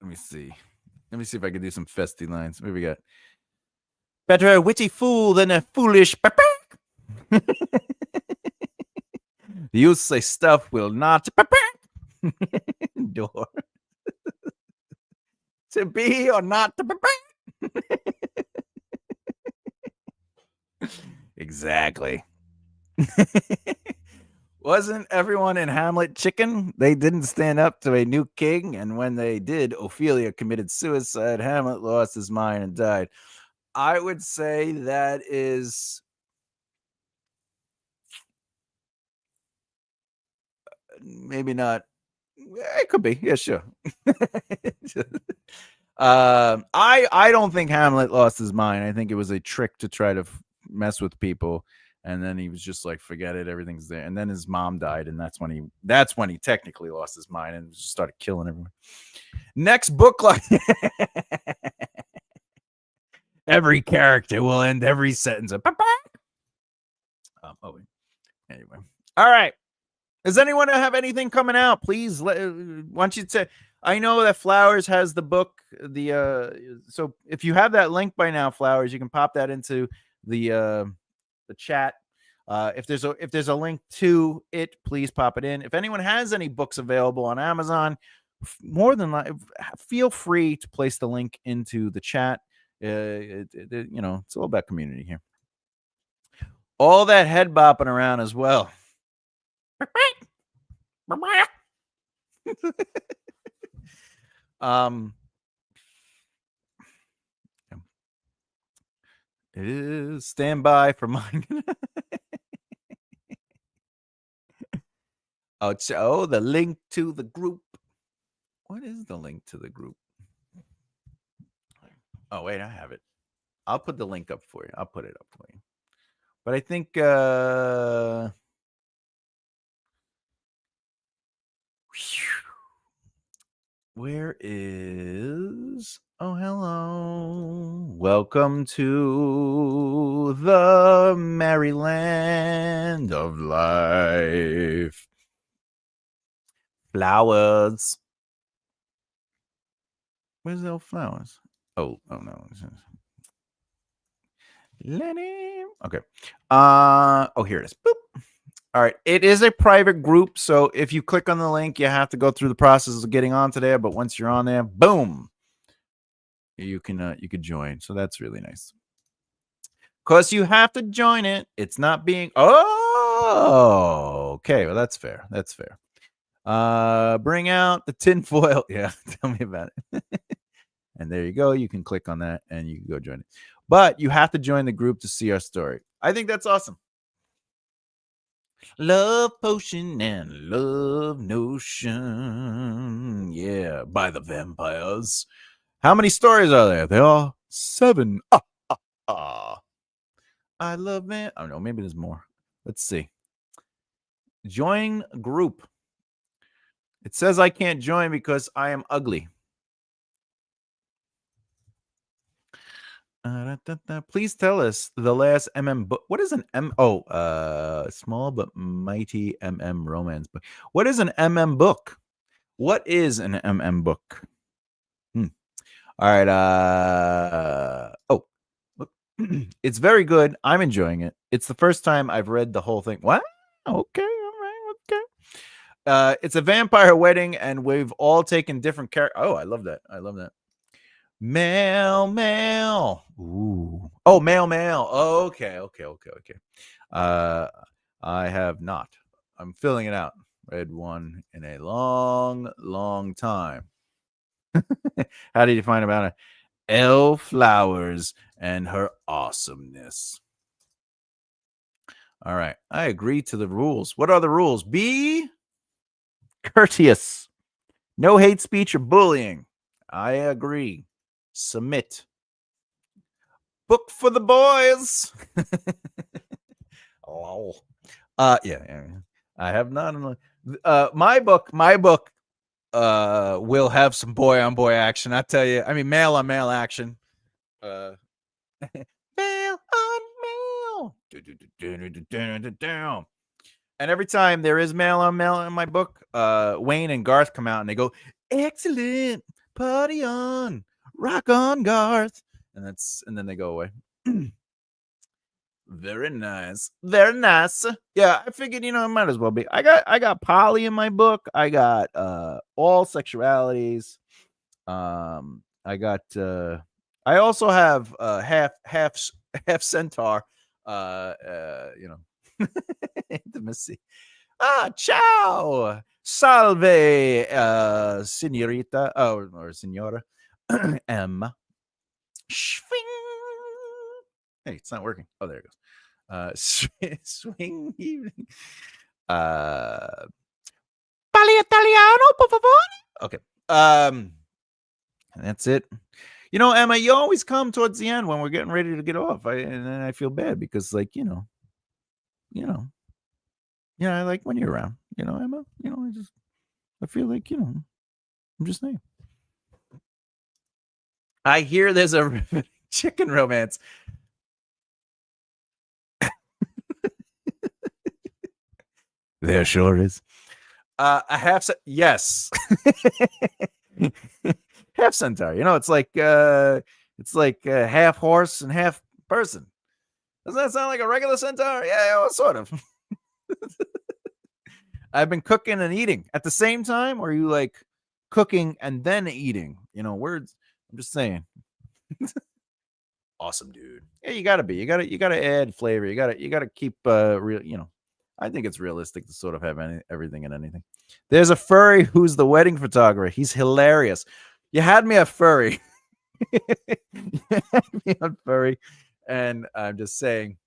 Let me see if I can do some Festi lines. What we got? Better a witty fool than a foolish You say stuff will not door. To be or not to Exactly. Wasn't everyone in Hamlet chicken? They didn't stand up to a new king, and when they did, Ophelia committed suicide. Hamlet lost his mind and died. I would say that is maybe not. It could be. Yeah, sure. I don't think Hamlet lost his mind. I think it was a trick to try to mess with people, and then he was just like, forget it, everything's there. And then his mom died, and that's when he technically lost his mind and just started killing everyone. Next book, like every character will end every sentence of anyway. All right. Does anyone have anything coming out? Please, why don't you say? I know that Flowers has the book. So if you have that link by now, Flowers, you can pop that into the chat. If there's a link to it, please pop it in. If anyone has any books available on Amazon, more than feel free to place the link into the chat. It's all about community here. All that head bopping around as well. It is stand by for mine. The link to the group. What is the link to the group? Oh, wait, I have it. I'll put the link up for you. I'll put it up for you. But I think where is hello. Welcome to the Maryland of life. Flowers. Where's the flowers? Oh no. Lenny. Okay. Here it is. Boop. All right. It is a private group, so if you click on the link, you have to go through the process of getting onto there. But once you're on there, boom, you can join. So that's really nice. Because you have to join it. It's not being. Oh, okay. Well, that's fair. That's fair. Bring out the tinfoil. Yeah, tell me about it. And there you go. You can click on that and you can go join it. But you have to join the group to see our story. I think that's awesome. Love potion and love notion. Yeah, by the vampires. How many stories are there? There are 7. I love man. Oh no, maybe there's more. Let's see. Join group. It says I can't join because I am ugly. Please tell us the last book. What is an small but mighty romance book. What is an book? What is an book? All right. It's very good. I'm enjoying it. It's the first time I've read the whole thing. What? Okay. All right. Okay. It's a vampire wedding, and we've all taken different characters. Oh, I love that. Mail. Ooh. Oh, mail. Okay. I have not. I'm filling it out. Read one in a long time. How did you find about it? Elle Flowers and her awesomeness. All right. I agree to the rules. What are the rules? Be courteous. No hate speech or bullying. I agree. Submit. Book for the boys. Oh. Yeah. I have not. My book will have some boy on boy action. I tell you. I mean, male on male action. Male on male. And every time there is male on male in my book, Wayne and Garth come out and they go, "Excellent, party on, rock on, Garth," and then they go away. Very nice. Yeah, I figured, it might as well be. I got poly in my book. I got all sexualities. I also have half centaur. Intimacy. Ciao, salve, signorita, or signora, Emma. Swing. Hey, it's not working. Oh, there it goes. Swing evening. Parli Italiano, por favor. Okay. That's it. Emma, you always come towards the end when we're getting ready to get off. And then I feel bad because, I like when you're around, Emma, I feel like, I'm just saying. I hear there's a chicken romance. There sure is. A half yes. Half centaur. It's like half horse and half person. Doesn't that sound like a regular centaur? Yeah, well, sort of. I've been cooking and eating at the same time. Or are you like cooking and then eating? Words. I'm just saying. Awesome, dude. Yeah, you gotta be. You gotta add flavor. You gotta keep real. I think it's realistic to sort of have everything and anything. There's a furry who's the wedding photographer. He's hilarious. You had me a furry. You had me a furry, and I'm just saying.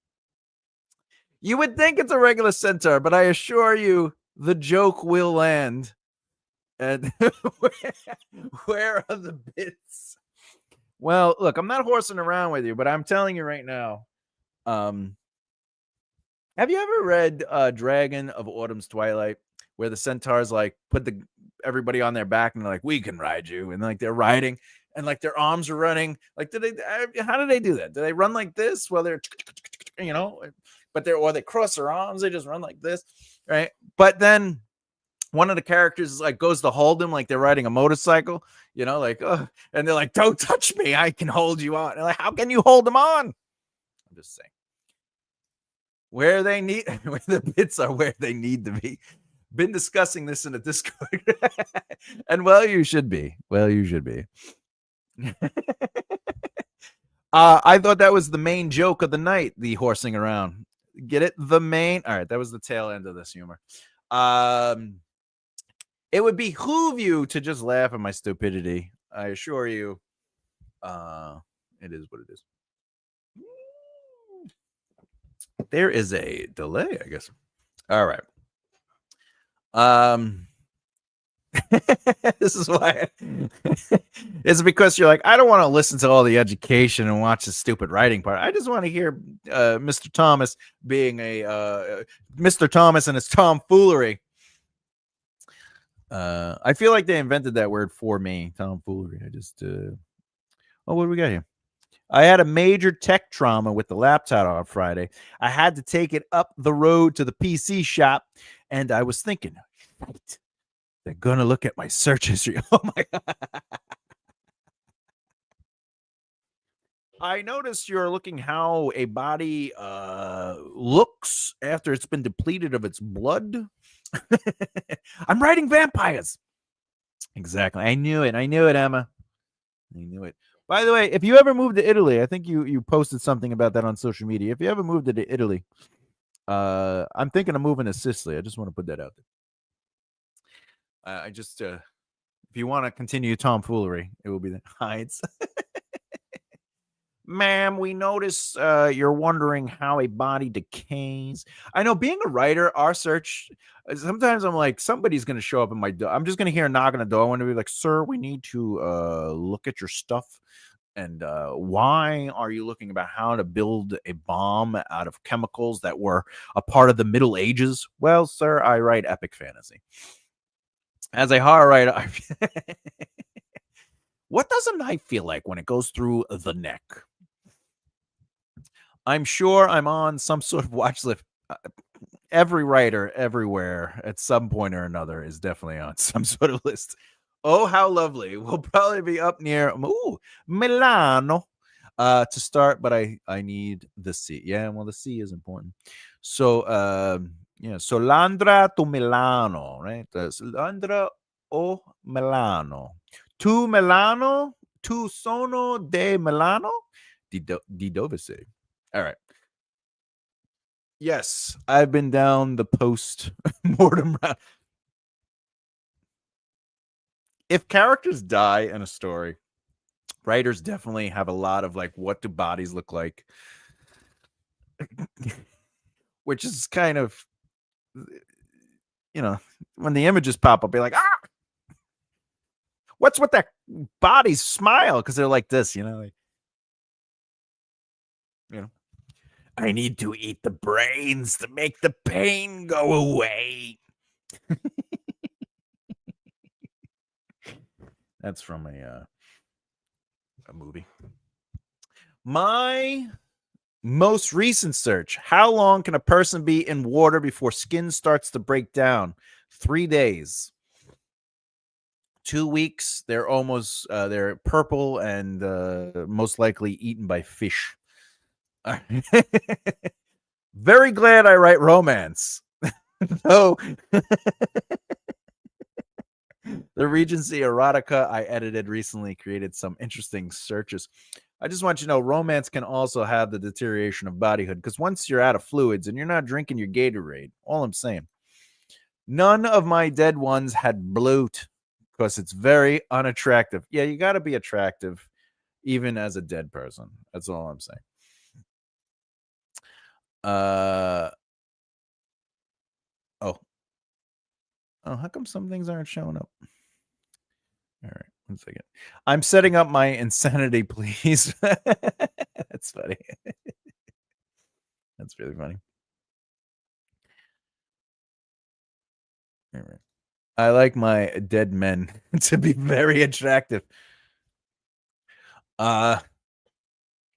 You would think it's a regular centaur, but I assure you, the joke will land. And where are the bits? Well, look, I'm not horsing around with you, but I'm telling you right now. Have you ever read Dragon of Autumn's Twilight, where the centaurs like put everybody on their back and they're like, "We can ride you," and like they're riding and like their arms are running. Like, how do they do that? Do they run like this while they're, but they cross their arms? They just run like this, right? But then one of the characters like goes to hold them like they're riding a motorcycle, like, oh, and they're like, "Don't touch me, I can hold you on." And like, how can you hold them on? I'm just saying. Where the bits are where they need to be. Been discussing this in the Discord. And you should be. I thought that was the main joke of the night, the horsing around. Get it? The main. All right, that was the tail end of this humor. It would behoove you to just laugh at my stupidity. I assure you. It is what it is. There is a delay, I guess. All right. This is why it's because you're like, I don't want to listen to all the education and watch the stupid writing part. I just want to hear Mr. Thomas being a Mr. Thomas and his tomfoolery. I feel like they invented that word for me, tomfoolery. I just what do we got here? I had a major tech trauma with the laptop on Friday. I had to take it up the road to the PC shop, and I was thinking, right, they're gonna look at my search history. Oh my god! I noticed you're looking how a body looks after it's been depleted of its blood. I'm writing vampires. Exactly. I knew it, Emma. I knew it. By the way, if you ever moved to Italy, I think you posted something about that on social media. If you ever moved to Italy, I'm thinking of moving to Sicily. I just want to put that out there. If you want to continue tomfoolery, it will be the hides. Ma'am, we notice you're wondering how a body decays. I know, being a writer, our search, sometimes I'm like, somebody's going to show up in my door. I'm just going to hear a knock on the door. I'm going to be like, "Sir, we need to look at your stuff. And why are you looking about how to build a bomb out of chemicals that were a part of the Middle Ages?" Well, sir, I write epic fantasy. As a horror writer, what does a knife feel like when it goes through the neck? I'm sure I'm on some sort of watch list. Every writer everywhere at some point or another is definitely on some sort of list. Oh, how lovely. We'll probably be up near Milano to start, but I need the sea. Yeah, well, the sea is important. So, Solandra to Milano, right? Solandra o Milano. Tu Milano? Tu sono de Milano? Di dove sei? All right. Yes, I've been down the post-mortem route. If characters die in a story, writers definitely have a lot of like, what do bodies look like? Which is kind of, when the images pop up, be like, what's with that body's smile? Because they're like this, I need to eat the brains to make the pain go away. That's from a movie. My most recent search: how long can a person be in water before skin starts to break down? 3 days. 2 weeks. They're almost they're purple and most likely eaten by fish. Very glad I write romance. So the Regency erotica I edited recently created some interesting searches. I just want you to know romance can also have the deterioration of bodyhood because once you're out of fluids and you're not drinking your Gatorade, all I'm saying. None of my dead ones had bloat because it's very unattractive. Yeah, you got to be attractive even as a dead person. That's all I'm saying. Oh, how come some things aren't showing up? All right, 1 second. I'm setting up my insanity, please. That's funny. That's really funny. All right. I like my dead men to be very attractive. You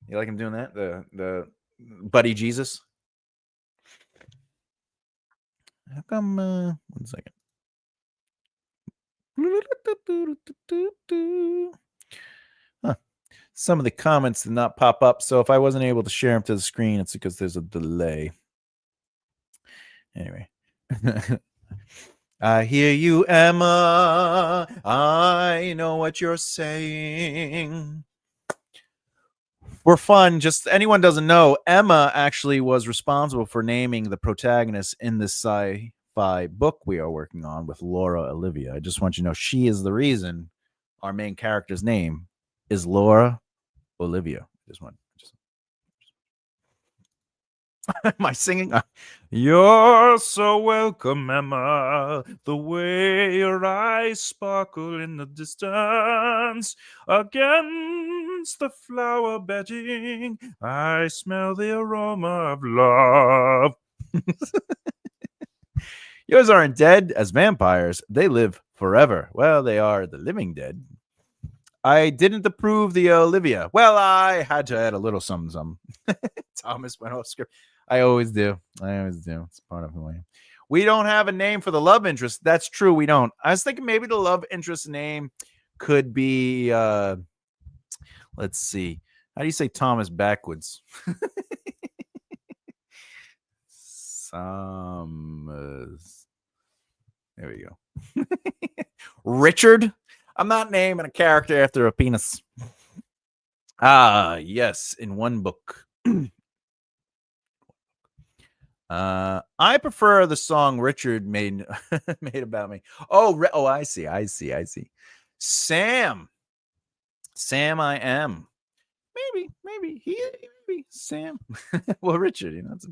like him doing that? The Buddy Jesus? How come 1 second. Huh. Some of the comments did not pop up, so if I wasn't able to share them to the screen, it's because there's a delay. Anyway. I hear you, Emma. I know what you're saying. For fun, just anyone doesn't know, Emma actually was responsible for naming the protagonist in this sci-fi book we are working on with Laura Olivia. I just want you to know she is the reason our main character's name is Laura Olivia. Am I singing? You're so welcome, Emma. The way your eyes sparkle in the distance against the flower bedding. I smell the aroma of love. Yours aren't dead as vampires. They live forever. Well, they are the living dead. I didn't approve the Olivia. Well, I had to add a little something. Thomas went off script. I always do. It's part of who I am. We don't have a name for the love interest. That's true. We don't. I was thinking maybe the love interest name could be, let's see. How do you say Thomas backwards? There we go. Richard. I'm not naming a character after a penis. Yes, in one book. I prefer the song Richard made made about me. Oh, I see. Sam, I am. Maybe Sam. Well, Richard, it's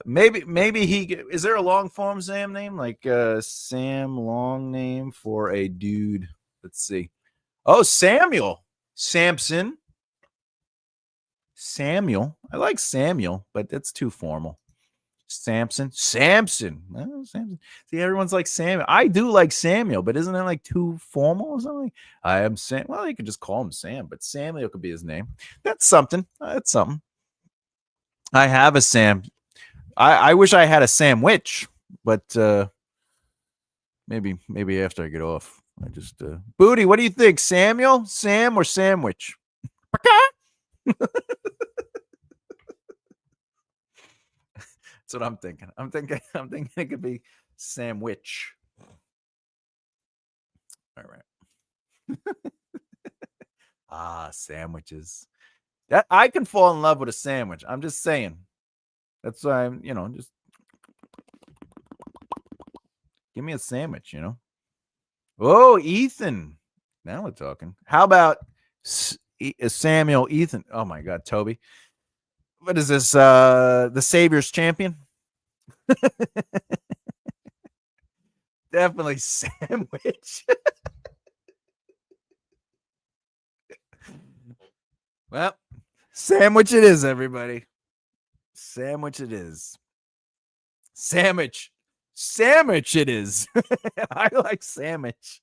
maybe he is there a long form Sam name like Sam long name for a dude? Let's see. Oh, Samuel Sampson. Samuel. I like Samuel, but that's too formal. Samson. Oh, Samson. See, everyone's like Samuel. I do like Samuel, but isn't that like too formal or something? I am Sam. Well, you could just call him Sam, but Samuel could be his name. That's something. That's something. I have a Sam. I wish I had a sandwich, but maybe after I get off. I just Booty, what do you think? Samuel, Sam, or sandwich? That's what I'm thinking. I'm thinking it could be sandwich. All right. Sandwiches. That I can fall in love with a sandwich. I'm just saying. That's why I'm, just give me a sandwich, Oh, Ethan. Now we're talking. How about Samuel Ethan? Oh my God, Toby. What is this? The Savior's Champion? Definitely sandwich. Well, sandwich it is, everybody. Sandwich it is. Sandwich it is. I like sandwich.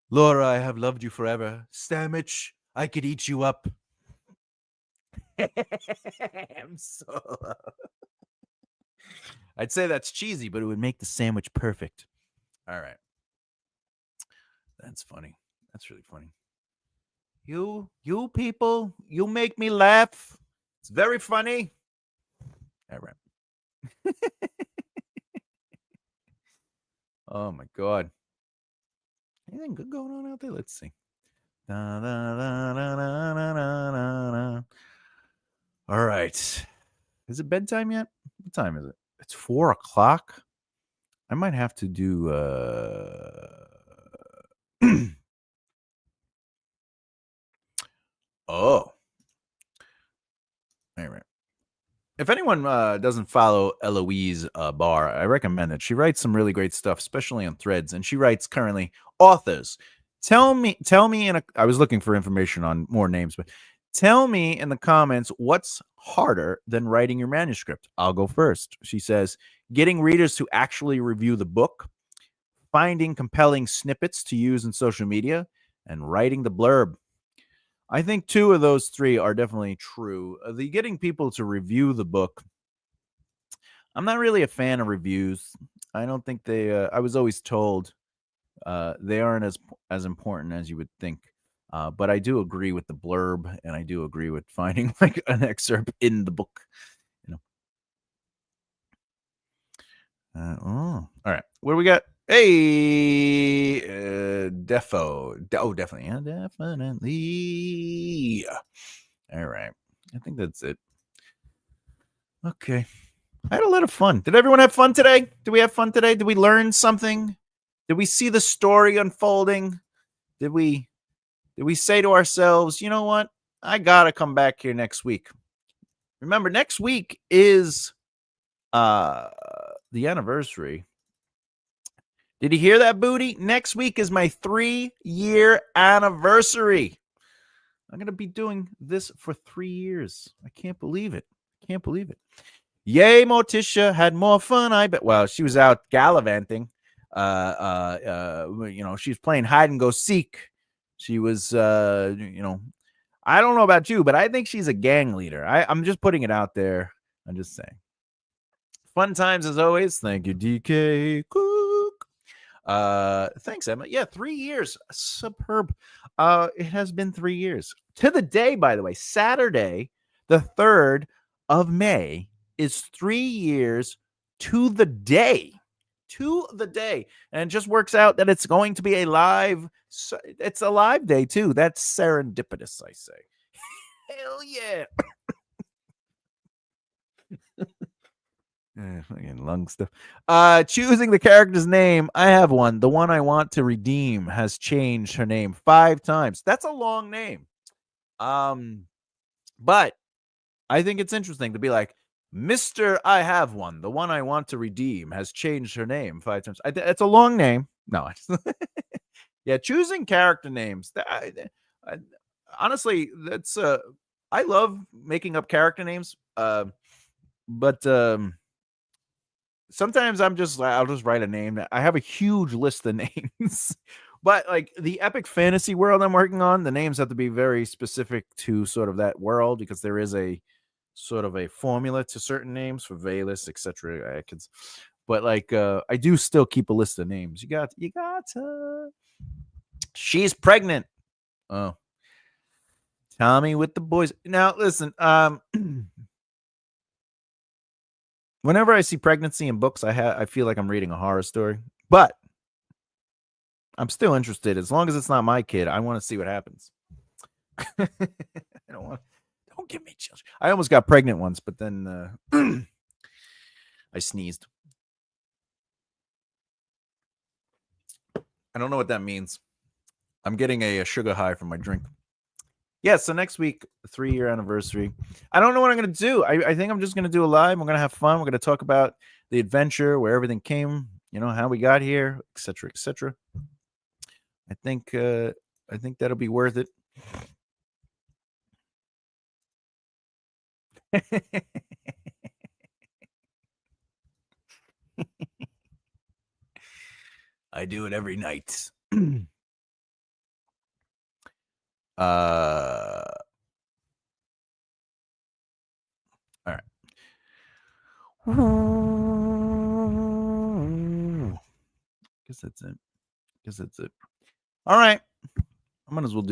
Laura, I have loved you forever. Sandwich, I could eat you up. I'm so. I'd say that's cheesy, but it would make the sandwich perfect. All right. That's funny. That's really funny. You people, you make me laugh. It's very funny. All right. Oh my god. Anything good going on out there? Let's see. Da, da, da, da, da, da, da, da. All right. Is it bedtime yet? What time is it? It's 4 o'clock. I might have to do oh. All right. If anyone doesn't follow Eloise Barr, I recommend it. She writes some really great stuff, especially on Threads, and she writes currently authors. Tell me I was looking for information on more names, but tell me in the comments what's harder than writing your manuscript. I'll go first. She says, getting readers to actually review the book, finding compelling snippets to use in social media, and writing the blurb. I think two of those three are definitely true. The getting people to review the book, I'm not really a fan of reviews. I don't think they. I was always told they aren't as important as you would think. But I do agree with the blurb, and I do agree with finding like an excerpt in the book. You know. All right. What do we got? Hey, defo. Oh, definitely. Yeah, definitely. All right. I think that's it. Okay. I had a lot of fun. Did everyone have fun today? Did we have fun today? Did we learn something? Did we see the story unfolding? Did we say to ourselves, you know what? I gotta come back here next week. Remember, next week is the anniversary. Did you hear that, Booty? Next week is my 3-year anniversary. I'm gonna be doing this for 3 years. I can't believe it. Can't believe it. Yay, Morticia had more fun. I bet. Well, she was out gallivanting. She was playing hide and go seek. She was, I don't know about you, but I think she's a gang leader. I'm just putting it out there. I'm just saying. Fun times as always. Thank you, DK Cook. Thanks, Emma. Yeah, 3 years. Superb. It has been 3 years. To the day, by the way, Saturday, the 3rd of May is 3 years to the day. To the day. And it just works out that it's going to be it's a live day too. That's serendipitous, I say. Hell yeah. Fucking lung stuff. Choosing the character's name. I have one. The one I want to redeem has changed her name 5 times. That's a long name. But I think it's interesting to be like, Mr. I have one. The one I want to redeem has changed her name 5 times. It's a long name. No. Yeah, choosing character names. Honestly, that's I love making up character names. But sometimes I'll just write a name. I have a huge list of names. But like the epic fantasy world I'm working on, the names have to be very specific to sort of that world because there is a sort of a formula to certain names for Valus, etc. But like I do still keep a list of names. You got she's pregnant. Oh. Tommy with the boys. Now listen, whenever I see pregnancy in books, I feel like I'm reading a horror story. But I'm still interested. As long as it's not my kid, I want to see what happens. I don't give me chills. I almost got pregnant once, but then I sneezed. I don't know what that means. I'm getting a sugar high from my drink. Yeah, so next week, 3-year anniversary. I don't know what I'm going to do. I think I'm just going to do a live. We're going to have fun. We're going to talk about the adventure, where everything came, how we got here, etc., etc. I think that'll be worth it. I do it every night. All right. Guess that's it. All right. I might as well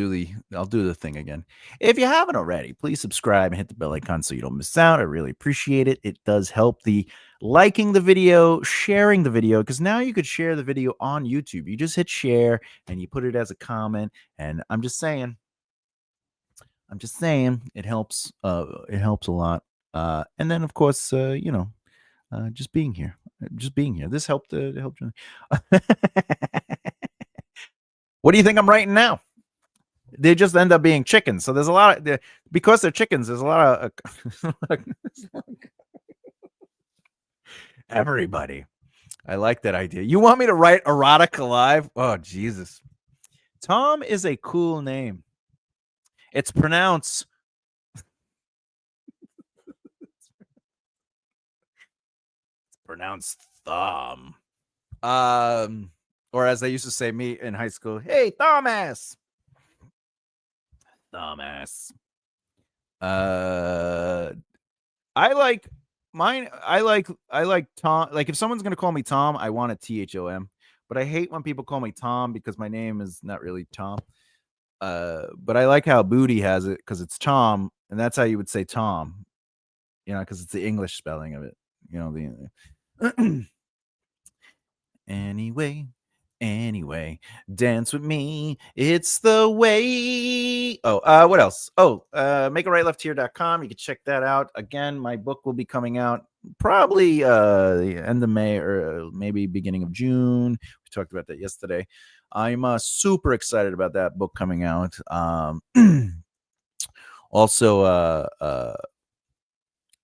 I'll do the thing again. If you haven't already, please subscribe and hit the bell icon so you don't miss out. I really appreciate it. It does help the liking the video, sharing the video, because now you could share the video on YouTube. You just hit share and you put it as a comment. And I'm just saying, it helps. It helps a lot. And then of course, just being here, This helped. It helped. What do you think I'm writing now? They just end up being chickens. So there's a lot of because they're chickens. There's a lot of everybody. I like that idea. You want me to write erotic alive? Oh Jesus! Tom is a cool name. It's pronounced. Thumb. Or as they used to say me in high school, hey Thomas. Dumbass. I like mine. I like Tom. Like if someone's gonna call me Tom, I want a THOM. But I hate when people call me Tom because my name is not really Tom. But I like how Booty has it because it's Tom, and that's how you would say Tom. Because it's the English spelling of it. The Anyway, dance with me. It's the way. Oh, what else? Oh, makearightleftheere.com. You can check that out. Again, my book will be coming out probably the end of May or maybe beginning of June. We talked about that yesterday. I'm super excited about that book coming out. Also,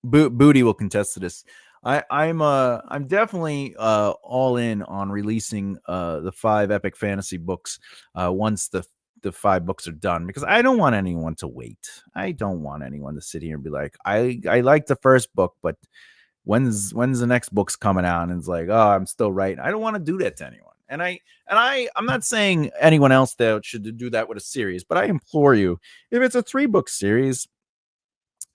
Booty will contest to this. I'm definitely all in on releasing the 5 epic fantasy books once the 5 books are done, because I don't want anyone to wait. I don't want anyone to sit here and be like, I like the first book, but when's the next book's coming out? And it's like, oh, I'm still writing. I don't want to do that to anyone. And I'm not saying anyone else there should do that with a series, but I implore you, if it's a 3-book series,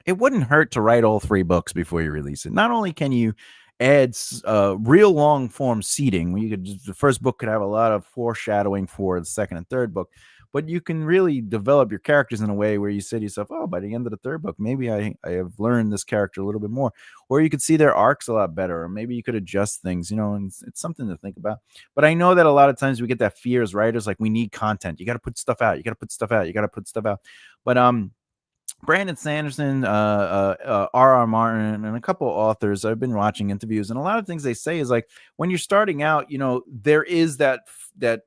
it wouldn't hurt to write all 3 books before you release it. Not only can you add real long form seeding, the first book could have a lot of foreshadowing for the second and third book, but you can really develop your characters in a way where you say to yourself, oh, by the end of the 3rd book, maybe I have learned this character a little bit more, or you could see their arcs a lot better, or maybe you could adjust things, and it's something to think about. But I know that a lot of times we get that fear as writers, like we need content. You got to put stuff out. You got to put stuff out. You got to put stuff out. But Brandon Sanderson, R.R. Martin, and a couple of authors, I've been watching interviews, and a lot of things they say is like, when you're starting out, there is that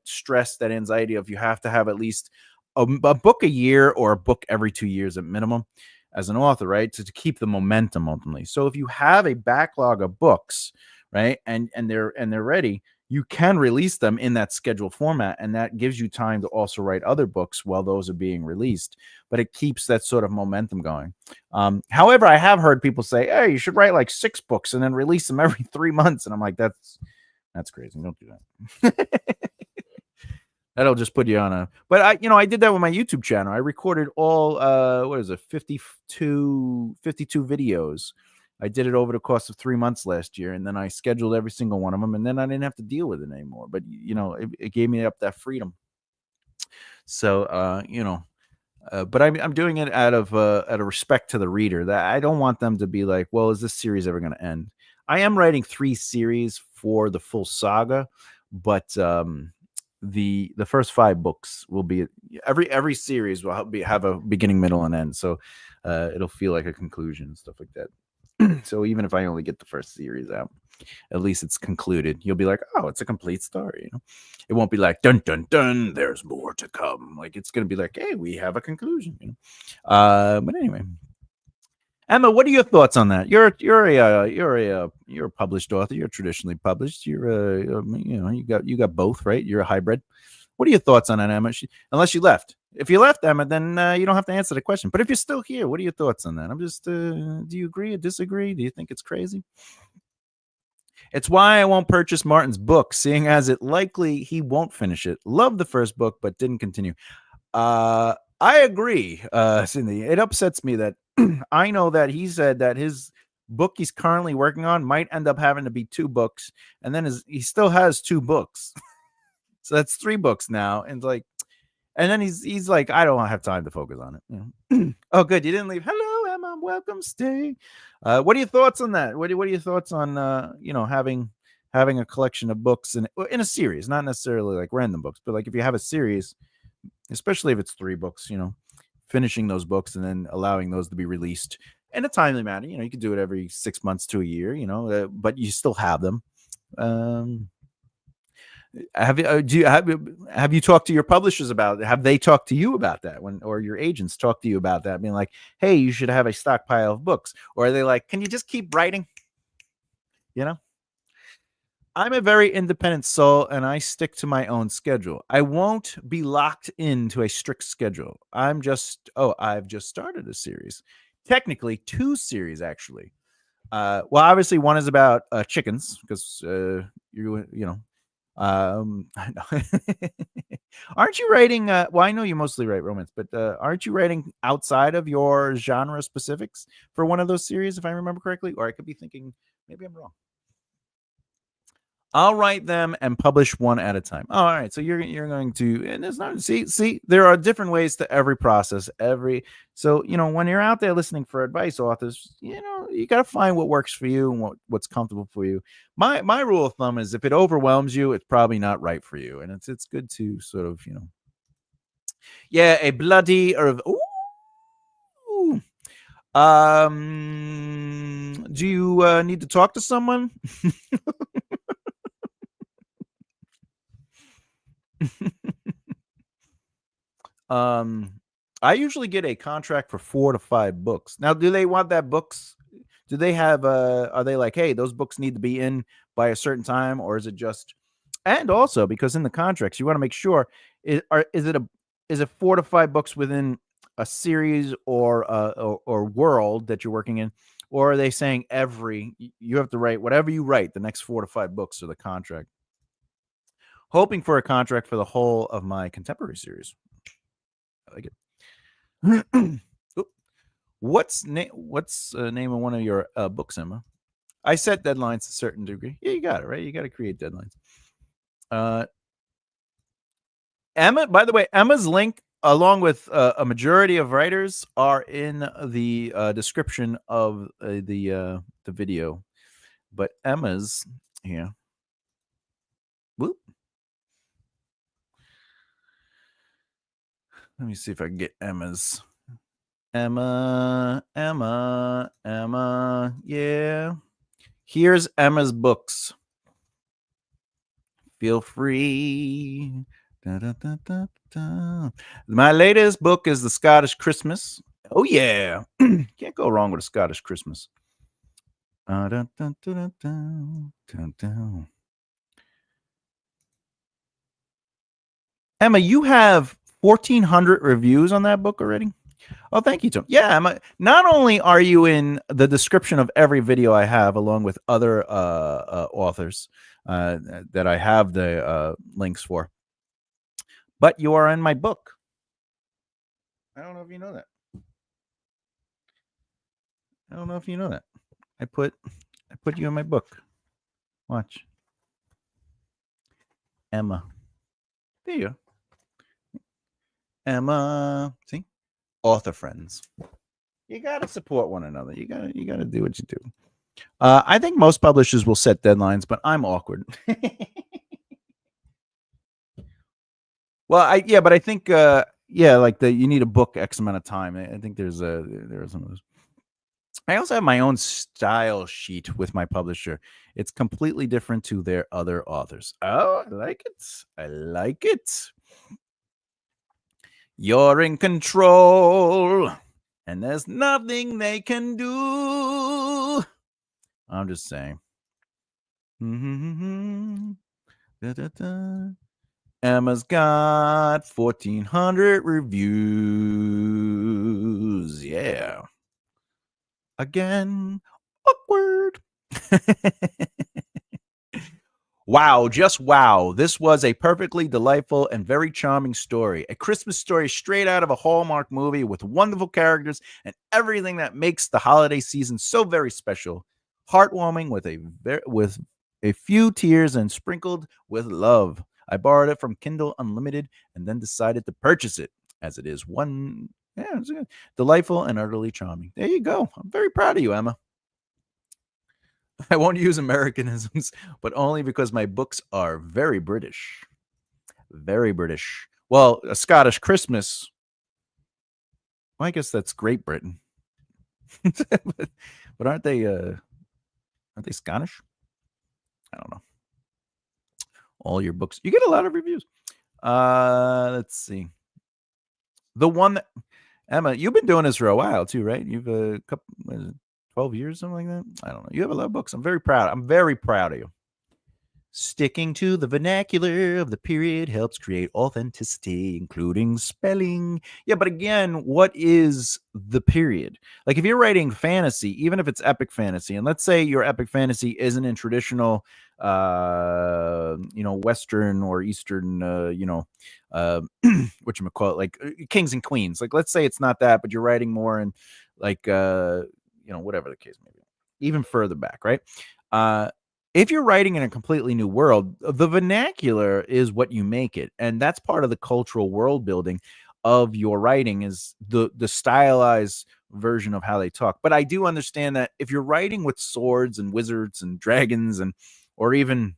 stress, that anxiety of you have to have at least a book a year or a book every 2 years at minimum as an author, right? To keep the momentum ultimately. So if you have a backlog of books, right, and they're ready, you can release them in that scheduled format, and that gives you time to also write other books while those are being released, but it keeps that sort of momentum going. However, I have heard people say, hey, you should write like 6 books and then release them every 3 months. And I'm like, that's crazy. Don't do that. That'll just put you on a, but I did that with my YouTube channel. I recorded all, 52 videos. I did it over the course of 3 months last year, and then I scheduled every single one of them, and then I didn't have to deal with it anymore. But it gave me up that freedom. So but I'm doing it out of respect to the reader. That I don't want them to be like, well, is this series ever going to end? I am writing 3 series for the full saga, but the first 5 books will be every series will have a beginning, middle, and end. So it'll feel like a conclusion and stuff like that. So even if I only get the first series out, at least it's concluded. You'll be like, oh, it's a complete story. It won't be like, dun, dun, dun, there's more to come. Like, it's going to be like, hey, we have a conclusion. But anyway, Emma, what are your thoughts on that? You're a published author. You're traditionally published. You got both, right? You're a hybrid. What are your thoughts on that, Emma? Unless you left. If you left, Emma, then you don't have to answer the question. But if you're still here, what are your thoughts on that? I'm just, do you agree or disagree? Do you think it's crazy? It's why I won't purchase Martin's book, seeing as it likely he won't finish it. Loved the first book, but didn't continue. I agree, Cindy. It upsets me that I know that he said that his book he's currently working on might end up having to be 2 books, and then he still has 2 books. So that's 3 books now. And like, And then he's like, I don't have time to focus on it. Oh, good, you didn't leave. Hello, Emma. Welcome. Stay. What are your thoughts on that? What are your thoughts on having a collection of books in a series, not necessarily like random books, but like if you have a series, especially if it's 3 books, finishing those books and then allowing those to be released in a timely manner. You can do it every 6 months to a year, but you still have them. Have you talked to your publishers about it? Have they talked to you about that or your agents talk to you about that, being like, hey, you should have a stockpile of books? Or are they like, can you just keep writing? I'm a very independent soul and I stick to my own schedule. I won't be locked into a strict schedule. I've just started a series. Technically 2 series, actually. Well, obviously one is about chickens because aren't you writing? Well, I know you mostly write romance, but aren't you writing outside of your genre specifics for one of those series, if I remember correctly? Or I could be thinking, maybe I'm wrong. I'll write them and publish one at a time. All right, so you're going to, and it's not see there are different ways to every process. So when you're out there listening for advice, authors, you got to find what works for you and what's comfortable for you. My rule of thumb is if it overwhelms you, it's probably not right for you, and it's good to sort of a bloody or ooh. Do you need to talk to someone? I usually get a contract for 4 to 5 books. Now, do they want that books? Do they have are they like, hey, those books need to be in by a certain time, or is it just? And also because in the contracts you want to make sure is it 4 to 5 books within a series or world that you're working in, or are they saying you have to write whatever you write the next 4 to 5 books of the contract? Hoping for a contract for the whole of my contemporary series. I like it. What's the name of one of your books, Emma? I set deadlines to a certain degree. Yeah, you got it, right? You got to create deadlines. Emma, by the way, Emma's link, along with a majority of writers, are in the description of the video. But Emma's here. Whoop. Let me see if I can get Emma's. Emma. Yeah. Here's Emma's books. Feel free. Da, da, da, da, da. My latest book is The Scottish Christmas. Oh, yeah. Can't go wrong with a Scottish Christmas. Emma, you have 1,400 reviews on that book already? Oh, thank you, Tom. Yeah, not only are you in the description of every video I have, along with other authors that I have the links for, but you are in my book. I don't know if you know that. I put you in my book. Watch. Emma. There you go. Emma. See? Author friends. You gotta support one another. You gotta do what you do. I think most publishers will set deadlines, but I'm awkward. Well, but I think like you need a book X amount of time. I think there are some of those. I also have my own style sheet with my publisher. It's completely different to their other authors. Oh, I like it. You're in control, and there's nothing they can do. I'm just saying. Emma's got 1,400 reviews. Yeah. Again, awkward. Wow, just wow. This was a perfectly delightful and very charming story. A Christmas story straight out of a Hallmark movie with wonderful characters and everything that makes the holiday season so very special. Heartwarming with a few tears and sprinkled with love. I borrowed it from Kindle Unlimited and then decided to purchase it, as it is it's delightful and utterly charming. There you go. I'm very proud of you, Emma. I won't use Americanisms, but only because my books are very British. Very British. Well, a Scottish Christmas. Well, I guess that's Great Britain. but aren't they Scottish? I don't know. All your books. You get a lot of reviews. Let's see. The one that Emma, you've been doing this for a while too, right? You've a couple 12 years, something like that. I don't know. You have a lot of books. I'm very proud. I'm very proud of you. Sticking to the vernacular of the period helps create authenticity, including spelling. Yeah, but again, what is the period? Like if you're writing fantasy, even if it's epic fantasy, and let's say your epic fantasy isn't in traditional, Western or Eastern, whatchamacallit, like kings and queens. Like let's say it's not that, but you're writing more in like, whatever the case may be, even further back, right? If you're writing in a completely new world, the vernacular is what you make it. And that's part of the cultural world building of your writing is the stylized version of how they talk. But I do understand that if you're writing with swords and wizards and dragons and or even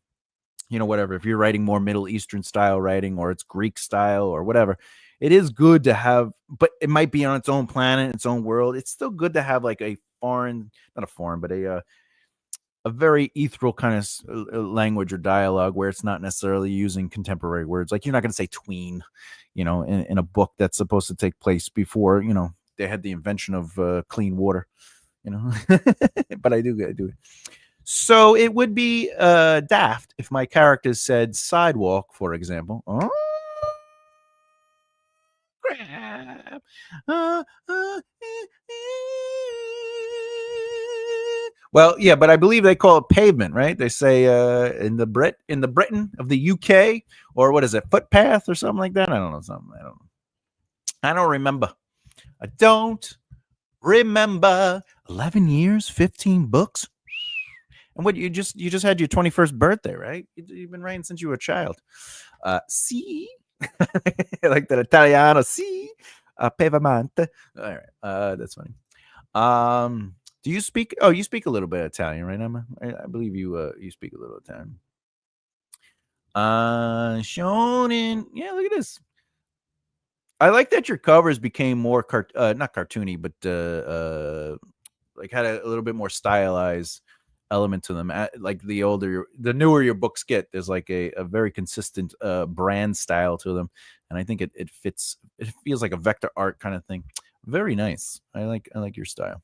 whatever, if you're writing more Middle Eastern style writing or it's Greek style or whatever, it is good to have, but it might be on its own planet, its own world. It's still good to have like a foreign, not a foreign, but a very ethereal kind of language or dialogue where it's not necessarily using contemporary words. Like you're not going to say tween, in a book that's supposed to take place before, they had the invention of clean water, but I do it. So it would be daft if my characters said sidewalk, for example. Oh, crap. Well, yeah, but I believe they call it pavement, right? They say in the Britain of the UK, or what is it, footpath or something like that? I don't know. I don't remember. I don't remember. 11 years, 15 books. And what you just had your 21st birthday, right? You've been writing since you were a child. See, like that Italiano. See, pavimento. All right, that's funny. Do you speak? Oh, you speak a little bit of Italian, right, Emma? I believe you. You speak a little Italian. Shonen. Yeah, look at this. I like that your covers became more not cartoony, but like had a little bit more stylized element to them. Like the newer your books get, there's like a very consistent brand style to them, and I think it fits. It feels like a vector art kind of thing. Very nice. I like your style.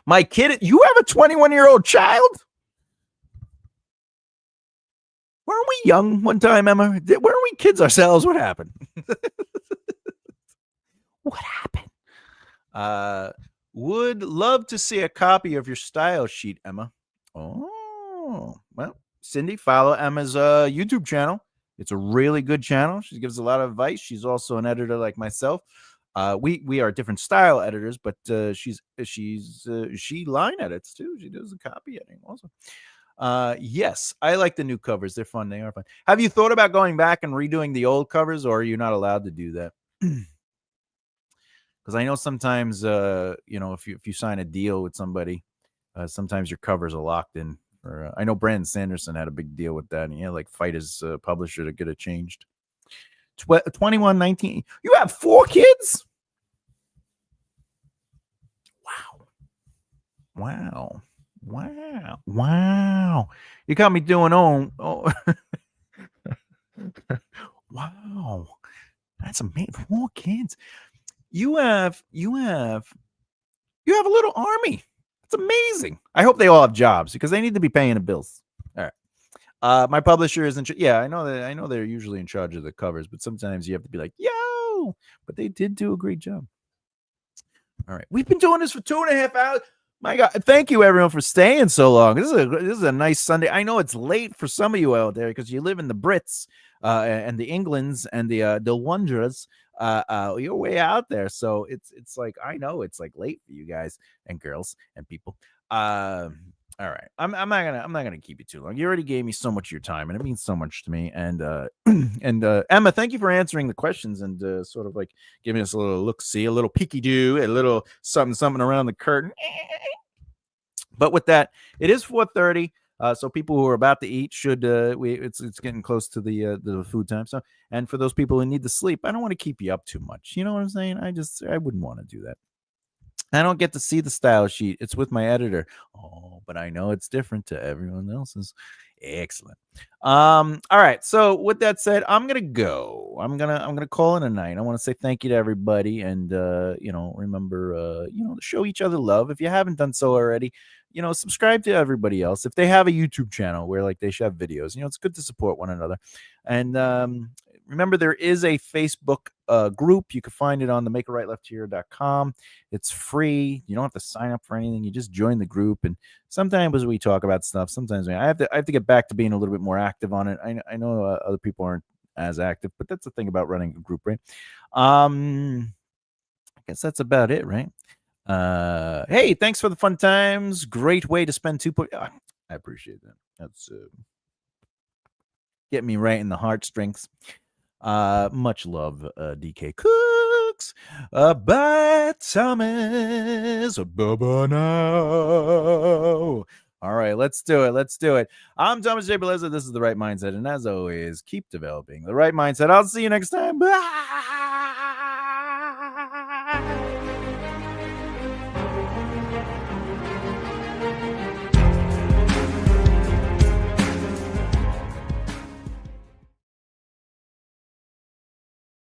My kid, you have a 21-year-old child? Weren't we young one time, Emma? Weren't we kids ourselves? What happened? What happened? Would love to see a copy of your style sheet, Emma. Oh, well, Cindy, follow Emma's YouTube channel. It's a really good channel. She gives a lot of advice. She's also an editor like myself. We are different style editors, but she line edits too. She does the copy editing also. Yes, I like the new covers. They're fun. They are fun. Have you thought about going back and redoing the old covers, or are you not allowed to do that? Because I know sometimes, if you sign a deal with somebody, sometimes your covers are locked in. Or I know Brandon Sanderson had a big deal with that, and he had like fight his publisher to get it changed. 2119. You have 4 kids? Wow. You got me doing oh. Wow. That's amazing. 4 kids. You have a little army. It's amazing. I hope they all have jobs because they need to be paying the bills. All right. My publisher isn't. Yeah, I know that. I know they're usually in charge of the covers, but sometimes you have to be like, yo. But they did do a great job. All right, we've been doing this for 2.5 hours. My God, thank you everyone for staying so long. This is a nice Sunday. I know it's late for some of you out there because you live in the Brits and the Englands and the Londres. You're way out there, so it's like I know it's like late for you guys and girls and people. All All right. I'm not gonna keep you too long. You already gave me so much of your time, and it means so much to me. And and Emma, thank you for answering the questions and sort of like giving us a little look, see, a little peeky do, a little something, something around the curtain. But with that, it is 4:30. So people who are about to eat should it's getting close to the food time. So, and for those people who need to sleep, I don't want to keep you up too much. You know what I'm saying? I wouldn't want to do that. I don't get to see the style sheet. It's with my editor. Oh, but I know it's different to everyone else's. Excellent. All right. So with that said, I'm gonna go. I'm gonna call it a night. I want to say thank you to everybody, and remember, to show each other love. If you haven't done so already, subscribe to everybody else. If they have a YouTube channel where like they should have videos, it's good to support one another. And remember, there is a Facebook group. You can find it on the makearightlefthehere.com. It's free. You don't have to sign up for anything. You just join the group. And sometimes we talk about stuff. Sometimes I have to get back to being a little bit more active on it. I know other people aren't as active, but that's the thing about running a group, right? I guess that's about it, right? Hey, thanks for the fun times. Great way to spend 2 I appreciate that. That's get me right in the heartstrings. Much love, DK Cooks. Bye, Thomas. Bye now. All right, let's do it. Let's do it. I'm Thomas J. Bellezza. This is The Right Mindset. And as always, keep developing the right mindset. I'll see you next time. Bye.